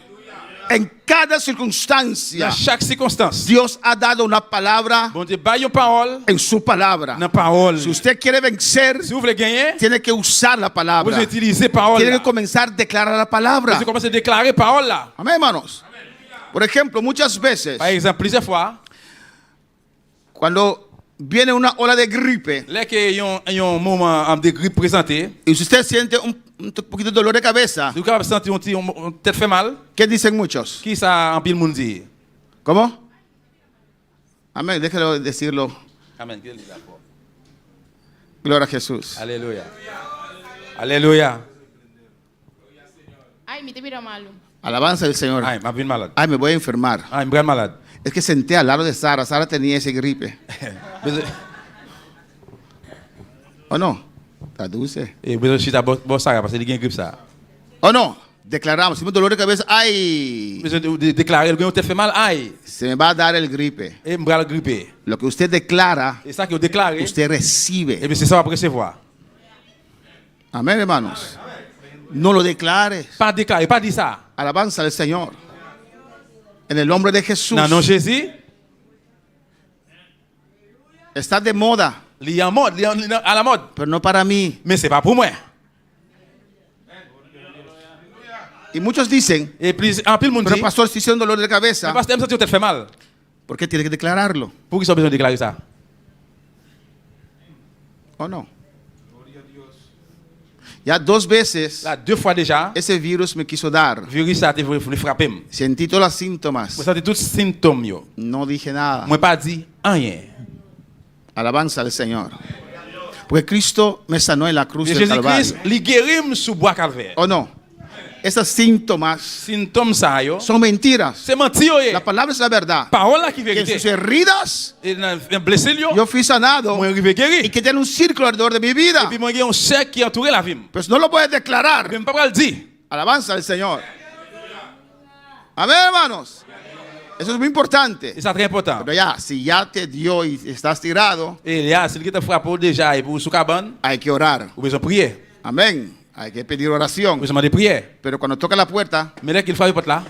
Speaker 8: En cada
Speaker 3: Dans
Speaker 8: circunstancia,
Speaker 3: chaque circonstance,
Speaker 8: Dios ha dado una palabra
Speaker 3: bon Dieu, baille une parole,
Speaker 8: en su palabra.
Speaker 3: une parole.
Speaker 8: Si usted quiere vencer,
Speaker 3: Si vous voulez gagner,
Speaker 8: tiene que usar la
Speaker 3: vous
Speaker 8: palabra.
Speaker 3: utilisez parole.
Speaker 8: Tiene
Speaker 3: Là.
Speaker 8: que comenzar a declarar la palabra.
Speaker 3: Vous commencez à déclarer parole là.
Speaker 8: Amén, hermanos. Por ejemplo, muchas veces,
Speaker 3: Par exemple, plusieurs fois,
Speaker 8: Cuando viene una ola de gripe
Speaker 3: Là que y un moment de grippe présenté,
Speaker 8: y si usted siente un poquito de dolor de cabeza,
Speaker 3: vous capable sentir un tête fait mal.
Speaker 8: ¿qué dicen muchos?
Speaker 3: Qui ça en pile monde dit?
Speaker 8: ¿Cómo? Amén, déjelo decirlo.
Speaker 3: Amen.
Speaker 8: Gloria a Jesús.
Speaker 3: Alléluia. Alléluia.
Speaker 13: Ay, me te mira malo.
Speaker 8: Alabanza del Señor.
Speaker 3: Ay, me bien malade.
Speaker 8: Ay, me voy a enfermar.
Speaker 3: Ay, me bien malade.
Speaker 8: Es que senté al lado de Sara. Sara tenía ese gripe. ¿O no? Traduce.
Speaker 3: Et besoin chita bon ça parce qu'il y a une grippe ça.
Speaker 8: ¿O no? Declaramos. Si me dolor de cabeza, ay,
Speaker 3: Besoin de déclarer le tête fait mal, ay,
Speaker 8: se me va a dar el gripe.
Speaker 3: et me va grippé.
Speaker 8: Lo que usted declara,
Speaker 3: Et ça que vous déclarez,
Speaker 8: usted recibe.
Speaker 3: et bien c'est ça va recevoir.
Speaker 8: Amén, hermanos. No lo declares.
Speaker 3: Pas déclarer, pas dire ça.
Speaker 8: Alabanza al Señor. En el nombre de Jesús.
Speaker 3: Non, non Jésus,
Speaker 8: Está de moda,
Speaker 3: il est en mode, il est à la mode,
Speaker 8: pero no para mí.
Speaker 3: mais c'est pas pour moi.
Speaker 8: Y muchos dicen,
Speaker 3: Et plus en pile monde
Speaker 8: pero
Speaker 3: dit,
Speaker 8: pastor, si tiene un dolor de
Speaker 3: mais
Speaker 8: cabeza,
Speaker 3: parce que me sentir tête fait mal.
Speaker 8: ¿por qué tiene que declararlo?
Speaker 3: Pour qu'ils ont besoin de déclarer ça?
Speaker 8: ¿O no? Ya 2 veces
Speaker 3: Là, 2 fois déjà,
Speaker 8: ese virus me quiso dar.
Speaker 3: le virus a été voulu frapper.
Speaker 8: Sentí todos los síntomas.
Speaker 3: Vous sentez tous les symptômes yo.
Speaker 8: No dije nada.
Speaker 3: Moi pas dit rien.
Speaker 8: Alabanza al Señor. Porque Cristo me sanó en la cruz
Speaker 3: Mais
Speaker 8: del
Speaker 3: Jésus-Christ,
Speaker 8: Calvario.
Speaker 3: il guérit sous bois calvaire.
Speaker 8: ¿O no? Esos síntomas
Speaker 3: Symptômes ça yo,
Speaker 8: son mentiras.
Speaker 3: c'est menti yo.
Speaker 8: La palabra es la verdad.
Speaker 3: Parole là qui
Speaker 8: Que en
Speaker 3: vérité.
Speaker 8: sus heridas
Speaker 3: Et dans blessé yo,
Speaker 8: yo fui sanado
Speaker 3: moi arrivé
Speaker 8: y
Speaker 3: guéri.
Speaker 8: que tiene un círculo alrededor de mi
Speaker 3: Et
Speaker 8: vida.
Speaker 3: puis moi j'ai un cercle qui entoure la vie.
Speaker 8: Pues no lo puedes declarar.
Speaker 3: Je ne peux pas le dire.
Speaker 8: Alabanza al Señor. Amén, hermanos. Eso es muy importante.
Speaker 3: Et c'est très important.
Speaker 8: Pero ya, si ya te dio y estás tirado,
Speaker 3: Et là, si quelqu'un te frappe déjà et pour sous cabane,
Speaker 8: hay que orar.
Speaker 3: vous besoin prier.
Speaker 8: Amén. Hay que pedir oración.
Speaker 3: Vous besoin de prier.
Speaker 8: Pero cuando toca la puerta,
Speaker 3: Mais dès qu'il frappe porte là,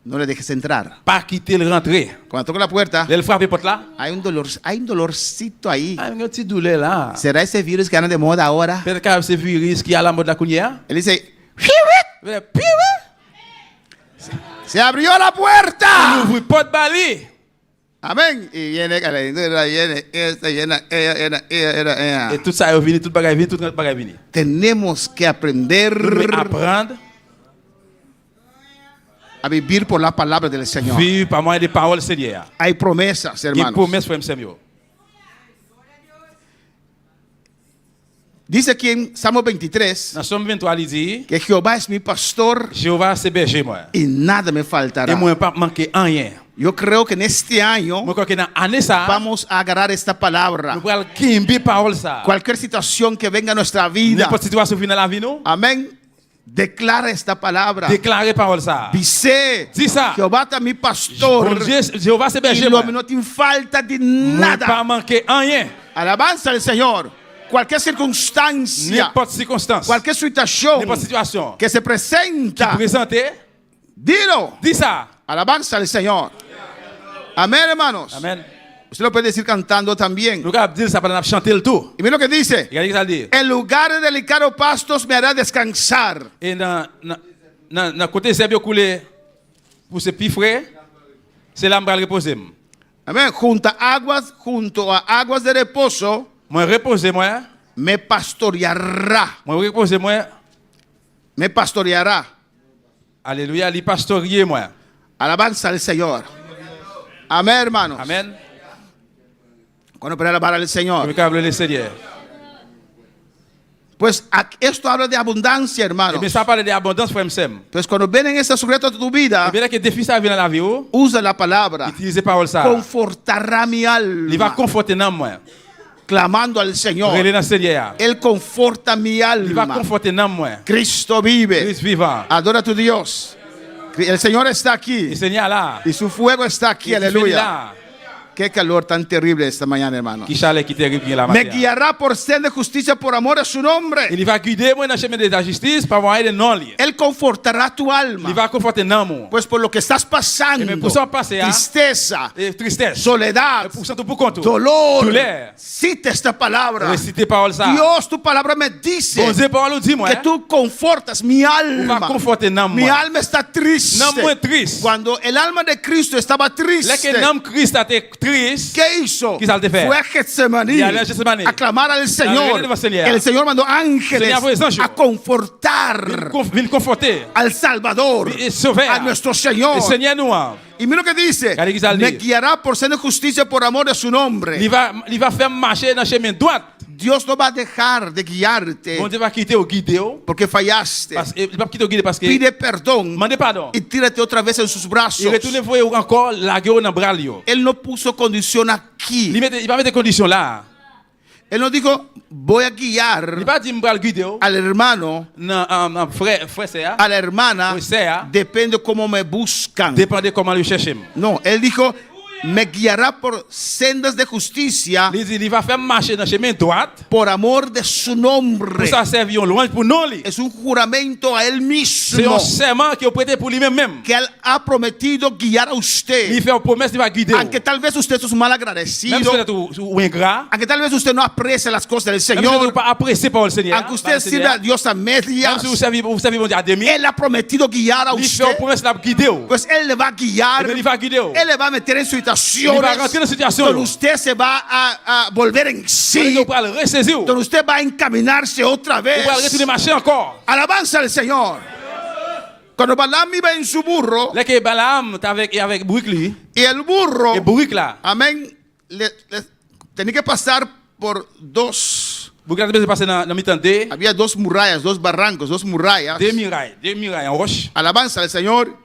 Speaker 8: no le dejes entrar.
Speaker 3: pas quitter le rentrer.
Speaker 8: Cuando toca la puerta,
Speaker 3: Dès le frappe porte là,
Speaker 8: hay un dolorcito ahí.
Speaker 3: ah, un petit douleur là.
Speaker 8: ¿Será ese virus que anda de moda ahora?
Speaker 3: Peut-être que c'est virus qui a la mode la cuillère.
Speaker 8: Él dice,
Speaker 3: Piou!
Speaker 8: se abrió la puerta.
Speaker 3: Ouvre porte balai.
Speaker 8: Amén. Y viene,
Speaker 3: Et tout ça est venu, tout bagage venu, tout bagage venu.
Speaker 8: tenemos que aprender
Speaker 3: Nous devons apprendre
Speaker 8: a vivir por la palabra del Señor.
Speaker 3: vivre par moyen des paroles Seigneur.
Speaker 8: Hay promesas,
Speaker 3: Il
Speaker 8: hermanos.
Speaker 3: promesse frère Samuel.
Speaker 8: Dice aquí en Salmo 23
Speaker 3: Dans Somme 23, il dit,
Speaker 8: que Jehová es mi pastor
Speaker 3: Jéhovah c'est berger moi.
Speaker 8: y nada me
Speaker 3: Et
Speaker 8: faltará.
Speaker 3: moi pas manquer rien.
Speaker 8: Yo creo que en este año
Speaker 3: Moi crois que dans année ça,
Speaker 8: vamos a agarrar esta palabra.
Speaker 3: nous allons kimber parole ça.
Speaker 8: Cualquier situación que venga a nuestra vida,
Speaker 3: N'importe situation qui vient dans la vie nous,
Speaker 8: amén, declara esta palabra.
Speaker 3: déclarer parole ça.
Speaker 8: Dice,
Speaker 3: Dis ça.
Speaker 8: Jehová es mi pastor
Speaker 3: Bon Dieu, Jéhovah c'est
Speaker 8: y
Speaker 3: berger
Speaker 8: no
Speaker 3: moi.
Speaker 8: me te falta de
Speaker 3: Moi pas
Speaker 8: nada.
Speaker 3: manquer rien.
Speaker 8: Alabanza al Señor. Cualquier circunstancia,
Speaker 3: N'importe circonstance,
Speaker 8: cualquier situación
Speaker 3: n'importe situation
Speaker 8: que se presenta,
Speaker 3: présentée,
Speaker 8: dilo.
Speaker 3: dis ça.
Speaker 8: Alabanza al Señor. Amén, hermanos.
Speaker 3: Amen.
Speaker 8: Usted lo puede decir cantando también.
Speaker 3: Nous allons dire ça pendant chanter le tout.
Speaker 8: Y mira lo que dice.
Speaker 3: Regardez ce que ça dit.
Speaker 8: En lugares delicados pastos me hará descansar.
Speaker 3: Et dans côté Serbie coulé pour ce plus frais, c'est là que je vais reposer.
Speaker 8: Amén. Junto a aguas de reposo
Speaker 3: Moi reposer moi,
Speaker 8: me pastoreará.
Speaker 3: moi reposer moi.
Speaker 8: Me pastoreará.
Speaker 3: Alléluia, li pastourier moi.
Speaker 8: Alabanza al Señor. Amén, hermanos.
Speaker 3: Amen.
Speaker 8: Cuando para alabar al
Speaker 3: Je
Speaker 8: Señor.
Speaker 3: vais habler le Seigneur.
Speaker 8: Pues esto habla de abundancia,
Speaker 3: Et
Speaker 8: hermanos.
Speaker 3: bien ça parle d'abondance frère Sam.
Speaker 8: Pues cuando vienen estos sujetos de tu
Speaker 3: Et
Speaker 8: vida,
Speaker 3: bien que défi ça vient dans la vie,
Speaker 8: usa la palabra.
Speaker 3: utilisez parole ça.
Speaker 8: Confortará mi
Speaker 3: Il va
Speaker 8: alma.
Speaker 3: conforter dans moi.
Speaker 8: Clamando al Señor.
Speaker 3: Relais dans Seigneur.
Speaker 8: Él conforta mi
Speaker 3: Il va
Speaker 8: alma.
Speaker 3: conforter dans moi.
Speaker 8: Cristo vive.
Speaker 3: Christ vivant.
Speaker 8: Adora a tu Dios. El Señor está
Speaker 3: Le
Speaker 8: aquí.
Speaker 3: Seigneur là.
Speaker 8: Y su fuego está aquí.
Speaker 3: Il est
Speaker 8: Aleluya.
Speaker 3: là.
Speaker 8: Qué calor tan terrible esta mañana, hermano.
Speaker 3: Qui chalet qui terrible qui est là
Speaker 8: Me
Speaker 3: matin.
Speaker 8: guiará por senda de justicia por amor a su nombre.
Speaker 3: Il va guider moi dans le chemin de la justice par moyen de non li.
Speaker 8: Él confortará tu
Speaker 3: Il
Speaker 8: alma.
Speaker 3: va conforter dans moi.
Speaker 8: Pues por lo que estás pasando,
Speaker 3: Et pour ça passer à
Speaker 8: tristeza,
Speaker 3: tristesse.
Speaker 8: soledad,
Speaker 3: Et pour ça tout pour compte.
Speaker 8: dolor,
Speaker 3: Douleur.
Speaker 8: cita esta palabra.
Speaker 3: Reciter parole ça.
Speaker 8: Dios, tu palabra me dice
Speaker 3: Bon Dieu parole dit moi.
Speaker 8: que tú confortas mi
Speaker 3: Va
Speaker 8: alma.
Speaker 3: conforter dans
Speaker 8: Mi
Speaker 3: moi.
Speaker 8: alma está triste.
Speaker 3: Non moi triste.
Speaker 8: Cuando el alma de Cristo estaba
Speaker 3: Là que
Speaker 8: triste,
Speaker 3: l'âme Christ a été triste. Christ,
Speaker 8: ¿qué hizo?
Speaker 3: ¿qué salte fe?
Speaker 8: Fue a Getsemaní
Speaker 3: Y allá a Getsemaní.
Speaker 8: a clamar al
Speaker 3: La
Speaker 8: Señor.
Speaker 3: reunión del Señor.
Speaker 8: El Señor mandó ángeles
Speaker 3: Señor fue sancho.
Speaker 8: a confortar
Speaker 3: Vin conforter.
Speaker 8: al Salvador,
Speaker 3: Et sauver.
Speaker 8: a nuestro Señor.
Speaker 3: Le Seigneur nous a.
Speaker 8: Y mira lo que dice:
Speaker 3: Regardez ce qu'il
Speaker 8: me
Speaker 3: dit.
Speaker 8: guiará por senda de justicia por amor de su nombre.
Speaker 3: Il va faire marcher dans le chemin droit.
Speaker 8: Dios no va a dejar de guiarte
Speaker 3: Bon Dieu va quitter au guider.
Speaker 8: porque fallaste.
Speaker 3: Il va quitter au guider parce que
Speaker 8: Pide perdón
Speaker 3: demandez pardon.
Speaker 8: y tírate otra vez en sus brazos.
Speaker 3: Il retourne voir encore la gueule dans bras lui.
Speaker 8: Él no puso condición aquí.
Speaker 3: Il va mettre des conditions là.
Speaker 8: Él no dijo, voy a guiar
Speaker 3: Il va dire me guider
Speaker 8: al hermano,
Speaker 3: non frère c'est
Speaker 8: a la hermana,
Speaker 3: Oui, sea.
Speaker 8: depende cómo me buscan.
Speaker 3: dépend de comment le chercher.
Speaker 8: No, él dijo, me guiará por sendas de justicia
Speaker 3: Il va faire marcher dans le chemin droit
Speaker 8: por amor de su nombre.
Speaker 3: pour ça servir loin pour nous.
Speaker 8: Es un juramento a él
Speaker 3: C'est
Speaker 8: mismo
Speaker 3: un serment qui est prêté pour lui-même.
Speaker 8: que él ha prometido guiar a
Speaker 3: Il
Speaker 8: usted.
Speaker 3: fait une promesse, il va guider.
Speaker 8: Aunque tal vez usted es un mal
Speaker 3: Même
Speaker 8: agradecido,
Speaker 3: si vous êtes ingrat,
Speaker 8: aunque tal vez usted no aprecia las cosas del
Speaker 3: même si vous
Speaker 8: Señor,
Speaker 3: n'êtes pas apprécié par le Seigneur,
Speaker 8: aunque usted sirve a Dios a
Speaker 3: même
Speaker 8: medias,
Speaker 3: si vous savez bon Dieu à demi,
Speaker 8: él ha prometido guiar a
Speaker 3: il fait une
Speaker 8: usted,
Speaker 3: promesse de guider.
Speaker 8: pues él le va a guiar,
Speaker 3: Il va guider.
Speaker 8: él le va a meter en
Speaker 3: Il va
Speaker 8: situaciones
Speaker 3: rentrer dans la situation.
Speaker 8: donde usted se va a volver en sí,
Speaker 3: Vous allez le ressaisir. Vous
Speaker 8: donde usted va a encaminarse otra vez.
Speaker 3: allez retourner marcher encore.
Speaker 8: Alabanza al Señor. Cuando Balaam iba en su burro,
Speaker 3: Là que Balaam était avec Bouricli,
Speaker 8: y el burro,
Speaker 3: et Bouric là,
Speaker 8: amén, tenía que pasar por dos,
Speaker 3: Bouric là devait passer dans le mi-temps
Speaker 8: había dos murallas, dos barrancos, dos murallas.
Speaker 3: deux murailles en roche.
Speaker 8: Alabanza al Señor.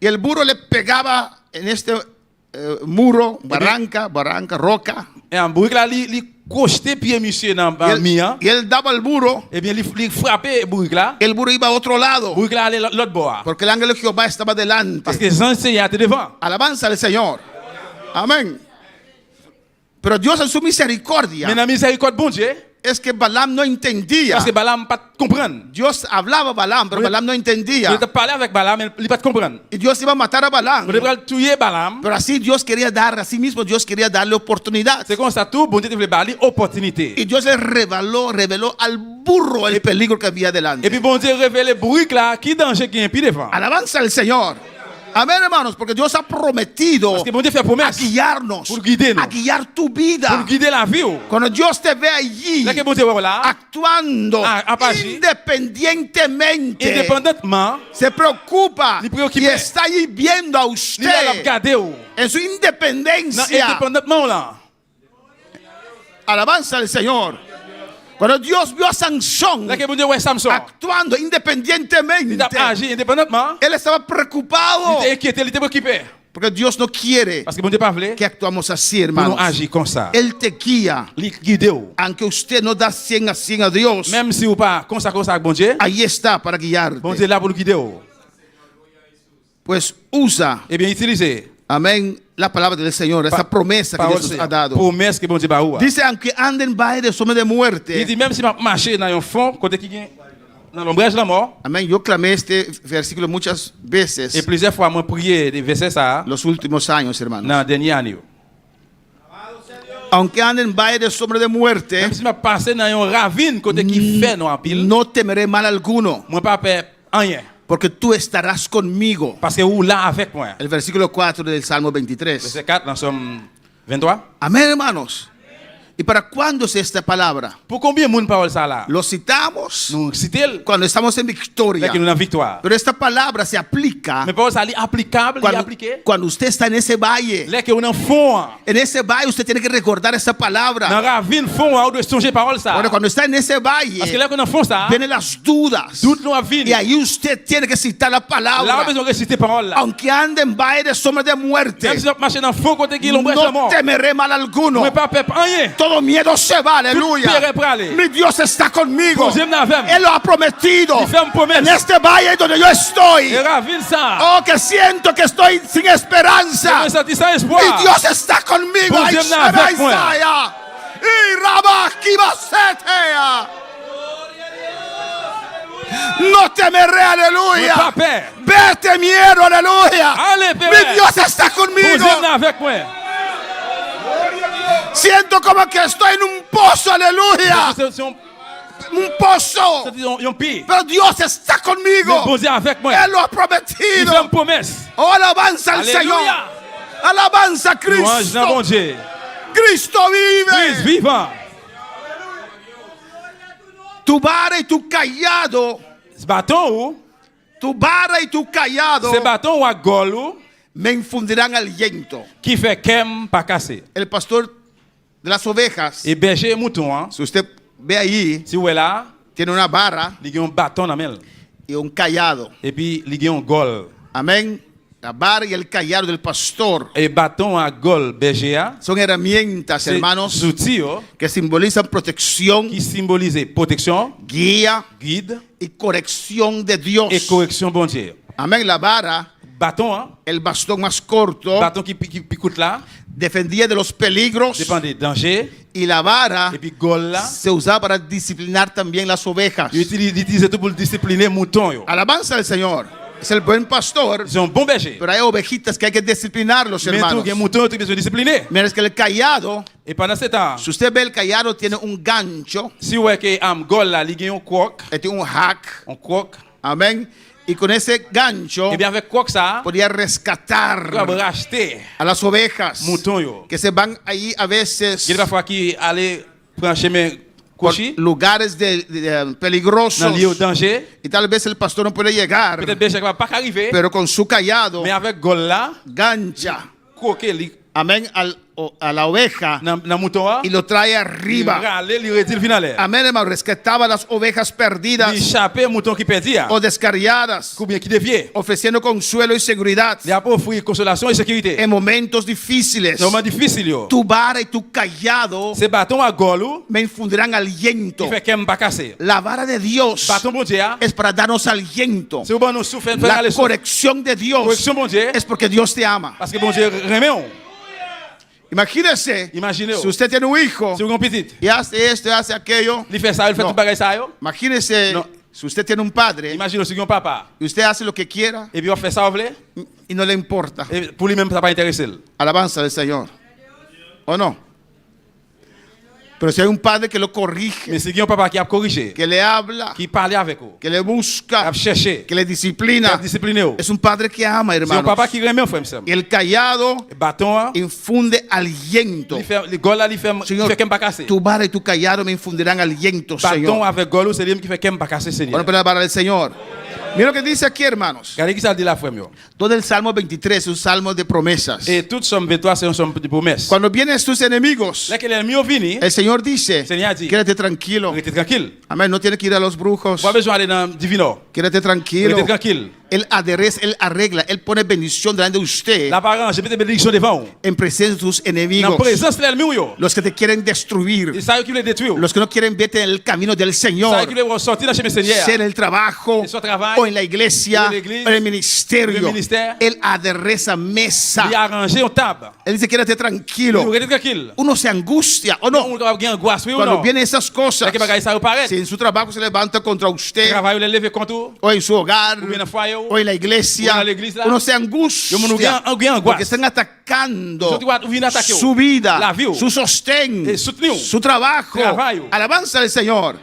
Speaker 8: Y el burro le pegaba en este muro, barranca, roca.
Speaker 3: Et en Bouric là, il crochetait pied monsieur dans le mien.
Speaker 8: Y él daba al burro,
Speaker 3: Et bien, il frappait Bouric là.
Speaker 8: el burro iba a otro lado,
Speaker 3: Bouric là allait l'autre bord.
Speaker 8: porque el ángel de Jehová estaba
Speaker 3: Parce
Speaker 8: delante.
Speaker 3: que les enseignants étaient devant.
Speaker 8: Alabanza al Señor. Amén. Pero Dios en su misericordia
Speaker 3: Mais dans la miséricorde bon Dieu,
Speaker 8: es que Balaam no entendía.
Speaker 3: parce que Balaam pas comprendre.
Speaker 8: Dios hablaba a Balaam, pero Balaam no
Speaker 3: Il
Speaker 8: entendía.
Speaker 3: était parlé avec Balaam, mais il pas comprendre.
Speaker 8: Y Dios iba a matar a Balaam.
Speaker 3: On devrait tuer Balaam.
Speaker 8: Pero así Dios quería dar, así mismo Dios quería darle oportunidad.
Speaker 3: C'est comme ça tout, bon Dieu devait parler opportunité.
Speaker 8: Y Dios le reveló al burro el peligro que había
Speaker 3: Et
Speaker 8: delante.
Speaker 3: puis bon Dieu révèle Bouric là, qui danger qui est puis devant.
Speaker 8: Alabanza al Señor. Amén, hermanos, porque Dios ha prometido
Speaker 3: Parce que bon Dieu fait
Speaker 8: a
Speaker 3: promesse
Speaker 8: guiarnos,
Speaker 3: pour guider nous,
Speaker 8: a guiar tu
Speaker 3: pour
Speaker 8: vida.
Speaker 3: guider la vie.
Speaker 8: Cuando Dios te ve allí
Speaker 3: Là que bon Dieu là,
Speaker 8: actuando
Speaker 3: agir.
Speaker 8: independientemente,
Speaker 3: indépendamment,
Speaker 8: se preocupa
Speaker 3: Li preocupe.
Speaker 8: y está allí viendo a
Speaker 3: il va
Speaker 8: usted
Speaker 3: regarder.
Speaker 8: en su
Speaker 3: Non,
Speaker 8: independencia.
Speaker 3: indépendamment là.
Speaker 8: Alabanza al Señor. Cuando Dios vio a Sansón
Speaker 3: Là que bon Dieu ouais Samson.
Speaker 8: actuando
Speaker 3: Il
Speaker 8: independientemente,
Speaker 3: a agi indépendamment.
Speaker 8: él estaba preocupado
Speaker 3: Il était inquiété, il était préoccupé.
Speaker 8: porque Dios no quiere
Speaker 3: Parce que bon Dieu pas voulu
Speaker 8: que actuamos así,
Speaker 3: pour nous
Speaker 8: hermanos.
Speaker 3: agir comme ça.
Speaker 8: Él te guía,
Speaker 3: Il guide.
Speaker 8: aunque usted no da 100 a 100 a Dios,
Speaker 3: Même si ou pas comme ça bon Dieu,
Speaker 8: ahí está para guiarte.
Speaker 3: bon Dieu là pour nous guider.
Speaker 8: Pues usa,
Speaker 3: Eh bien, utilisez
Speaker 8: amén, la palabra del Señor, esa promesa que
Speaker 3: parole
Speaker 8: Dios ha dado.
Speaker 3: promesse que bon Dieu ba ou.
Speaker 8: Dice, aunque anden valle de sombra de
Speaker 3: Il
Speaker 8: muerte,
Speaker 3: dit même si m'a marché dans un fond côté qui gagne dans l'ombrage de la mort.
Speaker 8: amén, yo clamé este versículo muchas
Speaker 3: Et
Speaker 8: veces
Speaker 3: plusieurs fois moi prié des versets ça
Speaker 8: los últimos años, hermanos.
Speaker 3: dans dernier année.
Speaker 8: Aunque anden valle de sombra de muerte,
Speaker 3: Même si m'a passé dans un ravine côté qui fait non en pile,
Speaker 8: no temeré mal alguno,
Speaker 3: moi pas peur rien
Speaker 8: porque tú estarás conmigo.
Speaker 3: parce que ou là avec moi.
Speaker 8: El versículo 4 del Salmo 23.
Speaker 3: Verset 4 dans Somme 23.
Speaker 8: Amén, hermanos. ¿Y para cuándo es esta palabra?
Speaker 3: Pour combien de monde parole ça là?
Speaker 8: Lo citamos
Speaker 3: Nous citer
Speaker 8: cuando estamos en victoria.
Speaker 3: là que nous en victoire.
Speaker 8: Pero esta palabra se aplica
Speaker 3: Mais parole ça est applicable, il est
Speaker 8: cuando,
Speaker 3: appliqué.
Speaker 8: cuando usted está en ese valle.
Speaker 3: Là que on en fond.
Speaker 8: En ese valle usted tiene que recordar esa
Speaker 3: Dans
Speaker 8: palabra.
Speaker 3: ravine fond on doit songer parole ça.
Speaker 8: Bueno, cuando está en ese
Speaker 3: Parce que
Speaker 8: valle,
Speaker 3: là qu'on en fond ça,
Speaker 8: vienen las dudas.
Speaker 3: doute nous ravine.
Speaker 8: Y ahí usted tiene que citar la
Speaker 3: Là on
Speaker 8: palabra.
Speaker 3: besoin de réciter parole là.
Speaker 8: Aunque ande en valle de sombra de muerte,
Speaker 3: Même si on marche dans fond côté qui l'ombrage de la
Speaker 8: no
Speaker 3: mort.
Speaker 8: temeré mal alguno.
Speaker 3: Moi pas peur rien.
Speaker 8: Todo miedo se va, aleluya.
Speaker 3: Père est prêt.
Speaker 8: Mi Dios está conmigo.
Speaker 3: Dieu m'avait.
Speaker 8: Él lo ha prometido.
Speaker 3: Il fait une promesse.
Speaker 8: En este valle donde yo estoy.
Speaker 3: Et ravine ça.
Speaker 8: Oh, que siento que estoy sin esperanza.
Speaker 3: Je me sens sans espoir.
Speaker 8: Mi Dios está conmigo.
Speaker 3: Bon
Speaker 8: Ay,
Speaker 3: Dieu n'a
Speaker 8: Shema
Speaker 3: avec moi.
Speaker 8: Isaiah. Y Rabakibasetea. No temeré, aleluya.
Speaker 3: Pas peur.
Speaker 8: Vete miedo, aleluya.
Speaker 3: Allez, Père.
Speaker 8: Mi Dios está conmigo.
Speaker 3: Dieu n'a avec moi.
Speaker 8: Siento como que estoy en un pozo, aleluya.
Speaker 3: C'est un
Speaker 8: pozo.
Speaker 3: pire.
Speaker 8: Pero Dios está conmigo.
Speaker 3: Bon Dieu avec moi.
Speaker 8: Él lo ha
Speaker 3: Il fait une
Speaker 8: prometido.
Speaker 3: promesse.
Speaker 8: Oh, alabanza al
Speaker 3: Alléluia.
Speaker 8: Señor. Alabanza a
Speaker 3: Louange dans bon
Speaker 8: Cristo.
Speaker 3: Dieu.
Speaker 8: Cristo
Speaker 3: Christ
Speaker 8: vive.
Speaker 3: vivant.
Speaker 8: Tu vara y tu callado,
Speaker 3: Ce bâton ou,
Speaker 8: tu vara y tu callado
Speaker 3: ce bâton ou à gol ou,
Speaker 8: me infundirán aliento.
Speaker 3: qui fait qu'aime pas casser.
Speaker 8: El pastor de las ovejas,
Speaker 3: Et berger et mouton, hein,
Speaker 8: si usted ve ahí,
Speaker 3: si vous êtes là,
Speaker 8: tiene una vara
Speaker 3: il y a un bâton dans la main.
Speaker 8: y un callado.
Speaker 3: Et puis il y a un gol.
Speaker 8: Amén. La vara y el callado del pastor
Speaker 3: Et bâton à gol berger, hein,
Speaker 8: son herramientas,
Speaker 3: c'est
Speaker 8: hermanos,
Speaker 3: outils oh,
Speaker 8: que simbolizan protección,
Speaker 3: qui symbolisent protection,
Speaker 8: guía
Speaker 3: guide
Speaker 8: y corrección de Dios.
Speaker 3: et correction bon Dieu.
Speaker 8: Amén. La vara,
Speaker 3: Bâton, hein,
Speaker 8: el bastón más corto,
Speaker 3: bâton qui picoute là,
Speaker 8: defendía de los peligros,
Speaker 3: dépend des dangers.
Speaker 8: y la vara
Speaker 3: Et puis gol là,
Speaker 8: se usaba para disciplinar también las ovejas.
Speaker 3: il utilise tout pour discipliner mouton. Yo.
Speaker 8: Alabanza al Señor. Es el buen pastor,
Speaker 3: C'est un bon berger.
Speaker 8: pero hay ovejitas que hay que disciplinarlos,
Speaker 3: Mais
Speaker 8: hermanos.
Speaker 3: tout, il y a un mouton qui besoin de discipliner.
Speaker 8: Mira, es que el callado,
Speaker 3: Et pendant ce temps,
Speaker 8: si usted ve el callado, tiene un gancho,
Speaker 3: si vous voyez que am gol là, il y a un croc,
Speaker 8: tiene un hack.
Speaker 3: croc,
Speaker 8: Amén. Y con ese gancho
Speaker 3: et bien avec croc ça,
Speaker 8: podía
Speaker 3: vous
Speaker 8: rescatar
Speaker 3: pouvez racheter
Speaker 8: a las ovejas
Speaker 3: mouton yo.
Speaker 8: que se van ahí a veces
Speaker 3: Il y a parfois qui aller prendre chemin
Speaker 8: por
Speaker 3: couchi,
Speaker 8: lugares peligrosos,
Speaker 3: dans lieu danger.
Speaker 8: y tal vez el pastor no puede llegar,
Speaker 3: Peut-être berger va pas arriver,
Speaker 8: pero con su callado
Speaker 3: mais avec gol là,
Speaker 8: gancha,
Speaker 3: croquer li
Speaker 8: amén, a la oveja
Speaker 3: dans mouton
Speaker 8: y lo trae
Speaker 3: il
Speaker 8: arriba.
Speaker 3: râler, il retire finale.
Speaker 8: Amén, hermano, rescataba las ovejas
Speaker 3: Il
Speaker 8: perdidas
Speaker 3: échappait mouton qui perdia,
Speaker 8: o descarriadas,
Speaker 3: ou bien qui déviait.
Speaker 8: ofreciendo consuelo y seguridad
Speaker 3: Il a pas offrir consolation et sécurité.
Speaker 8: en momentos difíciles.
Speaker 3: C'est un moment difficile yo.
Speaker 8: Tu vara y tu callado
Speaker 3: Ce bâton à gol ou,
Speaker 8: me infundirán aliento.
Speaker 3: qui fait qu'aime pas casser.
Speaker 8: La vara de Dios
Speaker 3: Bâton bon Dieu,
Speaker 8: es para darnos aliento.
Speaker 3: c'est au bon nous souffle, faire
Speaker 8: La
Speaker 3: aller souffle.
Speaker 8: corrección de Dios
Speaker 3: Correction bon Dieu,
Speaker 8: es porque Dios te ama.
Speaker 3: parce que bon Dieu remet on.
Speaker 8: Imagínese,
Speaker 3: Imaginez,
Speaker 8: si usted tiene un hijo
Speaker 3: si vous avez un petit,
Speaker 8: y hace esto y hace aquello.
Speaker 3: il fait ça, il fait
Speaker 8: No.
Speaker 3: tout bagage ça yo.
Speaker 8: Imagínese,
Speaker 3: No.
Speaker 8: si usted tiene un padre
Speaker 3: Imagine si un papa,
Speaker 8: y usted hace lo que quiera
Speaker 3: et puis on fait ça, on veut,
Speaker 8: y no le importa.
Speaker 3: et pour lui-même, ça va pas intéresser.
Speaker 8: Alabanza del Señor. ¿O no? Pero si hay un padre que lo corrige,
Speaker 3: Mais si un papa qui a corrigé,
Speaker 8: que le habla,
Speaker 3: qui parle avec vous,
Speaker 8: que le busca,
Speaker 3: qui a cherché,
Speaker 8: que le
Speaker 3: qui a
Speaker 8: disciplina,
Speaker 3: discipliné,
Speaker 8: es un padre que ama,
Speaker 3: c'est un
Speaker 8: hermano.
Speaker 3: papa qui remet, frère,
Speaker 8: Y el callado
Speaker 3: bâton,
Speaker 8: infunde aliento.
Speaker 3: il fait, le gol là, il
Speaker 8: Señor,
Speaker 3: fait qu'aime pas casser.
Speaker 8: tu vara y tu callado me infundirán aliento,
Speaker 3: Bâton
Speaker 8: Señor.
Speaker 3: avec gol, c'est lui qui fait qu'aime pas casser,
Speaker 8: Bueno,
Speaker 3: Seigneur.
Speaker 8: pero la vara del Señor. Mira lo que dice aquí, hermanos.
Speaker 3: Regardez qui ça dit là, frère. Yo.
Speaker 8: Todo el Salmo 23 es un salmo de promesas.
Speaker 3: Et tout somme 23, c'est un somme de promesses.
Speaker 8: Cuando vienen tus enemigos,
Speaker 3: Là que l'ennemi est venu,
Speaker 8: el Señor dice,
Speaker 3: Señor dit,
Speaker 8: quédate tranquilo.
Speaker 3: restez tranquille.
Speaker 8: Amén, no tiene que ir a los brujos.
Speaker 3: Pas besoin d'aller dans le divino.
Speaker 8: Quédate tranquilo.
Speaker 3: Restez tranquille.
Speaker 8: Él adereza, Él arregla, Él pone bendición delante de usted
Speaker 3: L'apparence, j'ai peut-être bénédiction devant vous.
Speaker 8: en presencia de tus
Speaker 3: Dans
Speaker 8: enemigos.
Speaker 3: la présence de l'ennemi, yo.
Speaker 8: Los que te quieren destruir.
Speaker 3: Et ça, qui veut détruire.
Speaker 8: Los que no quieren verte en el camino del
Speaker 3: Ça,
Speaker 8: Señor.
Speaker 3: qui veut sortir dans le chemin Seigneur.
Speaker 8: Sea en el trabajo
Speaker 3: En su trabajo,
Speaker 8: o en la iglesia
Speaker 3: en la iglesia,
Speaker 8: o en el ministerio.
Speaker 3: en el ministerio.
Speaker 8: Él adereza mesa.
Speaker 3: Il a arrangé une table.
Speaker 8: Él dice, quédate tranquilo.
Speaker 3: Restez tranquille.
Speaker 8: Uno se angustia o no.
Speaker 3: On va gagner angoisse, oui ou
Speaker 8: Cuando
Speaker 3: non?
Speaker 8: vienen esas cosas.
Speaker 3: Là que bagaille ça apparaît.
Speaker 8: Si en su trabajo se levanta contra usted
Speaker 3: Travail, le lever contre vous.
Speaker 8: o en su hogar
Speaker 3: Ou bien dans le foyer.
Speaker 8: o en la iglesia,
Speaker 3: O en la iglesia.
Speaker 8: uno se angustia
Speaker 3: Yo, uno gagne
Speaker 8: porque están atacando
Speaker 3: Surtout, viene attaquer
Speaker 8: su vida,
Speaker 3: la vie.
Speaker 8: su sostén,
Speaker 3: Et soutenir.
Speaker 8: su trabajo.
Speaker 3: Trabajo.
Speaker 8: Alabanza al Señor.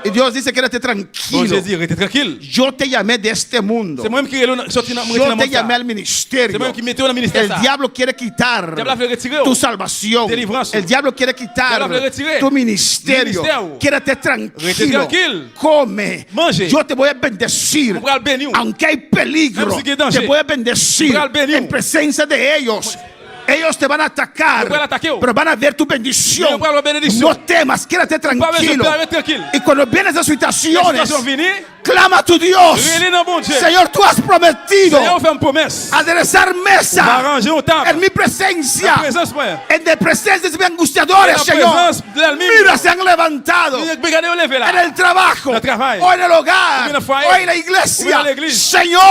Speaker 8: Y Dios dice, quédate
Speaker 3: Bon
Speaker 8: tranquilo.
Speaker 3: Dieu dit, restez tranquille.
Speaker 8: Yo te llamé de este mundo.
Speaker 3: C'est moi-même qui est sorti dans
Speaker 8: Yo
Speaker 3: le
Speaker 8: te llamé al
Speaker 3: C'est
Speaker 8: ministerio.
Speaker 3: moi-même qui mettais dans le ministère.
Speaker 8: El
Speaker 3: ça.
Speaker 8: diablo quiere quitar
Speaker 3: Diablo veut retirer.
Speaker 8: tu salvación.
Speaker 3: Delivrance.
Speaker 8: El diablo quiere quitar
Speaker 3: Diablo veut retirer.
Speaker 8: tu ministerio.
Speaker 3: Ministerio.
Speaker 8: Quédate
Speaker 3: Reste
Speaker 8: tranquilo.
Speaker 3: tranquille.
Speaker 8: Come.
Speaker 3: Mange.
Speaker 8: Yo te voy a bendecir.
Speaker 3: Vous pourrez le bénir.
Speaker 8: Aunque hay peligro,
Speaker 3: Même si hay danger.
Speaker 8: te voy a bendecir
Speaker 3: Vous pourrez le bénir.
Speaker 8: en presencia de ellos. Ellos te van a atacar,
Speaker 3: Vous pourrez l'attaquer.
Speaker 8: pero van a ver tu bendición.
Speaker 3: Vous pourrez la bénédiction.
Speaker 8: No temas, quédate
Speaker 3: Pas besoin
Speaker 8: tranquilo.
Speaker 3: de rester tranquille.
Speaker 8: Y cuando vienes a
Speaker 3: La
Speaker 8: situaciones,
Speaker 3: situation venue,
Speaker 8: clama a tu Dios.
Speaker 3: relais dans bon Dieu.
Speaker 8: Señor, tú has prometido
Speaker 3: Seigneur, on fait une promesse.
Speaker 8: aderezar
Speaker 3: On va
Speaker 8: mesa
Speaker 3: arranger une table.
Speaker 8: en mi presencia.
Speaker 3: La présence, moi.
Speaker 8: En de presencia de mis angustiadores,
Speaker 3: La
Speaker 8: Señor.
Speaker 3: présence de l'ennemi.
Speaker 8: Mira, se han levantado
Speaker 3: Regardez, on lève
Speaker 8: en
Speaker 3: là.
Speaker 8: el trabajo,
Speaker 3: Le travail.
Speaker 8: o en el hogar,
Speaker 3: O en el foyer.
Speaker 8: o en la
Speaker 3: O
Speaker 8: iglesia.
Speaker 3: en la iglesia.
Speaker 8: Señor,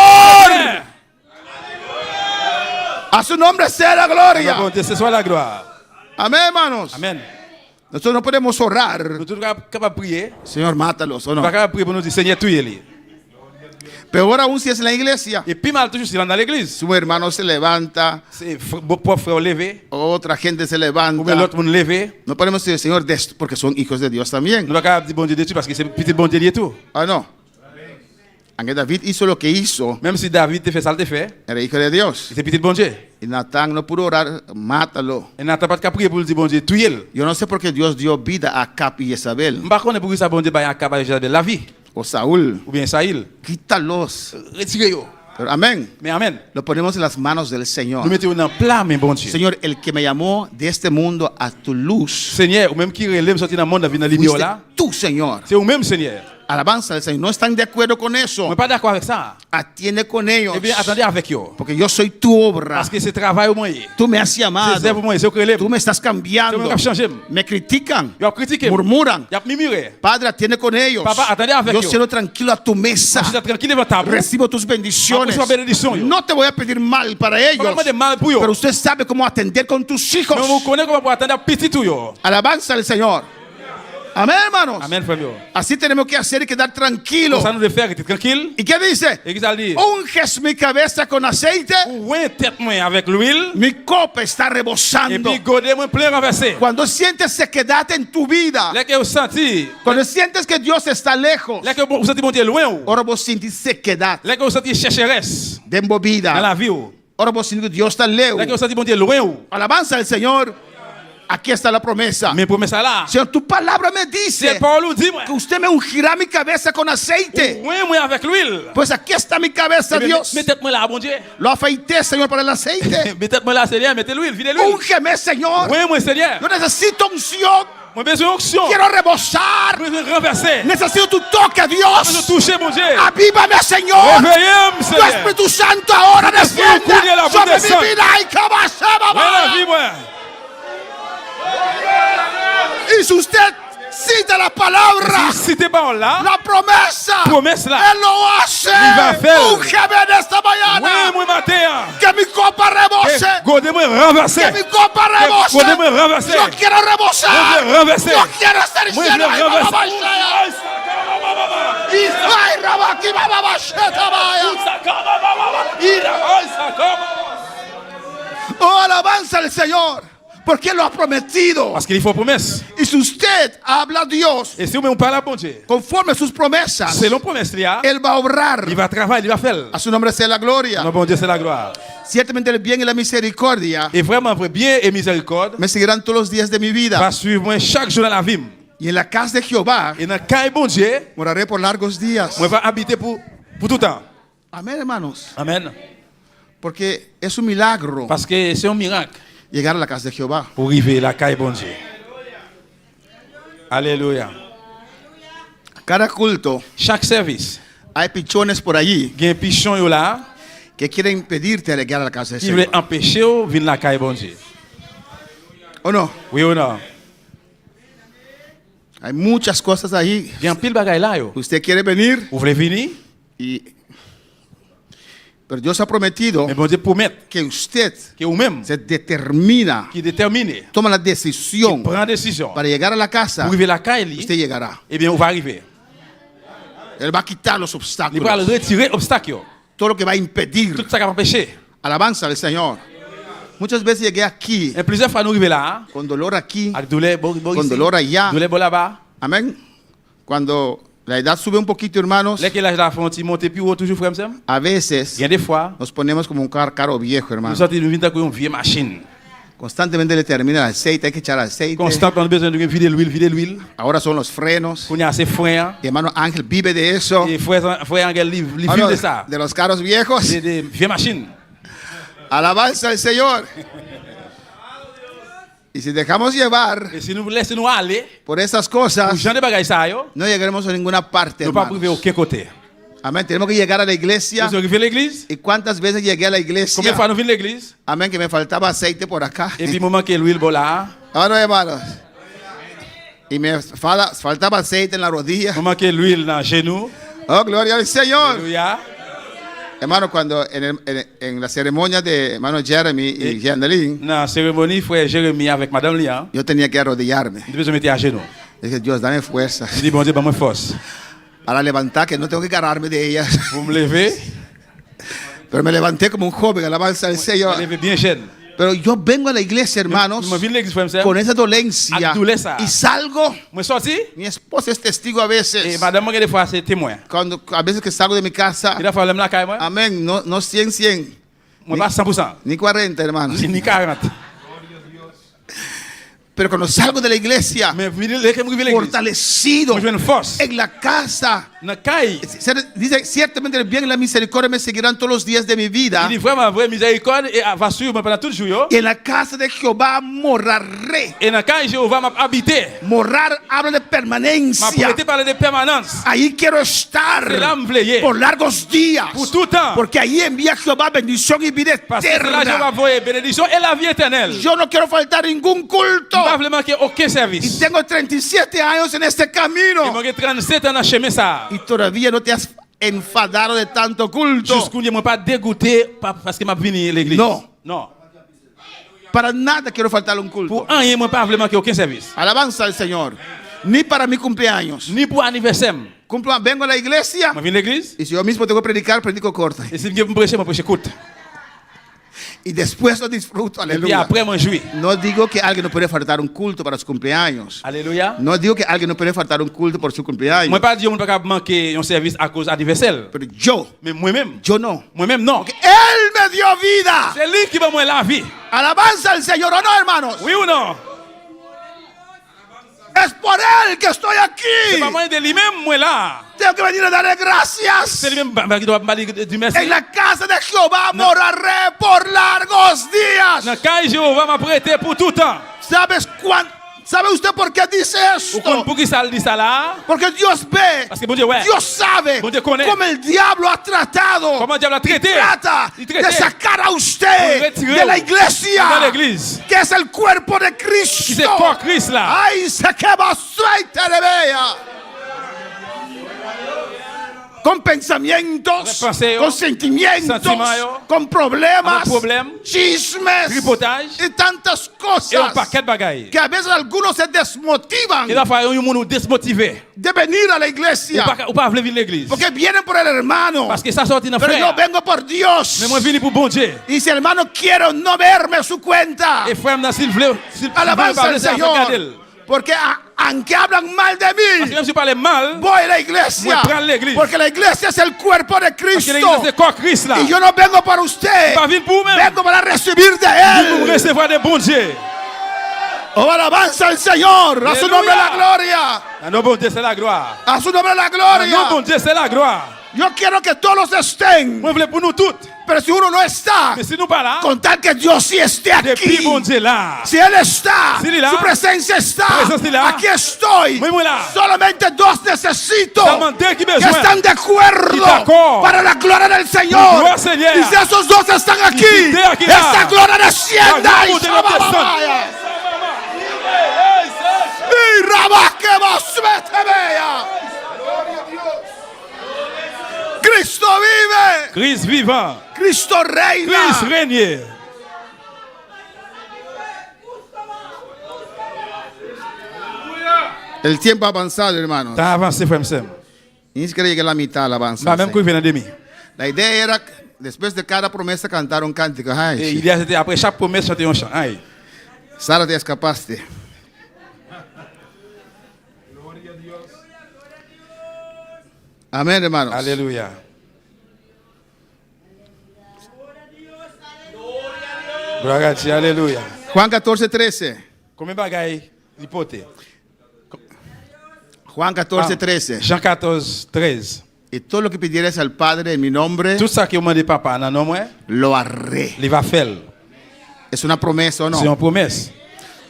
Speaker 3: Amen.
Speaker 8: a su nombre sea la gloria.
Speaker 3: Bon Dieu, ce soit la gloire.
Speaker 8: Amén, hermanos.
Speaker 3: Amen.
Speaker 8: Nosotros no podemos orar.
Speaker 3: Nous sommes capables de prier.
Speaker 8: Señor, mátalos o
Speaker 3: Nous
Speaker 8: no.
Speaker 3: sommes capables de prier pour nous dire, Seigneur, tuez-les.
Speaker 8: Peor aún si es en la iglesia.
Speaker 3: Et puis mal toujours si on est dans l'église.
Speaker 8: Si un hermano se levanta,
Speaker 3: C'est propre frère levé.
Speaker 8: otra gente se
Speaker 3: Ou bien
Speaker 8: levanta.
Speaker 3: l'autre monde levé.
Speaker 8: No podemos decir, Señor, porque son hijos de Dios también.
Speaker 3: Nous sommes capables de dire bon Dieu de tout parce que c'est petit bon Dieu lié tout.
Speaker 8: Ah, no. Aunque David hizo lo que hizo,
Speaker 3: Même si David te fait ça, te fait.
Speaker 8: era hijo de Dios.
Speaker 3: C'est petit bon Dieu.
Speaker 8: Y Natán no pudo orar, mátalo.
Speaker 3: Et n'a pas de prier pour le dire bon Dieu, tuer le.
Speaker 8: Yo no sé por qué Dios dio vida a Acab y Jezabel
Speaker 3: Par contre, pour ça bon Dieu va acabar de la vie
Speaker 8: o Saúl.
Speaker 3: ou bien Saïl.
Speaker 8: Quítalos.
Speaker 3: Retirez-yo.
Speaker 8: Pero, amén.
Speaker 3: Mais amen.
Speaker 8: Lo ponemos en las manos del Señor.
Speaker 3: Nous mettons en plat, mais bon Dieu.
Speaker 8: Señor, el que me llamó de este mundo a tu luz.
Speaker 3: Seigneur, ou même qui relève sortir dans le monde, venir dans
Speaker 8: Fuiste
Speaker 3: l'idée là.
Speaker 8: tú, Señor.
Speaker 3: C'est ou même Seigneur.
Speaker 8: Alabanza del Señor. No están de acuerdo con
Speaker 3: On
Speaker 8: eso.
Speaker 3: n'est pas d'accord avec ça.
Speaker 8: Atiende con ellos.
Speaker 3: Eh bien, attendez avec eux.
Speaker 8: Porque yo soy tu obra.
Speaker 3: Parce que c'est travail au moyen.
Speaker 8: Tú me has
Speaker 3: C'est
Speaker 8: llamado.
Speaker 3: pour moi, c'est au relève.
Speaker 8: Tú me estás
Speaker 3: C'est
Speaker 8: cambiando.
Speaker 3: moi qui change.
Speaker 8: Me critican.
Speaker 3: Yo critiqué.
Speaker 8: Murmuran.
Speaker 3: Y a murmuré.
Speaker 8: Padre, atiende con ellos.
Speaker 3: Papá, atiende avec
Speaker 8: Yo
Speaker 3: ellos.
Speaker 8: cierro tranquilo a tu mesa.
Speaker 3: Je suis tranquille devant ta table.
Speaker 8: Recibo tus bendiciones.
Speaker 3: Vamos a bendición, yo.
Speaker 8: No te voy a pedir mal para ellos.
Speaker 3: Pas de mal pour eux.
Speaker 8: Pero usted sabe cómo atender con tus hijos.
Speaker 3: Mais vous connaissez comment pour attendre petit tout yo.
Speaker 8: Alabanza al Señor. Amén, hermanos.
Speaker 3: Amen, frère.
Speaker 8: Así tenemos que hacer y quedar tranquilos.
Speaker 3: Ça nous de faire que tu tranquille.
Speaker 8: ¿Y qué dice?
Speaker 3: Et qui ça dit?
Speaker 8: Unges mi cabeza con aceite.
Speaker 3: Ouais, tête moi avec l'huile.
Speaker 8: Mi copa está
Speaker 3: Et
Speaker 8: rebosando.
Speaker 3: puis godé moi plein renversé.
Speaker 8: Cuando sientes sequedad en tu vida,
Speaker 3: Là que vous sentez,
Speaker 8: cuando sientes que Dios está lejos,
Speaker 3: là que vous sentez mon Dieu loin ou.
Speaker 8: ahora vos sentís sequedad
Speaker 3: Là que vous sentez chercheresse
Speaker 8: de
Speaker 3: dans
Speaker 8: movida.
Speaker 3: la vie ou.
Speaker 8: Ahora vos sentís que Dios está lejos.
Speaker 3: Là que vous sentez mon Dieu loin ou.
Speaker 8: Alabanza al Señor. Aquí está la promesa.
Speaker 3: Mais promesse là.
Speaker 8: Señor, tu palabra me dice
Speaker 3: C'est Paul dit moi.
Speaker 8: que usted me ungirá mi cabeza con aceite.
Speaker 3: Ouais, moi avec l'huile.
Speaker 8: Pues aquí está mi cabeza, Dios.
Speaker 3: Mettez-moi là, bon Dieu.
Speaker 8: Lo afeité, Señor, para el aceite.
Speaker 3: Mettez-moi là, Seigneur, mettez l'huile, vide l'huile.
Speaker 8: Úngeme, Señor.
Speaker 3: Ouais, moi Seigneur.
Speaker 8: Yo necesito unción.
Speaker 3: Moi besoin d'onction.
Speaker 8: Quiero rebosar.
Speaker 3: Moi besoin de renverser.
Speaker 8: Necesito tu toque,
Speaker 3: Moi besoin
Speaker 8: Dios.
Speaker 3: de toucher mon Dieu.
Speaker 8: Avívame, Señor.
Speaker 3: Réveillez-moi,
Speaker 8: Tu
Speaker 3: Seigneur.
Speaker 8: Espíritu Santo ahora desciende
Speaker 3: Espíritu de la
Speaker 8: sobre
Speaker 3: descend.
Speaker 8: mi vida. Y cabaceba,
Speaker 3: Ouais, la vie, moi.
Speaker 8: y si usted cita la palabra,
Speaker 3: Si t'es pas là,
Speaker 8: la promesa,
Speaker 3: promesse là.
Speaker 8: Él lo hace.
Speaker 3: Il va faire.
Speaker 8: Úngeme en esta
Speaker 3: Ouais,
Speaker 8: mañana.
Speaker 3: moi matin.
Speaker 8: Que mi copa rebose.
Speaker 3: Godez-moi renverser.
Speaker 8: Que mi copa rebose.
Speaker 3: Godez-moi renverser.
Speaker 8: Yo quiero rebosar.
Speaker 3: Moi je renverser.
Speaker 8: Yo quiero estar
Speaker 3: Moi
Speaker 8: lleno.
Speaker 3: je
Speaker 8: Ay,
Speaker 3: renverser.
Speaker 8: babá, Ay, rabaki, babá, sheta, vaya. Oh, alabanza al Señor. Porque Él lo ha prometido.
Speaker 3: Parce qu'il faut promesse.
Speaker 8: Y si usted habla a Dios
Speaker 3: Et si on parle à bon Dieu,
Speaker 8: conforme a sus promesas,
Speaker 3: selon promesse,
Speaker 8: Él va a obrar.
Speaker 3: il va travailler, il va faire.
Speaker 8: A su nombre sea la gloria.
Speaker 3: Non, bon Dieu, c'est la gloire.
Speaker 8: Ciertamente el bien y la misericordia
Speaker 3: Et vraiment, pour bien et miséricorde,
Speaker 8: me seguirán todos los días de mi vida.
Speaker 3: va suivre moi chaque jour dans la vie.
Speaker 8: Y en la casa de Jehová
Speaker 3: Et dans le cas bon Dieu,
Speaker 8: moraré por largos días.
Speaker 3: moi va habiter pour tout le temps.
Speaker 8: Amén, hermanos.
Speaker 3: Amen.
Speaker 8: Porque es un milagro
Speaker 3: Parce que c'est un miracle
Speaker 8: llegar a la casa de Jehová.
Speaker 3: pour arriver à la caille bon Dieu. Alléluia.
Speaker 8: Cada culto
Speaker 3: Chaque service,
Speaker 8: hay pichones por allí
Speaker 3: il y a un pichon yo là
Speaker 8: que quieren impedirte llegar a la casa del
Speaker 3: qui veut
Speaker 8: Señor.
Speaker 3: empêcher de venir à la caille bon Dieu.
Speaker 8: ¿O no?
Speaker 3: Oui ou non?
Speaker 8: Hay muchas cosas ahí.
Speaker 3: Il y a un pile bagaille là yo.
Speaker 8: Usted quiere venir
Speaker 3: Vous voulez venir?
Speaker 8: pero Dios ha prometido
Speaker 3: Mais bon Dieu promet
Speaker 8: que usted
Speaker 3: que vous-même
Speaker 8: se determina,
Speaker 3: qui détermine,
Speaker 8: toma la decisión
Speaker 3: prend décision
Speaker 8: para llegar a la casa.
Speaker 3: pour arriver à la caille,
Speaker 8: Usted llegará.
Speaker 3: eh bien on va arriver.
Speaker 8: Él va a quitar los
Speaker 3: Il va
Speaker 8: obstáculos,
Speaker 3: retirer l'obstacle,
Speaker 8: todo lo que va a impedir.
Speaker 3: tout ça qui va empêcher.
Speaker 8: Alabanza al Señor. Muchas veces llegué aquí
Speaker 3: Et plusieurs fois nous arrivons là,
Speaker 8: con dolor aquí,
Speaker 3: avec douleur bon
Speaker 8: con
Speaker 3: ici,
Speaker 8: dolor allá.
Speaker 3: douleur bon là-bas.
Speaker 8: Amén. Cuando la edad sube un poquito, hermanos,
Speaker 3: Là que l'âge de la frontière monte plus haut toujours frère Sam.
Speaker 8: a veces
Speaker 3: Il y a des fois,
Speaker 8: nos ponemos como un carro viejo,
Speaker 3: nous
Speaker 8: hermano.
Speaker 3: sortons une vieille vieille machine.
Speaker 8: Constantemente le termina el aceite, hay que echar aceite.
Speaker 3: Constant, on a besoin de vider l'huile.
Speaker 8: Ahora son los frenos.
Speaker 3: On a assez frère.
Speaker 8: Y hermano Ángel vive de eso.
Speaker 3: Et frère Angel livre
Speaker 8: Ah, no,
Speaker 3: de ça.
Speaker 8: de los carros viejos.
Speaker 3: Des vieilles machines.
Speaker 8: Alabanza al Señor. Y si dejamos llevar
Speaker 3: Et si nous laissons aller,
Speaker 8: por esas
Speaker 3: pour
Speaker 8: cosas,
Speaker 3: changer bagaille ça yo,
Speaker 8: no llegaremos a ninguna parte,
Speaker 3: nous pas arriver
Speaker 8: hermanos.
Speaker 3: aucun côté.
Speaker 8: Amén. Tenemos que llegar a la iglesia.
Speaker 3: Nous arrivons à l'église.
Speaker 8: ¿Y cuántas veces llegué a la
Speaker 3: Combien de fois
Speaker 8: iglesia?
Speaker 3: nous venons à l'église?
Speaker 8: Amén, que me faltaba aceite por acá.
Speaker 3: Et puis moment que l'huile là,
Speaker 8: Ah, no, hermanos. Y me faltaba aceite en la rodilla.
Speaker 3: moment que l'huile dans le genou.
Speaker 8: Oh, gloria al Señor.
Speaker 3: Alléluia.
Speaker 8: Hermano, cuando en la ceremonia de hermano Jeremy y Jeanneline,
Speaker 3: Dans la cérémonie, frère Jérémie avec madame Lia,
Speaker 8: yo tenía que arrodillarme.
Speaker 3: il devait se mettre à genoux.
Speaker 8: Dije, Dios, dame fuerza
Speaker 3: Je dis, bon Dieu, donne-moi force.
Speaker 8: para levantar, que no tengo que agarrarme de ellas.
Speaker 3: Vous me levez,
Speaker 8: Pero me levanté como un joven, alabanza al Señor.
Speaker 3: me levez bien jeune.
Speaker 8: Pero yo vengo a la iglesia, hermanos,
Speaker 3: Mwen vin l'église frère m'sem.
Speaker 8: con esa dolencia
Speaker 3: Ak douleur.
Speaker 8: y salgo.
Speaker 3: Mwen sorti.
Speaker 8: Mi esposa es testigo a veces.
Speaker 3: Et madame mwen des fois c'est témoin.
Speaker 8: A veces que salgo de mi casa,
Speaker 3: Il a fallu la caille moi.
Speaker 8: amén, no 100,
Speaker 3: Mwen pas 100%.
Speaker 8: ni 40, hermanos.
Speaker 3: Ni 40.
Speaker 8: Pero cuando salgo de la iglesia,
Speaker 3: Mais vin l'église.
Speaker 8: fortalecido
Speaker 3: Mwen jwen force.
Speaker 8: en la casa,
Speaker 3: Nan caille.
Speaker 8: dice, ciertamente el bien y la misericordia me seguirán todos los días de mi vida.
Speaker 3: Il dit vraiment vrai miséricorde et va suivre moi pendant tout le jour yo.
Speaker 8: Y en la casa de Jehová moraré.
Speaker 3: Et nan caille Jéhovah m'a habité.
Speaker 8: Morar habla de
Speaker 3: M'a
Speaker 8: permanencia.
Speaker 3: prêté parler de permanence.
Speaker 8: Ahí quiero estar
Speaker 3: C'est là me vle
Speaker 8: por largos días.
Speaker 3: Pour tout temps.
Speaker 8: Porque ahí envía Jehová bendición y vida
Speaker 3: Parce que là Jéhovah
Speaker 8: eterna.
Speaker 3: voye bénédiction et la vie éternelle.
Speaker 8: Yo no quiero faltar ningún culto.
Speaker 3: Pas vraiment manquer aucun
Speaker 8: Y
Speaker 3: service.
Speaker 8: tengo 37 años en este
Speaker 3: Et
Speaker 8: camino.
Speaker 3: moi j'ai 37 ans dans chemin ça.
Speaker 8: Y todavía no te has enfadado de tanto culto.
Speaker 3: Jusqu'où moi pas dégoûté parce que m'a venu à l'église.
Speaker 8: Non.
Speaker 3: Non.
Speaker 8: Para nada quiero faltar un culto.
Speaker 3: Pour rien moi pas vraiment manquer aucun service.
Speaker 8: Alabanza al Señor. Ni para mi cumpleaños.
Speaker 3: Ni pour anniversaire.
Speaker 8: Vengo a la iglesia.
Speaker 3: Moi viens à l'église.
Speaker 8: Y si yo mismo tengo que predicar, predico corto.
Speaker 3: Et si je me prêcher courte.
Speaker 8: Y después lo disfruto.
Speaker 3: Et puis
Speaker 8: Aleluya.
Speaker 3: après moi jouis.
Speaker 8: No digo que alguien no puede faltar un culto para su cumpleaños.
Speaker 3: Alléluia.
Speaker 8: No digo que alguien no puede faltar un culto por su cumpleaños.
Speaker 3: Moi pas dire on pas manquer un service à cause anniversaire.
Speaker 8: Pero yo,
Speaker 3: Mais moi-même,
Speaker 8: yo no.
Speaker 3: moi-même non.
Speaker 8: Él me dio vida.
Speaker 3: C'est lui qui va moi la vie.
Speaker 8: Alabanza al Señor, ¿o no, hermanos?
Speaker 3: Oui ou non?
Speaker 8: Es por Él que estoy
Speaker 3: C'est
Speaker 8: aquí.
Speaker 3: pas moi de lui-même moi là.
Speaker 8: Tengo que venir a darle gracias.
Speaker 3: C'est lui-même qui doit me dire du merci.
Speaker 8: En la casa de Jehová moraré por largos días.
Speaker 3: Dans caille Jéhovah m'a prêté pour tout temps.
Speaker 8: ¿Sabe usted por qué dice
Speaker 3: Ou kon
Speaker 8: esto?
Speaker 3: pour qui ça dit ça là?
Speaker 8: Porque Dios ve,
Speaker 3: Parce que bon Dieu ouais.
Speaker 8: Dios sabe
Speaker 3: Bon Dieu connaît.
Speaker 8: cómo el diablo ha tratado
Speaker 3: Comment diable a traité?
Speaker 8: trata
Speaker 3: Il traité.
Speaker 8: de sacar a
Speaker 3: Pour
Speaker 8: usted
Speaker 3: retirer
Speaker 8: de la
Speaker 3: dans
Speaker 8: iglesia,
Speaker 3: l'église.
Speaker 8: que es el cuerpo de
Speaker 3: Qui
Speaker 8: Cristo.
Speaker 3: c'est corps Christ là?
Speaker 8: Ay, se quema aceite de vea. Con pensamientos,
Speaker 3: Repenseo,
Speaker 8: con sentimientos,
Speaker 3: sentimiento,
Speaker 8: con problemas,
Speaker 3: avec problème,
Speaker 8: chismes
Speaker 3: tripotage,
Speaker 8: y tantas
Speaker 3: et un
Speaker 8: cosas
Speaker 3: paquet de bagailles.
Speaker 8: que a veces algunos se desmotivan
Speaker 3: Il a fallu un monde démotivé.
Speaker 8: de venir a la iglesia
Speaker 3: Ou pas venir l'église.
Speaker 8: porque vienen por el hermano.
Speaker 3: Parce que ça sorti dans
Speaker 8: Pero yo
Speaker 3: frère.
Speaker 8: vengo por Dios.
Speaker 3: Mais moi vini pour bon Dieu.
Speaker 8: Y si el hermano quiere no verme su cuenta,
Speaker 3: Et frère s'il veut,
Speaker 8: alabanza al Señor. Porque aunque hablan mal de
Speaker 3: Parce que
Speaker 8: mí,
Speaker 3: même si je parle mal,
Speaker 8: voy a la iglesia.
Speaker 3: Moi, prends l'église.
Speaker 8: Porque la iglesia es el cuerpo de
Speaker 3: parce que l'église
Speaker 8: Cristo.
Speaker 3: c'est corps Christ là.
Speaker 8: Y yo no vengo para usted.
Speaker 3: Pas venir pour même.
Speaker 8: Vengo para recibir de
Speaker 3: Pour
Speaker 8: Él.
Speaker 3: recevoir des bons dieux.
Speaker 8: Oh, alabanza al Señor. A su nombre la
Speaker 3: Aleluya.
Speaker 8: gloria.
Speaker 3: Ah non, bon Dieu, c'est la gloire.
Speaker 8: A su nombre la
Speaker 3: Ah non,
Speaker 8: gloria.
Speaker 3: bon Dieu, c'est la gloire.
Speaker 8: Yo quiero que todos estén.
Speaker 3: Moi, je voulais pour nous toutes.
Speaker 8: Pero si uno no está,
Speaker 3: Mais si nous pas là,
Speaker 8: con tal que Dios sí esté
Speaker 3: depuis
Speaker 8: aquí.
Speaker 3: bon Dieu là.
Speaker 8: Si Él está,
Speaker 3: Si Él está,
Speaker 8: su presencia está,
Speaker 3: presencia está,
Speaker 8: aquí estoy.
Speaker 3: muy là.
Speaker 8: Solamente dos necesito
Speaker 3: Seulement deux qui
Speaker 8: que
Speaker 3: besoin.
Speaker 8: están de acuerdo
Speaker 3: Y d'accord.
Speaker 8: para la gloria del
Speaker 3: Pour
Speaker 8: Señor.
Speaker 3: gloire Seigneur.
Speaker 8: Y si esos dos están aquí,
Speaker 3: si de aquí
Speaker 8: esta
Speaker 3: là.
Speaker 8: gloria descienda
Speaker 3: La
Speaker 8: y
Speaker 3: gloria de la persona.
Speaker 8: y rabaque vos vete vea. Cristo vive,
Speaker 3: Christ vivant.
Speaker 8: Cristo reina.
Speaker 3: Christ règne.
Speaker 8: El tiempo ha avanzado, hermanos.
Speaker 3: T'as avancé, frère Sam.
Speaker 8: Ni siquiera llegué a la mitad al avance.
Speaker 3: Bah, même qu'on vient à demi.
Speaker 8: La idea era, después de cada promesa, cantar un cántico.
Speaker 3: Et
Speaker 8: Ay,
Speaker 3: il y a c'était après chaque promesse chanter un chant. Aïe.
Speaker 8: Sara, te escapaste. Amén, hermanos.
Speaker 3: Alléluia. Gloire à Dieu, alléluia.
Speaker 8: Juan 14:13.
Speaker 3: Combien de bagailles l'hypothèse?
Speaker 8: Juan 14:13.
Speaker 3: Jean 14, 13.
Speaker 8: Y todo lo que pidieres al Padre en mi nombre,
Speaker 3: Tout ça que vous demandez papa dans nom moi,
Speaker 8: lo haré.
Speaker 3: il va faire.
Speaker 8: ¿Es una promesa o
Speaker 3: C'est une
Speaker 8: no?
Speaker 3: promesse.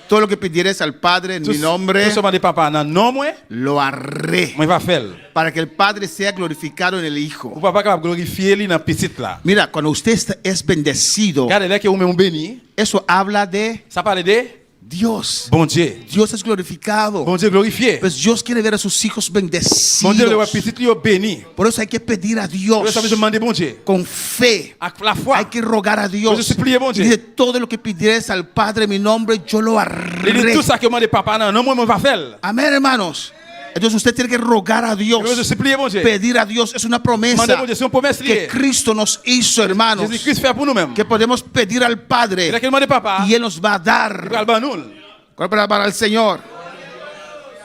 Speaker 8: Todo lo que pidieres al Padre en
Speaker 3: Tout
Speaker 8: mi nombre,
Speaker 3: tout ce que vous demandez papa dans nom moi,
Speaker 8: lo haré.
Speaker 3: moi il va faire.
Speaker 8: Para que el Padre sea glorificado en el Hijo.
Speaker 3: Ou papa capable glorifier lui dans petit là.
Speaker 8: Mira, cuando usted es bendecido,
Speaker 3: Regardez là que vous me béni,
Speaker 8: eso habla de
Speaker 3: ça parle de
Speaker 8: Dios.
Speaker 3: bon Dieu.
Speaker 8: Dios es glorificado.
Speaker 3: Bon Dieu glorifié.
Speaker 8: Pues Dios quiere ver a sus hijos
Speaker 3: Bon Dieu le voit
Speaker 8: bendecidos.
Speaker 3: petit lui béni.
Speaker 8: Por eso hay que pedir a
Speaker 3: Pour
Speaker 8: Dios
Speaker 3: ça veut demander bon Dieu.
Speaker 8: con fe.
Speaker 3: Avec la foi.
Speaker 8: Hay que rogar a
Speaker 3: Por
Speaker 8: Dios.
Speaker 3: eso suplie, bon Dieu.
Speaker 8: Dice, todo lo que pidieres al Padre en mi nombre, yo lo
Speaker 3: Il dit
Speaker 8: haré.
Speaker 3: tout ça que vous demandez papa dans nom moi, moi va faire.
Speaker 8: Amén, hermanos. Entonces usted tiene que rogar a Dios,
Speaker 3: Je supplie, bon Dieu.
Speaker 8: pedir a Dios. Es una promesa
Speaker 3: Demandez, bon Dieu, c'est une promesse
Speaker 8: que
Speaker 3: liée.
Speaker 8: Cristo nos hizo, hermanos,
Speaker 3: Jésus-Christ fait pour nous-mêmes.
Speaker 8: que podemos pedir al
Speaker 3: Il a
Speaker 8: Padre
Speaker 3: qu'à demander papa.
Speaker 8: y Él nos va a
Speaker 3: Il
Speaker 8: dar.
Speaker 3: va le ban nous.
Speaker 8: Para el Señor.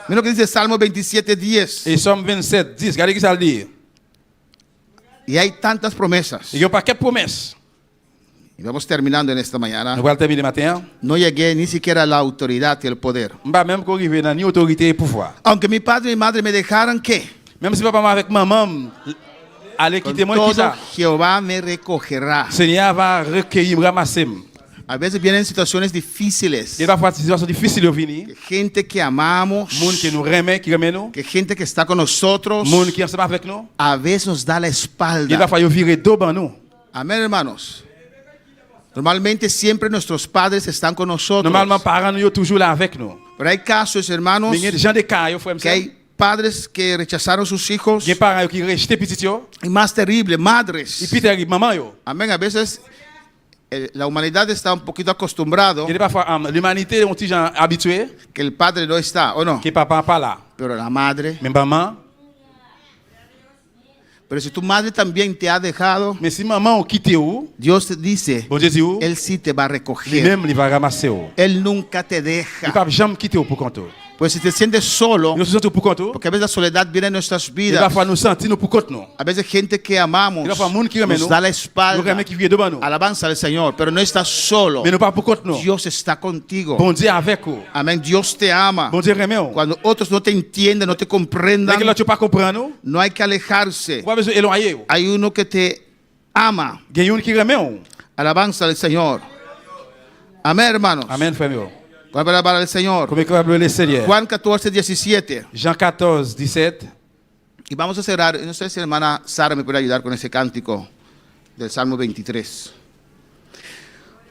Speaker 8: Mira lo que dice Salmo 27:10.
Speaker 3: Et Somme 27, 10, regardez ce que ça le dit.
Speaker 8: Y hay tantas promesas.
Speaker 3: Il y a un paquet de promesses.
Speaker 8: Y vamos terminando en esta mañana.
Speaker 3: Nous allons terminer matin.
Speaker 8: No llegué ni siquiera a la autoridad y el poder.
Speaker 3: On va même arriver dans ni autorité et pouvoir.
Speaker 8: Aunque mi padre y mi madre me dejaran, ¿qué?
Speaker 3: Même si papa avec maman allez quitter moi qui
Speaker 8: Todo
Speaker 3: ça.
Speaker 8: Jehová me recogerá.
Speaker 3: Seigneur va recueillir, ramasser.
Speaker 8: A veces vienen situaciones difíciles.
Speaker 3: Il va faire des situations difficiles au venir.
Speaker 8: Gente que amamos,
Speaker 3: Monde qui nous remet, qui remet nous.
Speaker 8: que gente que está con nosotros,
Speaker 3: Monde qui est ensemble avec nous.
Speaker 8: a veces nos da la
Speaker 3: Il va
Speaker 8: espalda.
Speaker 3: falloir virer dos ban nous.
Speaker 8: Amén, hermanos. Normalmente siempre nuestros padres están con nosotros.
Speaker 3: Normalement parents nous sont toujours là avec nous.
Speaker 8: Pero hay casos, hermanos,
Speaker 3: Mais il y a des gens des cas, yo frère
Speaker 8: que hay padres que rechazaron sus hijos.
Speaker 3: des parents qui rejetent petit yo.
Speaker 8: Y más terrible,
Speaker 3: Et
Speaker 8: madres.
Speaker 3: puis terrible maman yo.
Speaker 8: Amén. A veces la humanidad está un poquito acostumbrado
Speaker 3: Il y a parfois l'humanité ont des gens habitués
Speaker 8: que el padre no está, ¿o no?
Speaker 3: que papa pas là.
Speaker 8: Pero la madre.
Speaker 3: Mais maman,
Speaker 8: Pero si tu madre también te ha dejado,
Speaker 3: mais si maman ont quitté ou,
Speaker 8: Dios te dice,
Speaker 3: bon Dieu dit ou,
Speaker 8: Él sí te va a recoger.
Speaker 3: lui-même il va ramasser ou.
Speaker 8: Él nunca te
Speaker 3: Il
Speaker 8: deja.
Speaker 3: va jamais quitter ou pour compte.
Speaker 8: Pues si te sientes solo,
Speaker 3: Nous sommes pour compte.
Speaker 8: porque a veces la soledad viene en nuestras
Speaker 3: Il va
Speaker 8: vidas.
Speaker 3: falloir nous sentir nous pour compte nous.
Speaker 8: A veces gente que amamos
Speaker 3: Il va falloir monde qui remet
Speaker 8: nos
Speaker 3: nous.
Speaker 8: da la
Speaker 3: Nous
Speaker 8: espalda.
Speaker 3: remet qui vient devant nous.
Speaker 8: Alabanza al Señor, pero no estás solo.
Speaker 3: Mais nous pas pour compte nous.
Speaker 8: Dios está contigo.
Speaker 3: Bon Dieu avec vous.
Speaker 8: Amén. Dios te ama.
Speaker 3: Bon Dieu remet ou.
Speaker 8: Cuando otros no te entienden, no te
Speaker 3: Dès
Speaker 8: comprendan,
Speaker 3: que là tu pas comprendre nous,
Speaker 8: no hay que alejarse.
Speaker 3: pas besoin éloigner ou.
Speaker 8: Hay uno que te ama.
Speaker 3: Il y a une qui remet ou.
Speaker 8: Alabanza al Señor. Amén, hermanos.
Speaker 3: Amen frère meu.
Speaker 8: Palabra para el Señor.
Speaker 3: Comme que va le Seigneur.
Speaker 8: Juan 14:17.
Speaker 3: Jean 14, 17.
Speaker 8: Y vamos a cerrar. No sé si la hermana Sara me puede ayudar con ese cántico del Salmo 23.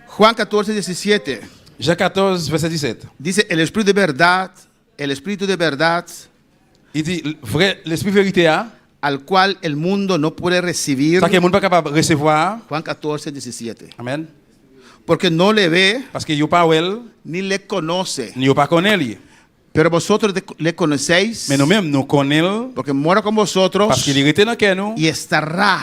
Speaker 8: Juan 14:17.
Speaker 3: Jean 14, verset 17.
Speaker 8: Dice, el Espíritu de verdad,
Speaker 3: Il dit, vrai, l'esprit vérité, hein,
Speaker 8: al cual el mundo no puede recibir.
Speaker 3: ça que le monde pas capable de recevoir.
Speaker 8: Juan 14:17.
Speaker 3: Amen.
Speaker 8: Porque no le ve,
Speaker 3: Parce que yo pas well,
Speaker 8: ni le conoce.
Speaker 3: ni yo pas connaît lui.
Speaker 8: Pero vosotros le conocéis,
Speaker 3: Mais nous-mêmes, nous connaissons,
Speaker 8: porque mora con vosotros
Speaker 3: parce qu'il est resté dans nous
Speaker 8: y estará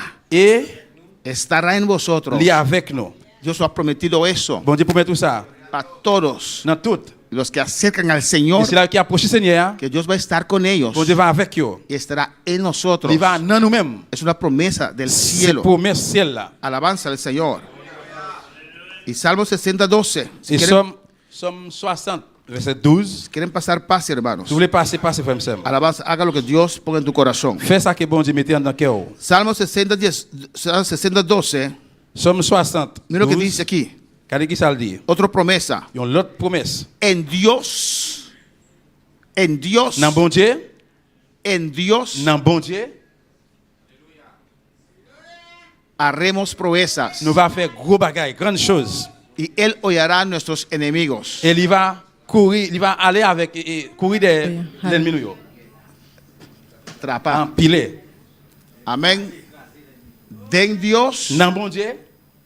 Speaker 8: en vosotros.
Speaker 3: et il est avec nous.
Speaker 8: Dios ha prometido eso
Speaker 3: Bon Dieu promet tout ça.
Speaker 8: para todos
Speaker 3: Dans tout.
Speaker 8: los que acercan al
Speaker 3: Et
Speaker 8: Señor,
Speaker 3: c'est là qui approche le Seigneur.
Speaker 8: que Dios va a estar con ellos
Speaker 3: Bon Dieu va avec eux.
Speaker 8: y estará en nosotros.
Speaker 3: Il va dans nous-mêmes.
Speaker 8: Es una promesa del
Speaker 3: C'est
Speaker 8: cielo.
Speaker 3: promesse ciel là.
Speaker 8: Alabanza al Señor. Y Salmo 60:12. Si
Speaker 3: Et
Speaker 8: quieren,
Speaker 3: Somme 60, verset 12.
Speaker 8: quieren pasar paz, hermanos.
Speaker 3: Si vous voulez passer, frère Sam.
Speaker 8: Alabanza, haga lo que Dios ponga en tu corazón.
Speaker 3: Fais ça que bon Dieu mette dans cœur.
Speaker 8: Salmo 60:12.
Speaker 3: Somme 60.
Speaker 8: Mira lo que
Speaker 3: 12.
Speaker 8: dice aquí.
Speaker 3: Regardez qui ça le dit.
Speaker 8: Otra promesa.
Speaker 3: Il y a l'autre promesse.
Speaker 8: En Dios,
Speaker 3: Dans bon Dieu,
Speaker 8: en Dios
Speaker 3: dans bon Dieu,
Speaker 8: haremos proezas.
Speaker 3: nous va faire gros bagailles, grandes choses.
Speaker 8: Y Él hollará a nuestros enemigos.
Speaker 3: Et il va courir, il va aller avec courir des l'ennemi nous.
Speaker 8: Atrapar.
Speaker 3: Empiler.
Speaker 8: Amén. Den Dios.
Speaker 3: Dans bon Dieu,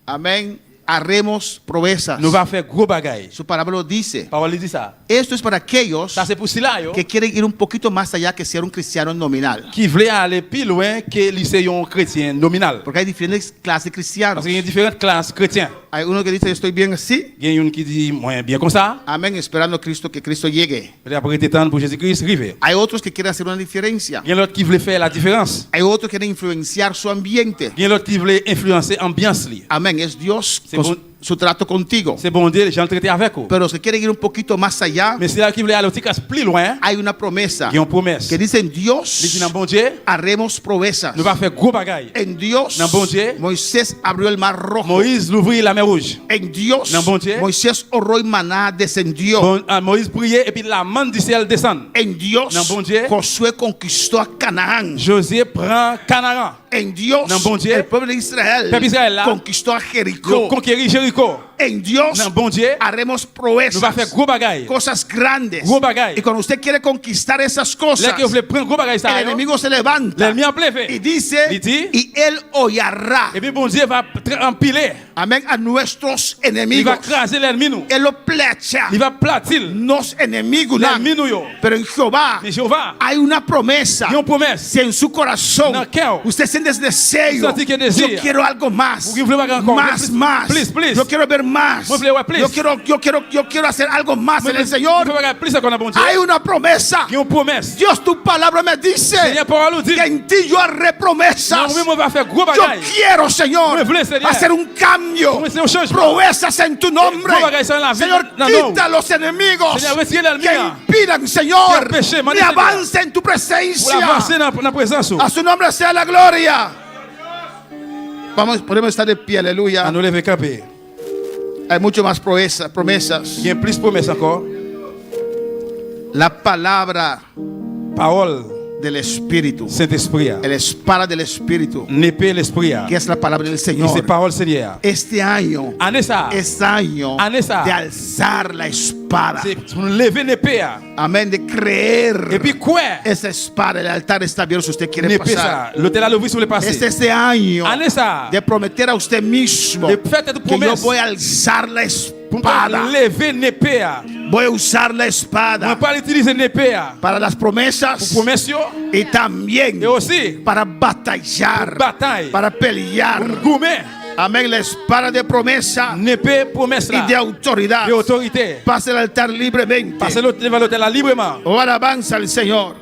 Speaker 8: Amén. Haremos proezas.
Speaker 3: nous va faire gros bagailles.
Speaker 8: Su palabra lo dice.
Speaker 3: Parole dit ça.
Speaker 8: Esto es para aquellos
Speaker 3: Ça c'est pour cela yo
Speaker 8: que quieren ir un poquito más allá que ser un cristiano nominal.
Speaker 3: qui voulait aller plus loin que lycéen chrétien nominal.
Speaker 8: Porque hay diferentes clases de cristianos.
Speaker 3: Parce qu'il y a différentes classes chrétiens.
Speaker 8: Hay uno que dice, yo estoy bien así.
Speaker 3: Il y a une qui dit moi bien comme ça.
Speaker 8: Amén. Esperando a Cristo, que Cristo llegue.
Speaker 3: Après il temps pour Jésus-Christ arriver.
Speaker 8: Hay otros que quieren hacer una diferencia.
Speaker 3: Il y a l'autre qui voulait faire la différence.
Speaker 8: Hay otros que quieren influenciar su ambiente.
Speaker 3: Il y a l'autre qui voulait influencer l'ambiance.
Speaker 8: Amén. Es Dios
Speaker 3: C'est
Speaker 8: con
Speaker 3: bon.
Speaker 8: su trato contigo.
Speaker 3: C'est bon Dieu, les gens traitent avec vous.
Speaker 8: Pero los que quieren ir un poquito más allá,
Speaker 3: Mais c'est là qui voulait aller plus loin.
Speaker 8: hay una promesa
Speaker 3: Il y a une promesse.
Speaker 8: que dice en
Speaker 3: Il dit
Speaker 8: Dios
Speaker 3: dans bon Dieu,
Speaker 8: haremos proezas.
Speaker 3: nous va faire gros bagailles.
Speaker 8: En Dios,
Speaker 3: Dans bon Dieu,
Speaker 8: Moisés abrió el mar rojo.
Speaker 3: Moïse l'ouvrit la mer rouge.
Speaker 8: En Dios,
Speaker 3: Dans bon Dieu,
Speaker 8: Moisés oró y maná descendió.
Speaker 3: Moïse priait et puis la manne du ciel descend.
Speaker 8: En Dios,
Speaker 3: Dans bon Dieu,
Speaker 8: Josué conquistó a Canaán.
Speaker 3: Josué prend Canaan.
Speaker 8: En Dios,
Speaker 3: Dans bon Dieu,
Speaker 8: el pueblo de Israel
Speaker 3: peuple Israël là,
Speaker 8: conquistó a
Speaker 3: Il
Speaker 8: Jericó.
Speaker 3: conquérit Jéricho.
Speaker 8: en Dios
Speaker 3: Nan bon Dieu,
Speaker 8: haremos
Speaker 3: nous va
Speaker 8: proezas,
Speaker 3: faire gros bagaille.
Speaker 8: cosas grandes.
Speaker 3: Gros bagaille.
Speaker 8: Y cuando usted quiere conquistar esas cosas,
Speaker 3: Là que vous voulez prendre gros bagaille ça,
Speaker 8: el enemigo se levanta
Speaker 3: l'ennemi en plein fait.
Speaker 8: y dice,
Speaker 3: Il dit,
Speaker 8: y él hollará,
Speaker 3: et puis bon Dieu va empiler.
Speaker 8: amén, a nuestros
Speaker 3: Il
Speaker 8: enemigos.
Speaker 3: va craser l'ennemi nous.
Speaker 8: Él lo plecha,
Speaker 3: Il va platir
Speaker 8: nos enemigos.
Speaker 3: l'ennemi nous yo.
Speaker 8: Pero en Jehová
Speaker 3: Mais Jéhovah,
Speaker 8: hay una promesa.
Speaker 3: il y a une promesse.
Speaker 8: Si en su corazón
Speaker 3: Dans le cœur,
Speaker 8: usted siente ese deseo,
Speaker 3: Senti que désir.
Speaker 8: yo quiero algo más,
Speaker 3: Vous voulez encore
Speaker 8: más, más,
Speaker 3: Please, please.
Speaker 8: yo quiero ver más,
Speaker 3: Moi, je voulais voir plus.
Speaker 8: yo quiero hacer algo más en el
Speaker 3: Il
Speaker 8: Señor.
Speaker 3: faut regarder plus qu'on a bon Dieu.
Speaker 8: Hay una promesa.
Speaker 3: Il y a une promesse.
Speaker 8: Dios, tu palabra me dice
Speaker 3: Seigneur, parole nous dit,
Speaker 8: que en ti yo haré promesas.
Speaker 3: non, on va faire gros
Speaker 8: Yo
Speaker 3: bagaille.
Speaker 8: quiero, Señor,
Speaker 3: Oui, voulez, Seigneur.
Speaker 8: hacer un cambio,
Speaker 3: Vamos a hacer un changement.
Speaker 8: proezas en tu nombre.
Speaker 3: Gros bagaille en la vie.
Speaker 8: Señor,
Speaker 3: Non,
Speaker 8: quita los enemigos
Speaker 3: Seigneur, retire l'ennemi.
Speaker 8: que impidan, Señor,
Speaker 3: Que péché,
Speaker 8: mi
Speaker 3: mande, Seigneur.
Speaker 8: avance en tu
Speaker 3: Pour
Speaker 8: presencia.
Speaker 3: avancer dans la présence.
Speaker 8: A su nombre sea la gloria. Podemos estar de pie, aleluya.
Speaker 3: À nous lever camper.
Speaker 8: Hay mucho más promesas.
Speaker 3: Il y a plus de promesses encore.
Speaker 8: La palabra
Speaker 3: Parole
Speaker 8: del Espíritu,
Speaker 3: Saint-Esprit.
Speaker 8: el espada del Espíritu,
Speaker 3: N'épée l'esprit.
Speaker 8: que es la palabra del
Speaker 3: Et c'est
Speaker 8: Señor.
Speaker 3: parole Seigneur.
Speaker 8: Este año
Speaker 3: Année ça.
Speaker 8: es año
Speaker 3: Anessa.
Speaker 8: de alzar la espada.
Speaker 3: C'est pour nous lever l'épée.
Speaker 8: Amén, de creer
Speaker 3: Et puis quoi?
Speaker 8: esa espada. El altar está abierto si usted quiere
Speaker 3: L'épée
Speaker 8: pasar.
Speaker 3: ça. L'hôtel à l'ouvrir sur le passé.
Speaker 8: Este año
Speaker 3: Année ça.
Speaker 8: de prometer a usted mismo
Speaker 3: De faire cette
Speaker 8: que yo
Speaker 3: promesse.
Speaker 8: voy a alzar la
Speaker 3: Pour
Speaker 8: espada.
Speaker 3: lever l'épée.
Speaker 8: Voy a usar la
Speaker 3: On
Speaker 8: espada
Speaker 3: va pas utiliser l'épée.
Speaker 8: para las
Speaker 3: Pour
Speaker 8: promesas
Speaker 3: promesse.
Speaker 8: y también
Speaker 3: Et aussi,
Speaker 8: para batallar,
Speaker 3: bataille.
Speaker 8: para pelear.
Speaker 3: Gourmet.
Speaker 8: Amén, la espada de promesa
Speaker 3: N'épée promesse
Speaker 8: y
Speaker 3: là.
Speaker 8: de autoridad.
Speaker 3: De autorité.
Speaker 8: Pase el altar libremente.
Speaker 3: Passez devant l'hôtel là librement.
Speaker 8: Oh, alabanza al Señor.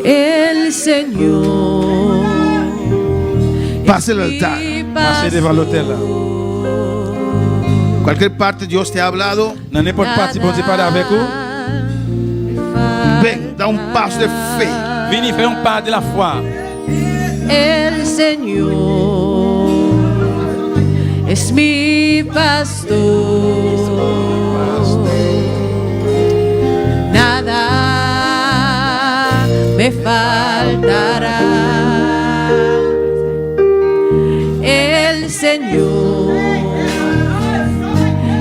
Speaker 6: El Señor
Speaker 8: Pase el altar.
Speaker 3: Passez devant l'hôtel là.
Speaker 8: Cualquier parte Dios te ha hablado,
Speaker 3: Dans n'importe partie, bon Dieu parle avec vous.
Speaker 8: ven, da un paso de fe.
Speaker 3: Venez faire un pas de la foi.
Speaker 6: El Señor es mi pastor. Nada me faltará. El Señor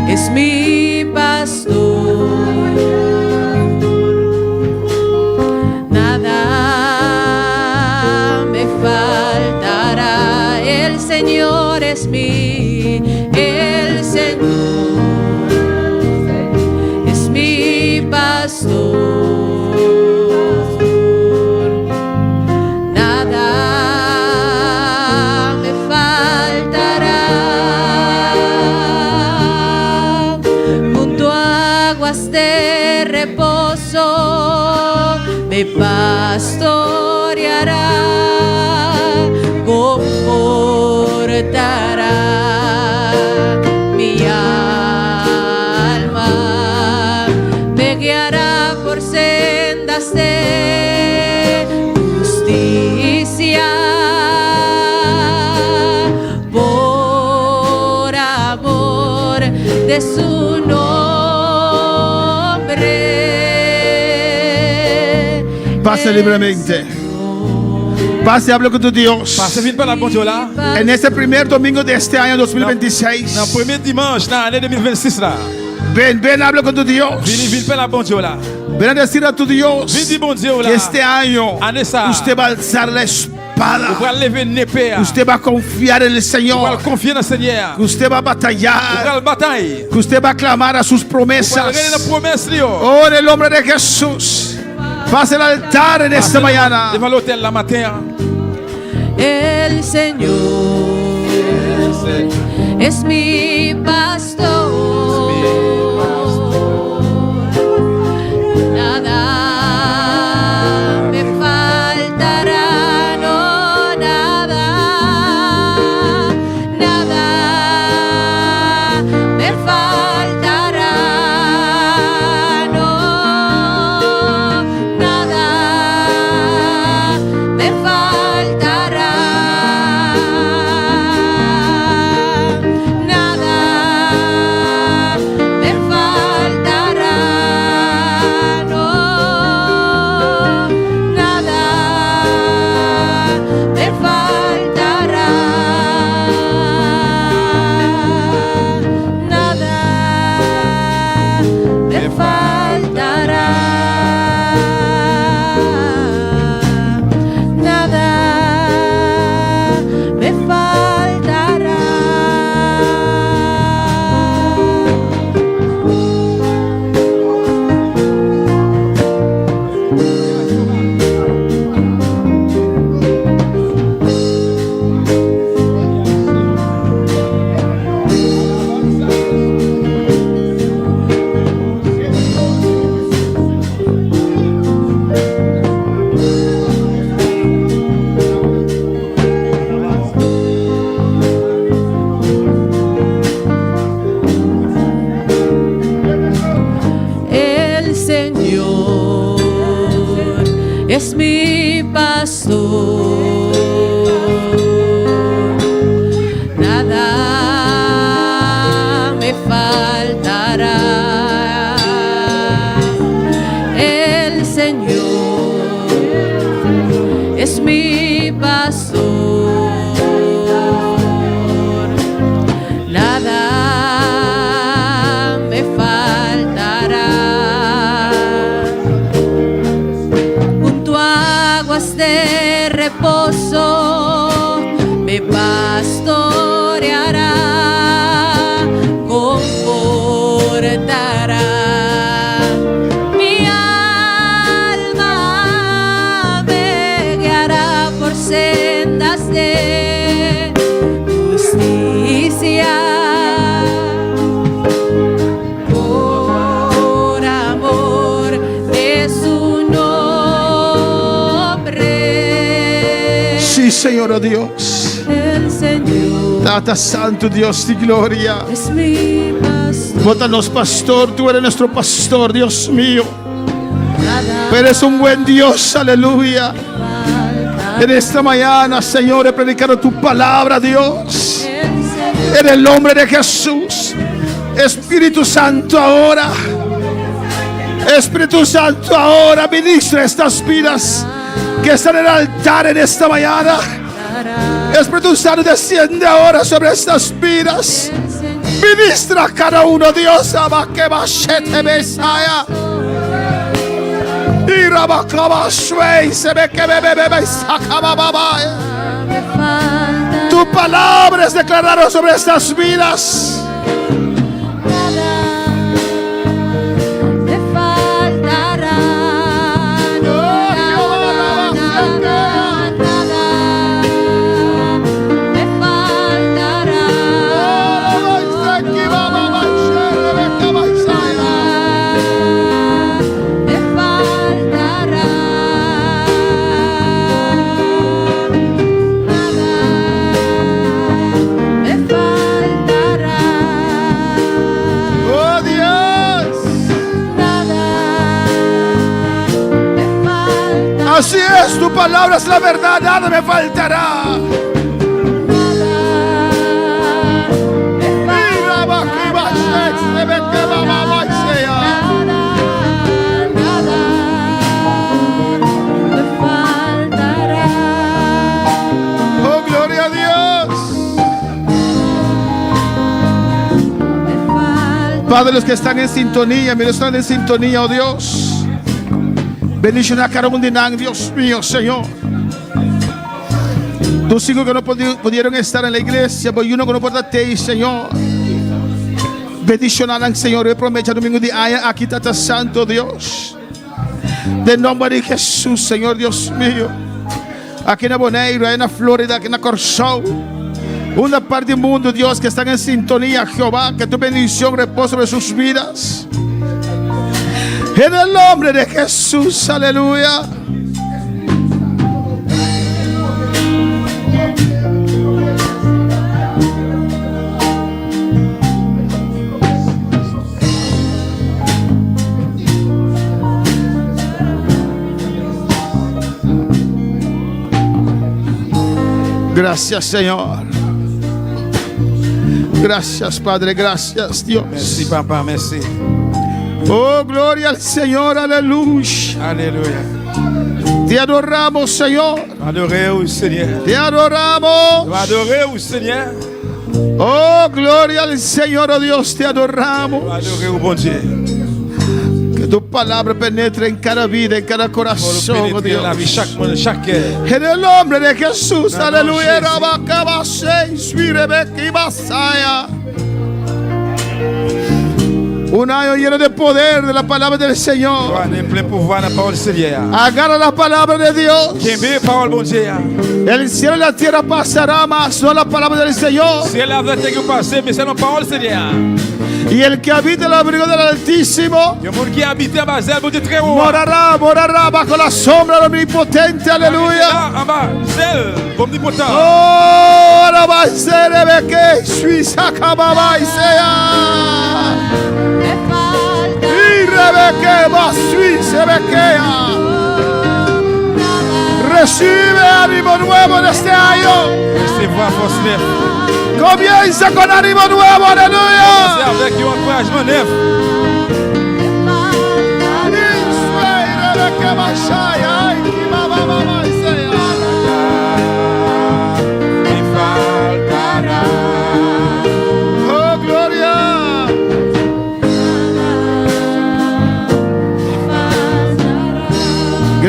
Speaker 6: es mi pastor. Nada me faltará. El Señor es el Señor es mi pastor. Nada me faltará. Junto a aguas de reposo me pastoreará, confortará mi alma, me guiará por sendas de justicia, por amor de su nombre.
Speaker 8: Pase libremente. Pase, hable con tu Dios.
Speaker 3: Passez vite par la bon Dieu là.
Speaker 8: En este primer domingo de este año 2026.
Speaker 3: Dans le premier dimanche, dans l'année 2026 là.
Speaker 8: Ven, ven, habla con tu Dios.
Speaker 3: Venez vite par la bon Dieu là.
Speaker 8: Ven a decir a tu Dios
Speaker 3: Venez bon Dieu là.
Speaker 8: que este año
Speaker 3: Année ça.
Speaker 8: usted va a alzar la
Speaker 3: Vous
Speaker 8: espada.
Speaker 3: allez lever une épée.
Speaker 8: Usted va a confiar en el
Speaker 3: Vous allez
Speaker 8: Señor.
Speaker 3: confier dans le Seigneur.
Speaker 8: Que usted va a
Speaker 3: Vous allez
Speaker 8: batallar.
Speaker 3: bataille.
Speaker 8: Que usted va a clamar a sus
Speaker 3: Vous allez regarder la
Speaker 8: promesas.
Speaker 3: promesse là.
Speaker 8: Oh, en el nombre de Jesús. Pase el altar en esta mañana.
Speaker 3: Devant l'hôtel la matin.
Speaker 6: El Señor es mi pastor. Nada me faltará, no, nada, nada me faltará, no, nada me faltará. Nada me faltará, no, nada
Speaker 13: mi pastor, nada me faltará. Junto a aguas de reposo me pastoreará, confortará. Mi alma me guiará por sendas de justicia, por amor de su nombre.
Speaker 8: Sí, Señor, oh Dios.
Speaker 13: El Señor
Speaker 8: Tata Santo, Dios de gloria.
Speaker 13: es mi pastor.
Speaker 8: Bótanos, pastor. Tú eres nuestro pastor, Dios mío.
Speaker 13: Nada
Speaker 8: Pero eres un buen Dios, aleluya. En esta mañana, Señor, he predicado tu palabra, Dios. En el nombre de Jesús. Espíritu Santo, ahora. Espíritu Santo, ahora ministra estas vidas que están en el altar en esta mañana. Espíritu Santo, desciende ahora sobre estas vidas. Ministra a cada uno, Dios. Abaquebashete Mesaya. Y Rabacabashwey se ve que bebe sacababaya. Tu palabra es declarada sobre estas vidas.
Speaker 13: me faltará. Me faltará. Me faltará. Me faltará.
Speaker 8: Oh Dios.
Speaker 13: Me faltará.
Speaker 8: Así es, tu palabra es la verdad, nada me faltará. Oh, gloria a Dios. Padre, los que están en sintonía, mira, están en sintonía, oh Dios. Bendición a cada uno de nosotros, Dios mío, Señor. Tus hijos que no pudieron estar en la iglesia, pero uno que no puede estar, Señor. Bendición al Señor. Yo prometo el domingo de ayer aquí está Santo Dios. De nombre de Jesús, Señor, Dios mío. Aquí en Bonaire, en la Florida, aquí en la Corsao. Una parte del mundo, Dios, que están en sintonía, Jehová. Que tu bendición repose sobre sus vidas. En el nombre de Jesús, aleluya. Gracias, Señor. Gracias, Padre. Gracias, Dios.
Speaker 3: Merci, papa, merci.
Speaker 8: Oh, gloria al Señor. Aleluya.
Speaker 3: Aleluya.
Speaker 8: Te adoramos, Señor.
Speaker 3: Adorez-vous, Seigneur.
Speaker 8: Te adoramos.
Speaker 3: Adorez-vous, Seigneur.
Speaker 8: Oh, gloria al Señor, oh Dios. Te adoramos.
Speaker 3: Adorez-vous, bon Dieu.
Speaker 8: Que tu palabra penetre en cada vida, en cada corazón, oh Dios.
Speaker 3: La vie, chaque monde, chaque cœur.
Speaker 8: En el nombre de Jesús,
Speaker 3: Dans le nom de
Speaker 8: aleluya.
Speaker 3: Jésus.
Speaker 8: Rabacabasei, Suirebeki, Basaya. Un año lleno de poder de la palabra del Señor.
Speaker 3: En plein pouvoir la parole du Seigneur.
Speaker 8: Agarra la palabra de Dios.
Speaker 3: Quien ve parole, bon Dieu.
Speaker 8: El cielo y la tierra pasará, mas no la palabra del Señor.
Speaker 3: Si elle a veut que passer, mais c'est la parole, Seigneur.
Speaker 8: Y el que habita el abrigo del Altísimo
Speaker 3: Le monde qui habite en Basel, bon Dieu très haut.
Speaker 8: morará bajo la sombra del Omnipotente, aleluya.
Speaker 3: En bas, Basel, omnipotent.
Speaker 8: Oh, la basere que suiza cababa y sea. Y rebeque va suiza bequea. Recibe ánimo nuevo en este año.
Speaker 3: Recevoir force neuve.
Speaker 8: Comienza con ánimo nuevo, aleluya.
Speaker 3: Avec un encouragement neuf.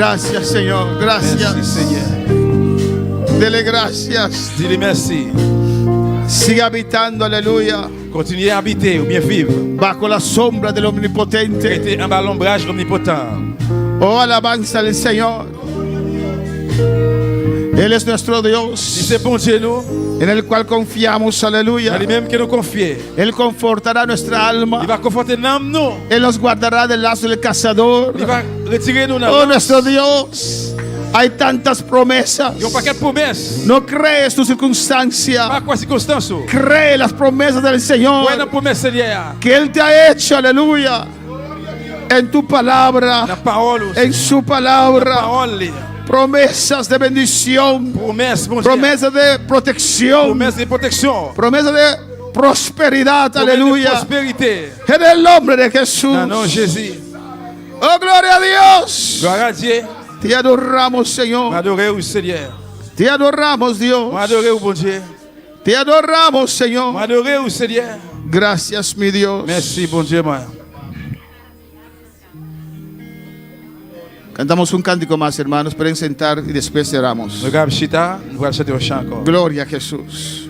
Speaker 8: Gracias, Señor. Gracias.
Speaker 3: Merci, Seigneur.
Speaker 8: Dele gracias.
Speaker 3: Dis-lui merci.
Speaker 8: Sigue habitando, aleluya,
Speaker 3: Continuez à habiter ou bien vivre.
Speaker 8: bajo la sombra del Omnipotente.
Speaker 3: Restez en bas l'ombrage omnipotent.
Speaker 8: Oh, alabanza al Señor. Él es nuestro
Speaker 3: Si
Speaker 8: Dios,
Speaker 3: c'est bon Dieu nous,
Speaker 8: en el cual confiamos, aleluya.
Speaker 3: c'est lui-même qui nous confie.
Speaker 8: Él confortará nuestra alma.
Speaker 3: Il va conforter l'âme nous.
Speaker 8: Él nos guardará del lazo del cazador.
Speaker 3: Il va retirer nous dans
Speaker 8: Oh,
Speaker 3: l'âme.
Speaker 8: nuestro Dios. Hay tantas promesas.
Speaker 3: Il n'y a pas quelle promesse.
Speaker 8: No crees tu circunstancia.
Speaker 3: Pas quoi circonstance.
Speaker 8: Cree las promesas del
Speaker 3: Ouais,
Speaker 8: Señor
Speaker 3: la promesse Seigneur.
Speaker 8: que Él te ha hecho, aleluya. En tu palabra,
Speaker 3: La parole aussi.
Speaker 8: en su
Speaker 3: La
Speaker 8: palabra.
Speaker 3: parole.
Speaker 8: Promesas de bendición.
Speaker 3: Promesse, mon Dieu.
Speaker 8: Promesas de protección.
Speaker 3: Promesse de protection.
Speaker 8: Promesas de prosperidad,
Speaker 3: Promesse de
Speaker 8: aleluya.
Speaker 3: prospérité.
Speaker 8: En el nombre de Jesús.
Speaker 3: Dans le nom de Jésus.
Speaker 8: Oh, gloria a Dios.
Speaker 3: Gloire à Dieu.
Speaker 8: Te adoramos, Señor.
Speaker 3: M'adorer, Seigneur.
Speaker 8: Te adoramos, Dios.
Speaker 3: M'adorer, bon Dieu.
Speaker 8: Te adoramos, Señor.
Speaker 3: M'adorer, Seigneur.
Speaker 8: Gracias, mi Dios.
Speaker 3: Merci, bon Dieu, moi.
Speaker 8: Cantamos un cántico más, hermanos. Pueden sentar y después cerramos.
Speaker 3: Regarde Chita, nous allons chanter un chant encore.
Speaker 8: Gloria a Jesús.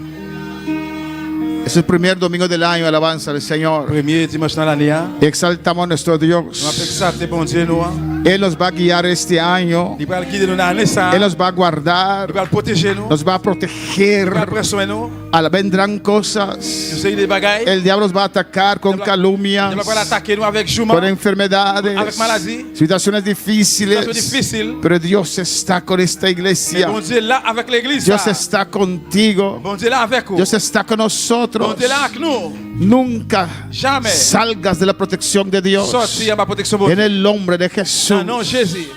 Speaker 8: Es el primer domingo del año, alabanza al Señor.
Speaker 3: Premier dimanche dans l'année,
Speaker 8: Exaltamos a nuestro
Speaker 3: nous
Speaker 8: Dios.
Speaker 3: appelons ça, c'est bon Dieu, nous.
Speaker 8: Él nos va a guiar este año.
Speaker 3: Il va guider nous dans l'année, ça.
Speaker 8: Él nos va a guardar.
Speaker 3: Il va protéger nous.
Speaker 8: Nos va a
Speaker 3: Il va
Speaker 8: proteger.
Speaker 3: prendre soin de nous.
Speaker 8: Vendrán cosas.
Speaker 3: Nous sommes des bagailles.
Speaker 8: El diablo nos va a atacar con
Speaker 3: Il
Speaker 8: calumnias,
Speaker 3: va pas attaquer nous avec jument,
Speaker 8: con enfermedades,
Speaker 3: avec maladie.
Speaker 8: situaciones difíciles.
Speaker 3: Situation difficile.
Speaker 8: Pero Dios está con esta
Speaker 3: Mais
Speaker 8: iglesia.
Speaker 3: bon Dieu là avec l'église.
Speaker 8: Dios
Speaker 3: ça.
Speaker 8: está contigo.
Speaker 3: Bon Dieu là avec nous.
Speaker 8: Dios está con
Speaker 3: Bon
Speaker 8: nosotros.
Speaker 3: Dieu là avec nous.
Speaker 8: Nunca
Speaker 3: Jamais.
Speaker 8: salgas de la protección de Dios.
Speaker 3: Sorti en ma protection. Bon
Speaker 8: En
Speaker 3: Dieu.
Speaker 8: el nombre de Jesús.
Speaker 3: Dans le nom de Jésus.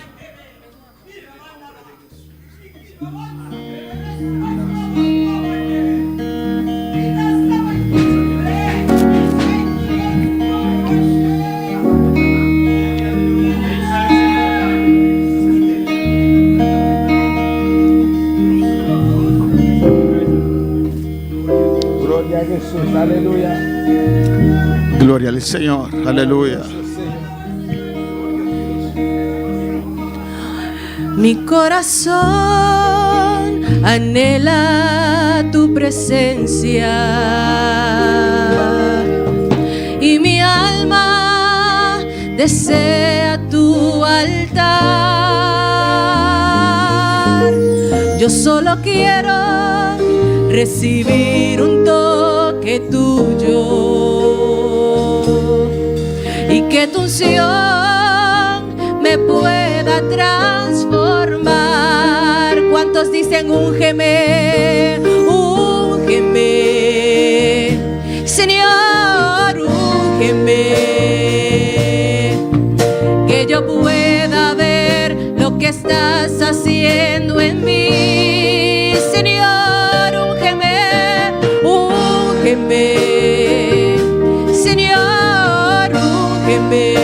Speaker 8: Gloria a Jesús, aleluya. Gloria al Señor, aleluya.
Speaker 13: Mi corazón anhela tu presencia y mi alma desea tu altar. Yo solo quiero recibir un toque tuyo y que tu unción me pueda transformar. ¿Cuántos dicen úngeme, úngeme, Señor, úngeme, que yo pueda ver lo que estás haciendo en mí, Señor, úngeme, úngeme, Señor, úngeme,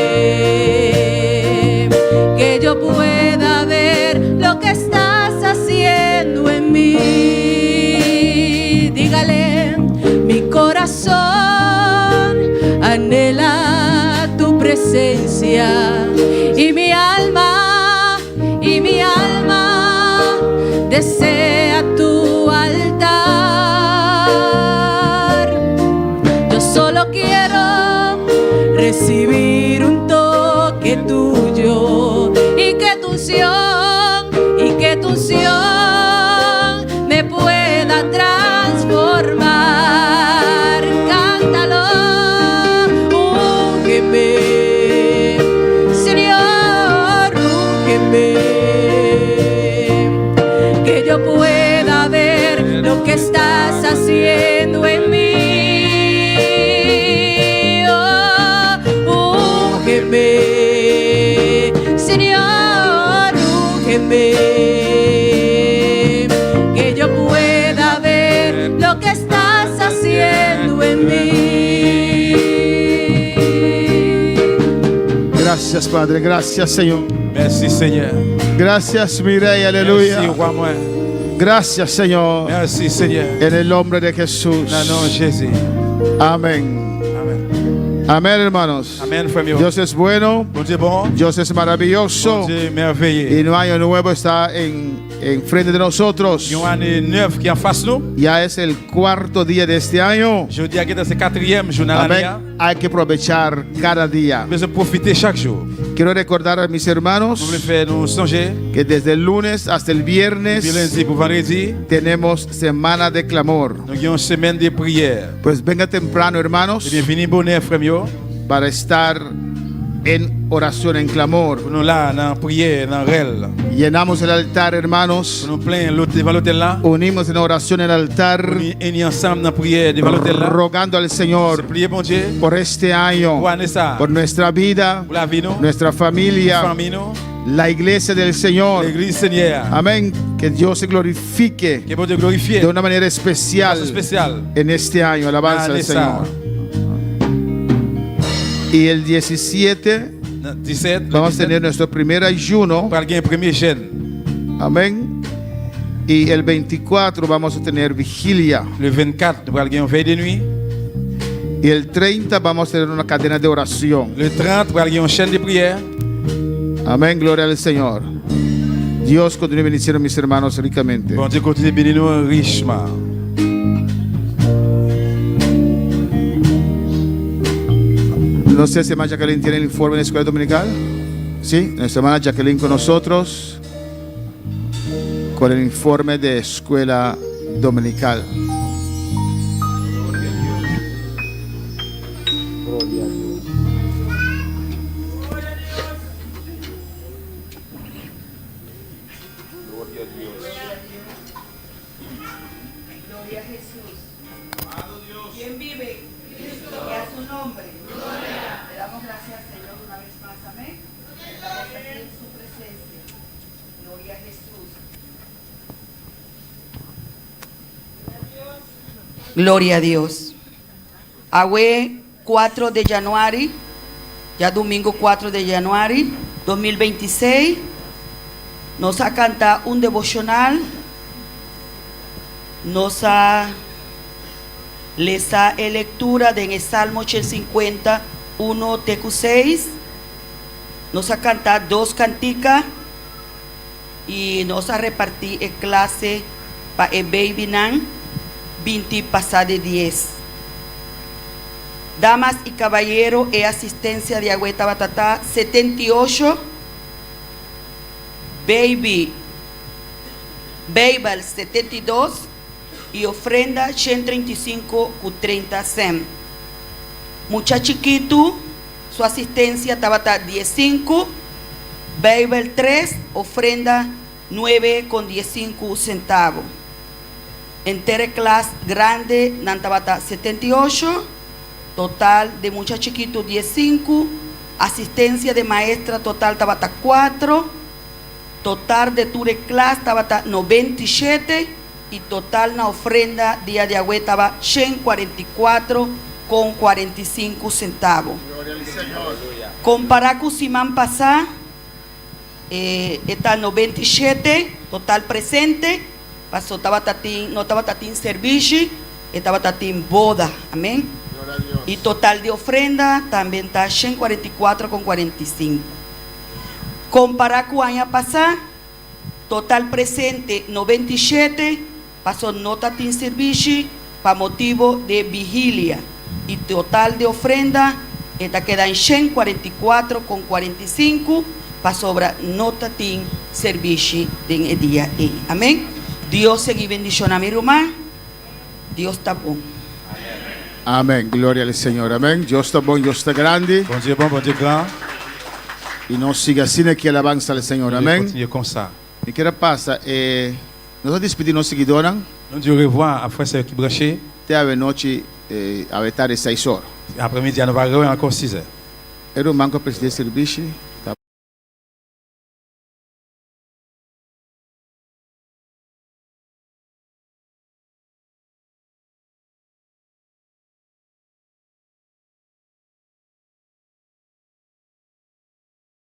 Speaker 13: que yo pueda ver lo que estás haciendo en mí. Dígale, mi corazón anhela tu presencia y mi alma desea tu altar. Yo solo quiero recibir un toque tuyo y que tu unción me pueda transformar. Cántalo, úngeme, Señor, úngeme, que yo pueda ver lo que estás haciendo en mí. Oh, úngeme, Señor, úngeme, que yo pueda ver lo que estás haciendo en mí.
Speaker 8: Gracias, Padre. Gracias, Señor.
Speaker 3: Merci, Seigneur.
Speaker 8: Gracias, mi Rey. Aleluya.
Speaker 3: Merci, roi moi.
Speaker 8: Gracias, Señor.
Speaker 3: Merci, Seigneur.
Speaker 8: En el nombre de Jesús.
Speaker 3: Dans le nom de Jésus.
Speaker 8: Amén.
Speaker 3: Amen.
Speaker 8: Amén, hermanos.
Speaker 3: Amen, frère mío.
Speaker 8: Dios es bueno.
Speaker 3: Bon Dieu bon.
Speaker 8: Dios es maravilloso.
Speaker 3: Bon Dieu merveilleux.
Speaker 8: Y un año nuevo está en frente de nosotros.
Speaker 3: Il y a une année neuve qui est en face nous.
Speaker 8: Ya es el cuarto día de este año.
Speaker 3: Je dis que c'est le 4e jour dans l'année.
Speaker 8: Amén. Hay que aprovechar cada día.
Speaker 3: Mais profiter chaque jour.
Speaker 8: Quiero recordar a mis hermanos
Speaker 3: Nous voulons faire nous songer.
Speaker 8: que desde el lunes hasta el viernes
Speaker 3: Depuis lundi pour vendredi,
Speaker 8: tenemos semana de clamor.
Speaker 3: nous avons une semaine de prière.
Speaker 8: Pues venga temprano, hermanos,
Speaker 3: Et bienvenue bonheur frère mío.
Speaker 8: para estar en oración, en clamor.
Speaker 3: Nous là dans prière, dans réel.
Speaker 8: Llenamos el altar, hermanos.
Speaker 3: Nous plein l'hôtel devant l'hôtel là.
Speaker 8: Unimos en oración el altar,
Speaker 3: Unis ensemble dans prière devant l'hôtel là.
Speaker 8: rogando al Señor
Speaker 3: Priez bon Dieu.
Speaker 8: por este año,
Speaker 3: Pour année ça.
Speaker 8: por nuestra vida,
Speaker 3: Pour la vie nous.
Speaker 8: nuestra familia,
Speaker 3: Famille nous.
Speaker 8: la iglesia del Señor.
Speaker 3: L'église Seigneur.
Speaker 8: Amén. Que Dios se glorifique
Speaker 3: Que bon Dieu glorifié.
Speaker 8: de una manera especial
Speaker 3: Spécial.
Speaker 8: en este año. Alabanza al Señor. Y el 17
Speaker 3: 17.
Speaker 8: vamos a tener nuestro primer ayuno.
Speaker 3: Pour le premier jeûne.
Speaker 8: Amén. Y el 24 vamos a tener vigilia.
Speaker 3: Le 24, nous allons veille de nuit.
Speaker 8: Y el 30 vamos a tener una cadena de oración.
Speaker 3: Le 30, nous allons une chaîne de prière.
Speaker 8: Amén, gloria al Señor. Dios continúe bendiciendo a mis hermanos ricamente.
Speaker 3: Bon Dieu continue de bénir nous richement.
Speaker 8: No sé si hermana Jacqueline tiene el informe de la escuela dominical. Sí, nuestra hermana Jacqueline con nosotros con el informe de escuela dominical.
Speaker 14: Gloria a Jesús. ¿Quién vive? Cristo. Y a su nombre. Gloria. Le damos gracias al Señor una vez más. Amén. Estamos aquí en su presencia. Gloria a Jesús. Gloria a Dios. Hoy 4 de januari, ya domingo 4 de januari 2026, nos ha cantado un devocional. Nos ha lesa lectura de en el Salmo 50, 1 TQ6. Nos ha cantado 2 canticas y nos ha repartido en clase para el baby nan 20 pasada de 10. Damas y caballeros, asistencia de Agüeta Batatá 78. Baby 72 y ofrenda 135 con 30 cent. Mucha chiquito, su asistencia estaba 15, Baby 3, ofrenda 9 con 15 centavos. Entera clase grande, Nantabata 78, total de mucha chiquito 15, asistencia de maestra total Tabata 4, total de ture clase Tabata 97 y total na ofrenda día de agüe estaba 144 con 45 centavos. Comparar con Simán pasá, está 97 total presente, pasó estaba tatín, no estaba tatín servicio, estaba tatín boda, amén. Y total de ofrenda también está 144 con 45. Comparar con año pasado, total presente 97, pasó nota de servicio para motivo de vigilia. Y total de ofrenda esta queda en 144 con 45, para sobra nota de servicio de el día. Amén. Dios sigue bendición a mi hermano. Dios está bueno.
Speaker 8: Amén, gloria al Señor, amén. Dios está bueno, Dios está grande.
Speaker 3: Bon Dieu bon, bon Dieu grand.
Speaker 8: Y nos sigue así que alabanza al Señor, amén.
Speaker 3: Continue comme ça.
Speaker 8: ¿Y qué pasa? Nosotros despedimos seguidores.
Speaker 3: Nous Dieu revoir après ce qui branché.
Speaker 8: Te ave noche a tarde 6 horas.
Speaker 3: Après-midi, nous va revoir encore 6 heures.
Speaker 8: Era un banco presidente de servicio.